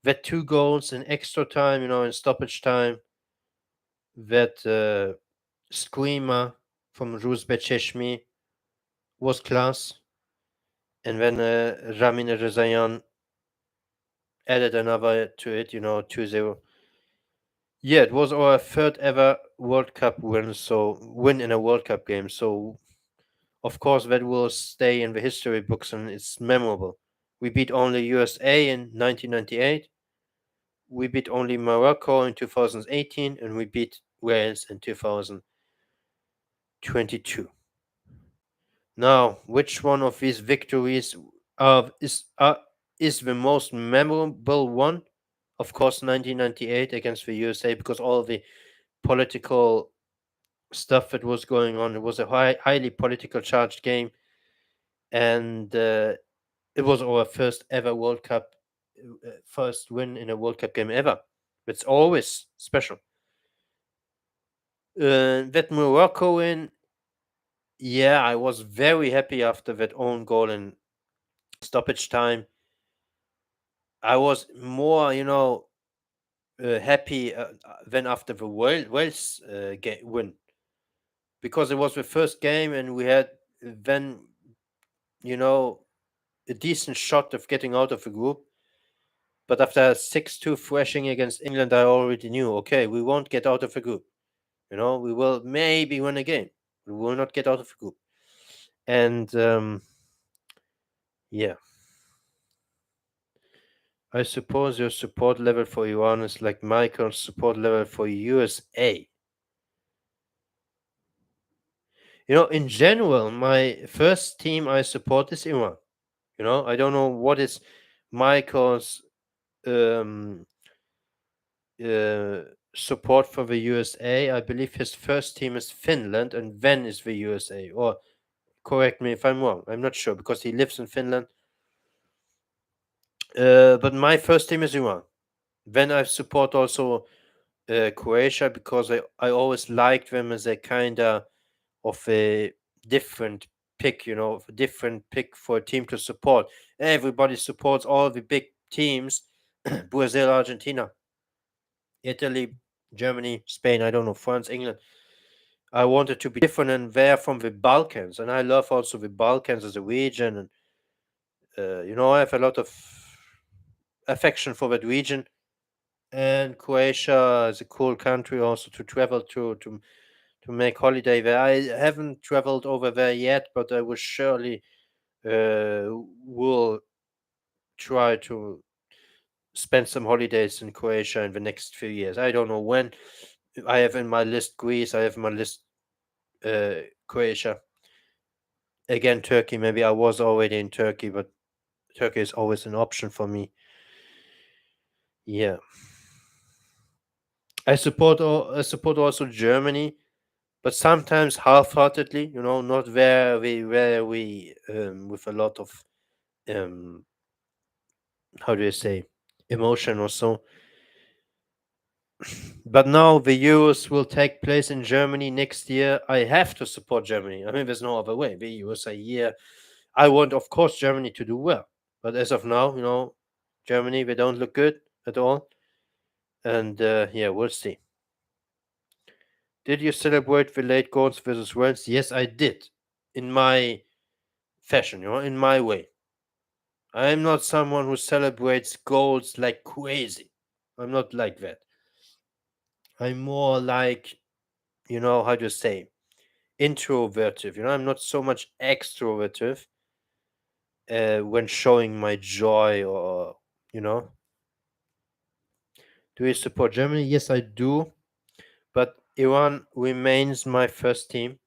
That 2 goals in extra time, in stoppage time. That screamer from Ruz Becheshmi was class. And then Ramin Rezayan added another to it, 2-0. Yeah, it was our third ever World Cup win in a World Cup game. So of course that will stay in the history books, and it's memorable. We beat only USA in 1998. We beat only Morocco in 2018, and we beat Wales in 2022. Now, which one of these victories is the most memorable one? Of course, 1998 against the USA, because all the political stuff that was going on. It was a highly political charged game, and it was our first ever World Cup, first win in a World Cup game ever. It's always special. That Morocco win, yeah, I was very happy after that own goal in stoppage time. I was more, happy than after the Wales win, because it was the first game, and we had then, a decent shot of getting out of the group. But after 6-2 thrashing against England, I already knew, okay, we won't get out of the group. We will maybe win a game. We will not get out of the group. And yeah. I suppose your support level for Iran is like Michael's support level for USA. In general, my first team I support is Iran. I don't know what is Michael's support for the USA. I believe his first team is Finland and then is the USA. Or correct me if I'm wrong. I'm not sure because he lives in Finland. But my first team is Iran. Then I support also Croatia because I always liked them as a kind of a different pick, a different pick for a team to support. Everybody supports all the big teams Brazil, Argentina, Italy, Germany, Spain, I don't know, France, England. I wanted to be different and they're from the Balkans. And I love also the Balkans as a region. And, I have a lot of affection for that region. And Croatia is a cool country also to travel to make holiday there. I haven't traveled over there yet, but I will surely will try to spend some holidays in Croatia in the next few years. I don't know when. I have in my list Greece. I have in my list Croatia. Again, Turkey. Maybe I was already in Turkey, but Turkey is always an option for me. Yeah. I support also Germany, but sometimes half-heartedly. Not very with a lot of how do you say, emotion or so. But now the Euros will take place in Germany next year. I have to support Germany. I mean, there's no other way. The Euros are here. I want, of course, Germany to do well. But as of now, Germany, they don't look good at all. And yeah, we'll see. Did you celebrate the late goals versus Wales? Yes, I did. In my fashion, in my way. I'm not someone who celebrates goals like crazy. I'm not like that. I'm more like, how do you say, introvertive. I'm not so much extrovertive when showing my joy or, you know. Do you support Germany? Yes, I do. But Iran remains my first team.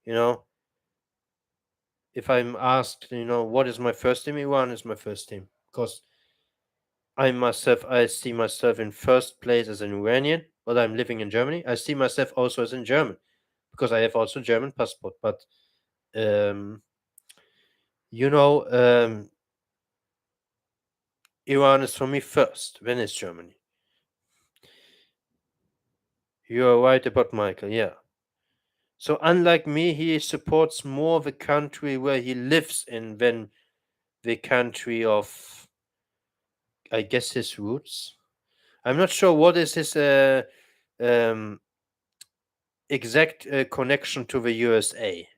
You know, if I'm asked, what is my first team? Iran is my first team because I see myself in first place as an Iranian, but I'm living in Germany. I see myself also as a German because I have also German passport. But um, you know, um, Iran is for me first, then it's Germany. You're right about Michael, yeah. So unlike me, he supports more the country where he lives in than the country of, I guess, his roots. I'm not sure what is his um, exact connection to the USA.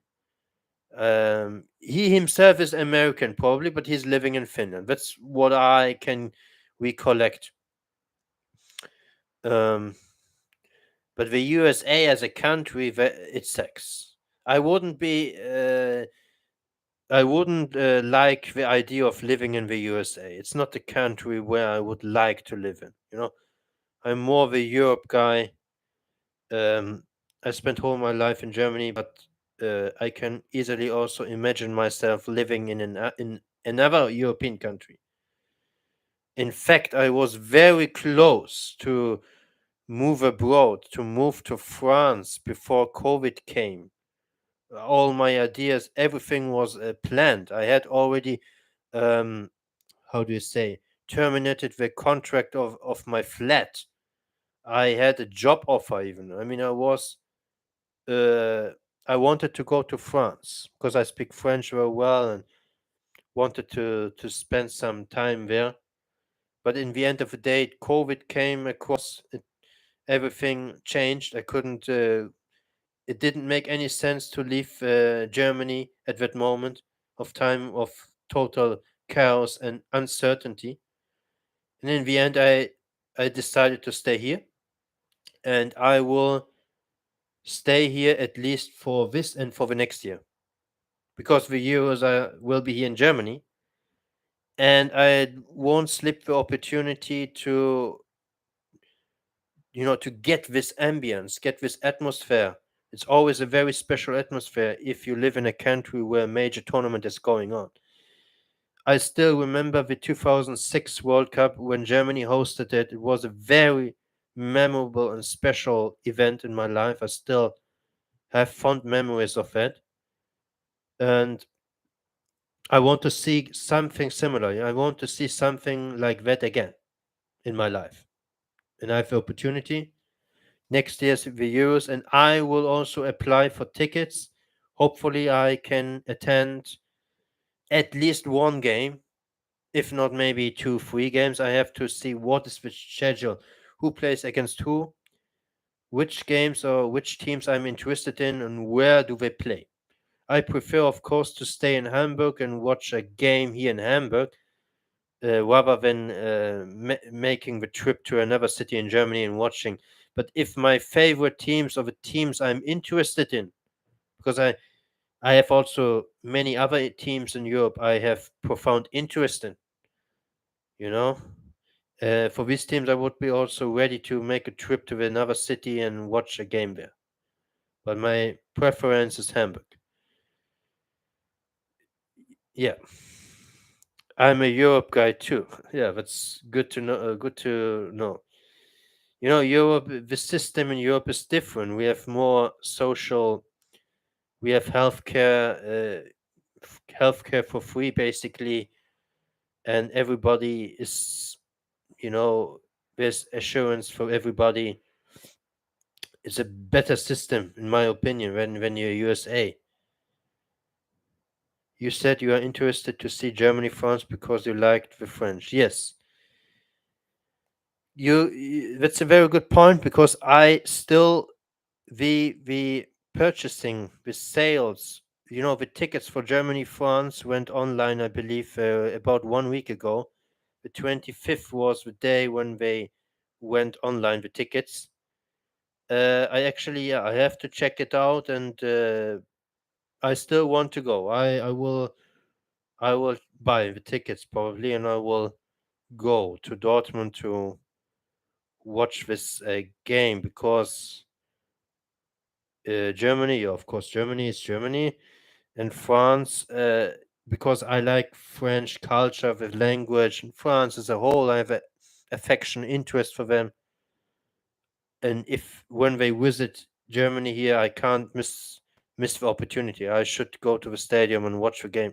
He himself is American, probably, but he's living in Finland. That's what I can recollect. Um, but the USA as a country, it sucks. I wouldn't be. I wouldn't like the idea of living in the USA. It's not the country where I would like to live in. I'm more the Europe guy. I spent all my life in Germany, but I can easily also imagine myself living in another European country. In fact, I was very close to move abroad, to move to France before COVID came. All my ideas, everything was planned. I had already, um, how do you say, terminated the contract of my flat. I had a job offer even. I mean, uh, I wanted to go to France because I speak French very well and wanted to spend some time there. But in the end of the day, COVID came across. Everything changed. I couldn't. It didn't make any sense to leave Germany at that moment of time of total chaos and uncertainty. And in the end, I decided to stay here, and I will stay here at least for this and for the next year, because the Euros will be here in Germany, and I won't slip the opportunity to get this ambience, get this atmosphere. It's always a very special atmosphere if you live in a country where a major tournament is going on. I still remember the 2006 World Cup when Germany hosted it. It was a very memorable and special event in my life. I still have fond memories of it, and I want to see something similar. I want to see something like that again in my life, and I have the opportunity next year's the Euros, and I will also apply for tickets. Hopefully, I can attend at least one game, if not maybe two, three games. I have to see what is the schedule, who plays against who, which games or which teams I'm interested in, and where do they play. I prefer, of course, to stay in Hamburg and watch a game here in Hamburg rather than making the trip to another city in Germany and watching. But if my favorite teams or the teams I'm interested in, because I have also many other teams in Europe I have profound interest in, you know. For these teams, I would be also ready to make a trip to another city and watch a game there. But my preference is Hamburg. Yeah, I'm a Europe guy too. Yeah, that's good to know. Good to know. You know, Europe. The system in Europe is different. We have more social. We have healthcare. Healthcare for free, basically, and everybody is. You know, there's assurance for everybody. It's a better system, in my opinion, than you're USA. You said you are interested to see Germany, France because you liked the French. Yes, that's a very good point because I still the purchasing, the sales, you know, the tickets for Germany, France went online, I believe, about 1 week ago. The 25th was the day when they went online, the tickets. I actually, yeah, I have to check it out, and I still want to go. I will buy the tickets probably, and I will go to Dortmund to watch this game because Germany, of course, Germany is Germany, and France, because I like French culture, the language, and France as a whole. I have a affection, interest for them, and if when they visit Germany here, I can't miss the opportunity. I should go to the stadium and watch the game.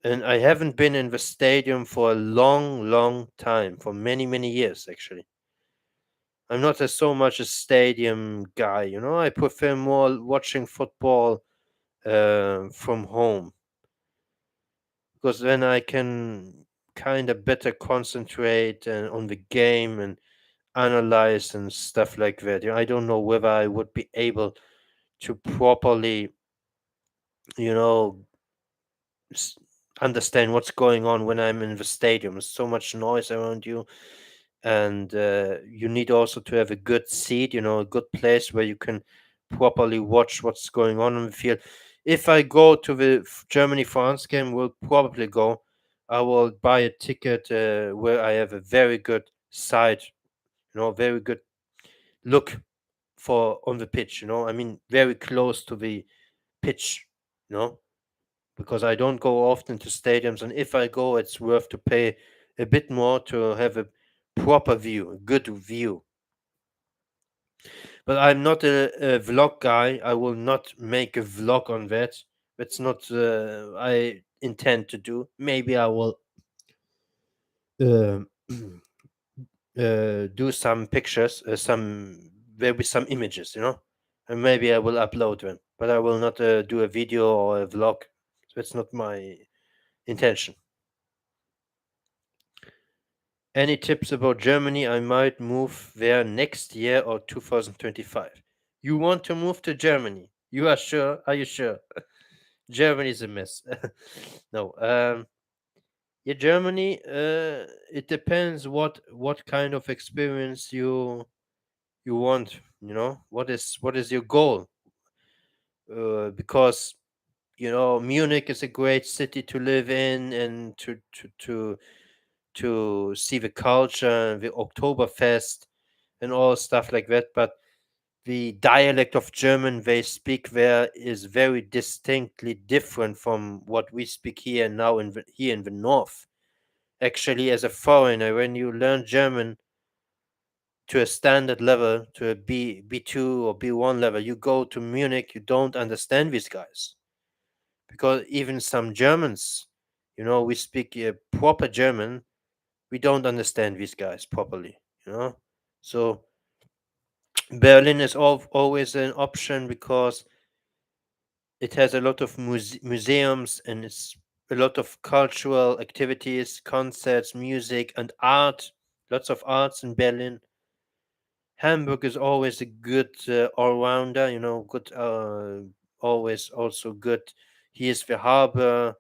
And I haven't been in the stadium for a long, long time, for many, many years actually. I'm not so much a stadium guy, you know. I prefer more watching football from home because then I can kind of better concentrate on the game and analyze and stuff like that. You know, I don't know whether I would be able to properly, you know, s- understand what's going on when I'm in the stadium. There's so much noise around you, and you need also to have a good seat, you know, a good place where you can properly watch what's going on the field. If I go to the Germany France game, we'll probably go. I will buy a ticket where I have a very good sight, you know, very good look for on the pitch. You know, I mean, very close to the pitch. You know, because I don't go often to stadiums, and if I go, it's worth to pay a bit more to have a proper view, a good view. But I'm not a vlog guy. I will not make a vlog on that. That's not I intend to do. Maybe I will um do some pictures, some there be some images, you know, and maybe I will upload them. But I will not do a video or a vlog. That's not my intention. Any tips about Germany? I might move there next year or 2025. You want to move to Germany? You are sure? Are you sure? Germany is a mess. No. Yeah, Germany. It depends what kind of experience you want. You know, what is your goal? Because you know Munich is a great city to live in and to see the culture, the Oktoberfest, and all stuff like that. But the dialect of German they speak there is very distinctly different from what we speak here now here in the north. Actually, as a foreigner, when you learn German to a standard level, to a B2 or B1 level. You go to Munich, you don't understand these guys, because even some Germans, we speak proper German, we don't understand these guys properly. So Berlin is always an option because it has a lot of museums, and it's a lot of cultural activities, concerts, music, and art. Lots of arts in Berlin. Hamburg is always a good all-rounder, good, always also good. Here's the harbor,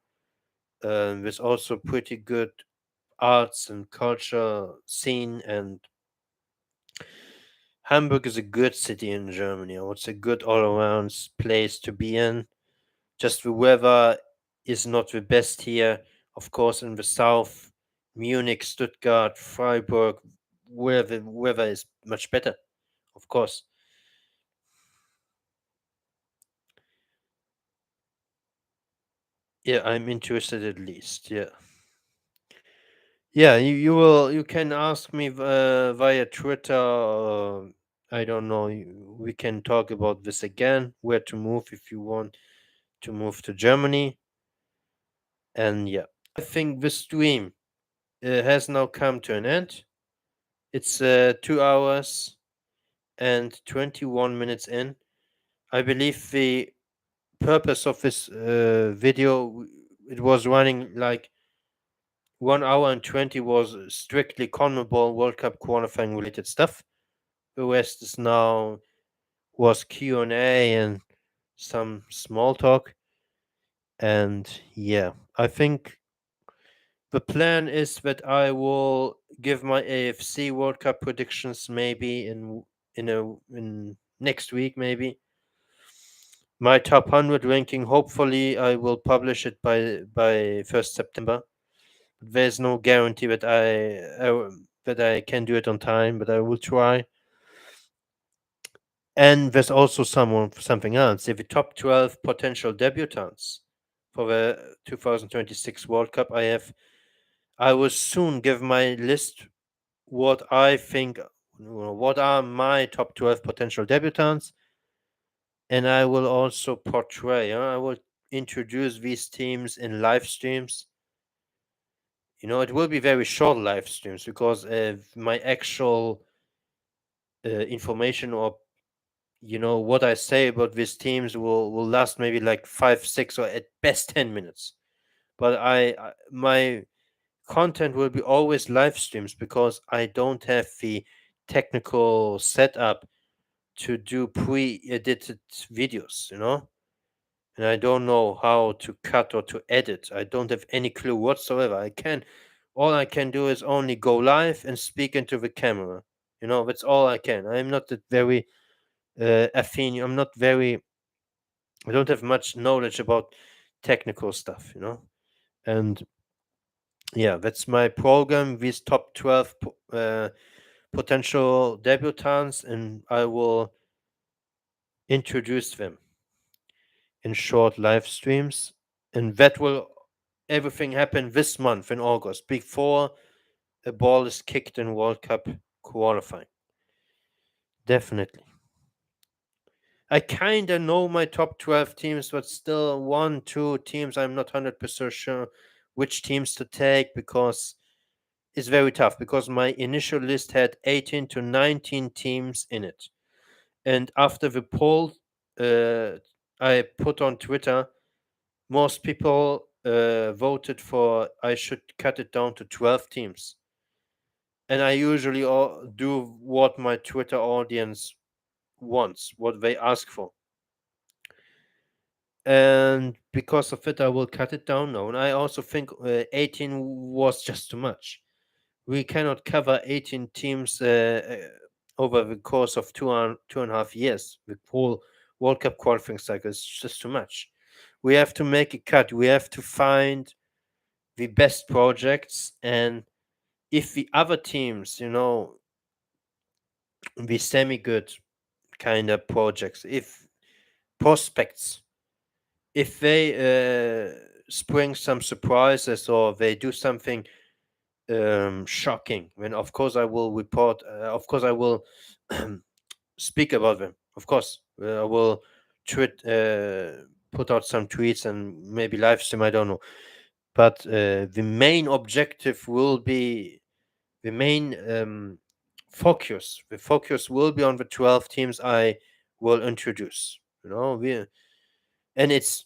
with also pretty good arts and culture scene, and Hamburg is a good city in Germany. It's a good all-around place to be in. Just the weather is not the best here. Of course, in the south, Munich, Stuttgart, Freiburg, where the weather is much better, of course. Yeah, I'm interested at least. Yeah. Yeah, you can ask me via Twitter. I don't know. We can talk about this again. Where to move if you want to move to Germany. And yeah, I think this stream has now come to an end. It's 2 hours and 21 minutes in. I believe the purpose of this video, it was running like 1 hour and 20 was strictly CONMEBOL World Cup qualifying related stuff. The rest is now was Q&A and some small talk. And yeah, I think the plan is that I will give my AFC World Cup predictions maybe in next week maybe. My top 100 ranking, hopefully I will publish it by 1st September. There's no guarantee that I can do it on time, but I will try. And there's also something else. If the top 12 potential debutants for the 2026 World Cup, I will soon give my list what I think, what are my top 12 potential debutants, and I will also portray. I will introduce these teams in live streams. It will be very short live streams because my actual information, or what I say about these teams will last maybe like 5, 6, or at best 10 minutes. But my content will be always live streams because I don't have the technical setup to do pre-edited videos, and I don't know how to cut or to edit. I don't have any clue whatsoever. All I can do is only go live and speak into the camera. That's all I can. I'm not that very affine. I don't have much knowledge about technical stuff, and yeah, that's my program. These top 12 potential debutants, and I will introduce them in short live streams, and that will everything happen this month in August before a ball is kicked in World Cup qualifying. Definitely. I kind of know my top 12 teams, but still 1, 2 teams I'm not 100% sure which teams to take, because it's very tough, because my initial list had 18 to 19 teams in it. And after the poll I put on Twitter, most people voted for I should cut it down to 12 teams. And I usually do what my Twitter audience wants, what they ask for. And because of it, I will cut it down now. And I also think 18 was just too much. We cannot cover 18 teams over the course of 2.5 years. The whole World Cup qualifying cycle is just too much. We have to make a cut. We have to find the best projects, and if the other teams, the semi-good kind of projects, if prospects, if they spring some surprises or they do something shocking. When of course I will report. Of course I will speak about them. Of course I will tweet, put out some tweets and maybe live stream. I don't know, but the main objective will be the main focus. The focus will be on the 12 teams I will introduce. And it's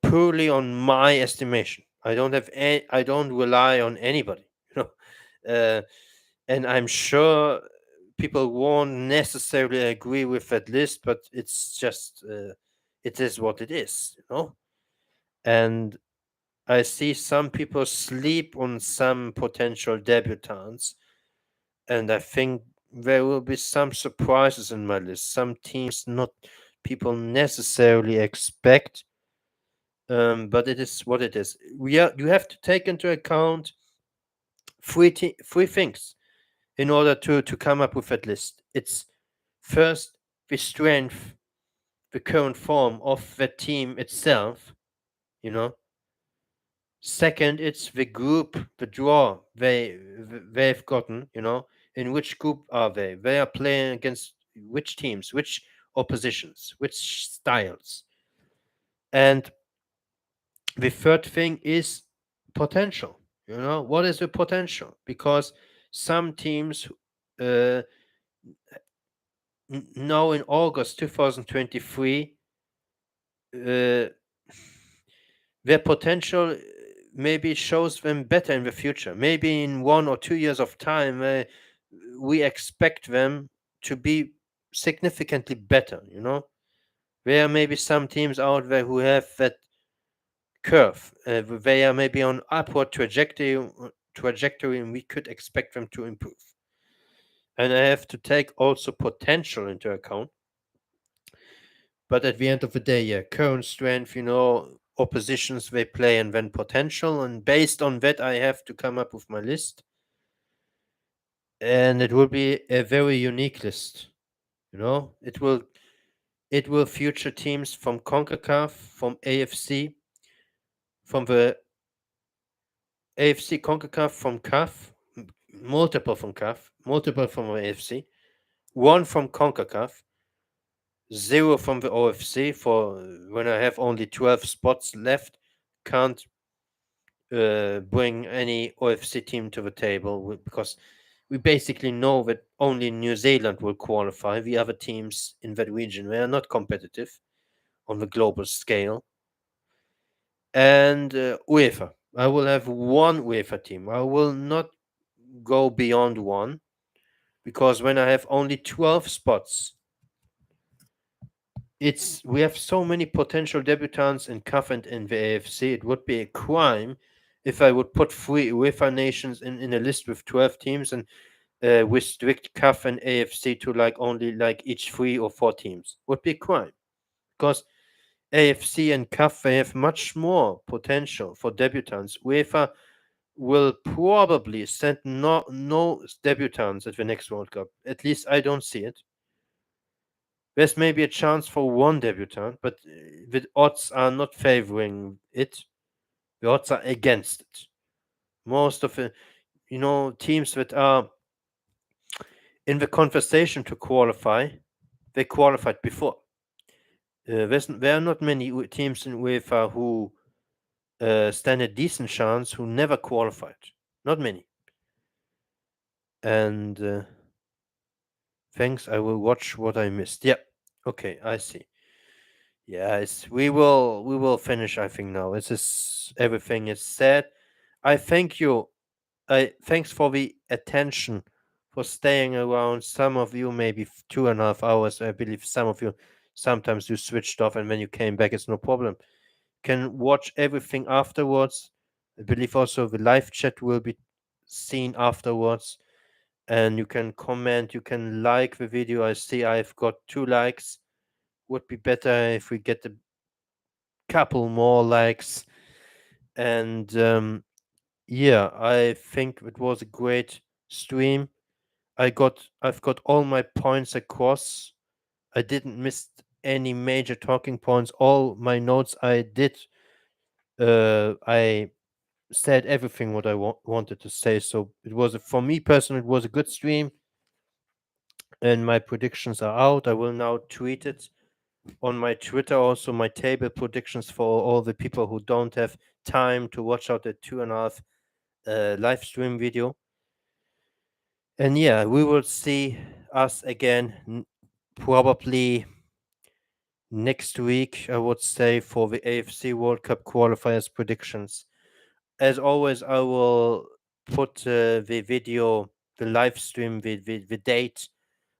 purely on my estimation. I don't rely on anybody. uh, and I'm sure people won't necessarily agree with that list, but it's just it is what it is. And I see some people sleep on some potential debutants, and I think there will be some surprises in my list. Some teams not people necessarily expect, but it is what it is. You have to take into account three things in order to come up with that list. It's first the strength, the current form of the team itself, you know. Second, it's the group, the draw they've gotten, In which group are they? They are playing against which teams, which oppositions, which styles. And the third thing is potential. What is the potential? Because some teams uh, now in August 2023, uh, their potential maybe shows them better in the future. Maybe in 1 or 2 years of time, we expect them to be significantly better. There may be some teams out there who have that curve. They are maybe on upward trajectory, and we could expect them to improve. And I have to take also potential into account. But at the end of the day, yeah, current strength, oppositions they play, and then potential. And based on that, I have to come up with my list. And it will be a very unique list. It will feature teams from CONCACAF, from AFC, from the AFC, CONCACAF, from CAF, multiple from CAF, multiple from AFC, one from CONCACAF, zero from the OFC. For when I have only 12 spots left, can't bring any OFC team to the table because we basically know that only New Zealand will qualify. The other teams in that region, they are not competitive on the global scale. And UEFA. I will have one UEFA team. I will not go beyond one because when I have only 12 spots, we have so many potential debutants in CAF and in the AFC. It would be a crime if I would put 3 UEFA nations in a list with 12 teams and restrict CAF and AFC to only each 3 or 4 teams. Would be a crime because AFC and CAF, they have much more potential for debutants. UEFA will probably send no debutants at the next World Cup. At least I don't see it. There's maybe a chance for one debutant, but the odds are not favoring it. The odds are against it. Most of the, teams that are in the conversation to qualify, they qualified before. There are not many teams in UEFA who stand a decent chance who never qualified. Not many. And thanks, I will watch what I missed. Yeah. Okay, I see. Yes, we will finish, I think now. Everything is said. I thank you. Thanks for the attention, for staying around. Some of you maybe 2.5 hours. I believe some of you sometimes you switched off and when you came back, it's no problem. Can watch everything afterwards. I believe also the live chat will be seen afterwards. And you can comment, you can like the video. I see I've got 2 likes. Would be better if we get a couple more likes. And yeah, I think it was a great stream. I've got all my points across. I didn't miss any major talking points. All my notes I did I said everything what I wanted to say. So it was for me personally, it was a good stream, and my predictions are out. I will now tweet it on my Twitter, also my table predictions for all the people who don't have time to watch out the 2.5 live stream video. And yeah, we will see us again probably next week, I would say, for the AFC World Cup qualifiers predictions. As always, I will put the video, the live stream, the date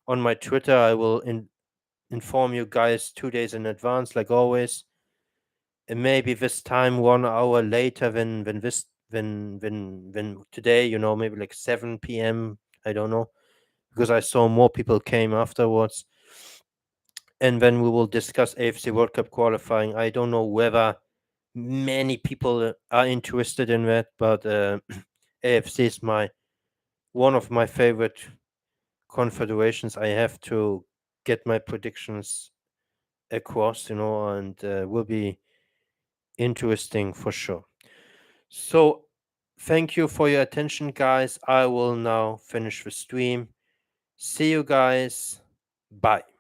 on my Twitter. I will inform you guys 2 days in advance, like always. And maybe this time 1 hour later than this than today, maybe like 7 p.m. I don't know, because I saw more people came afterwards. And then we will discuss AFC World Cup qualifying. I don't know whether many people are interested in that, but AFC is one of my favorite confederations. I have to get my predictions across, and will be interesting for sure. So, thank you for your attention, guys. I will now finish the stream. See you guys. Bye.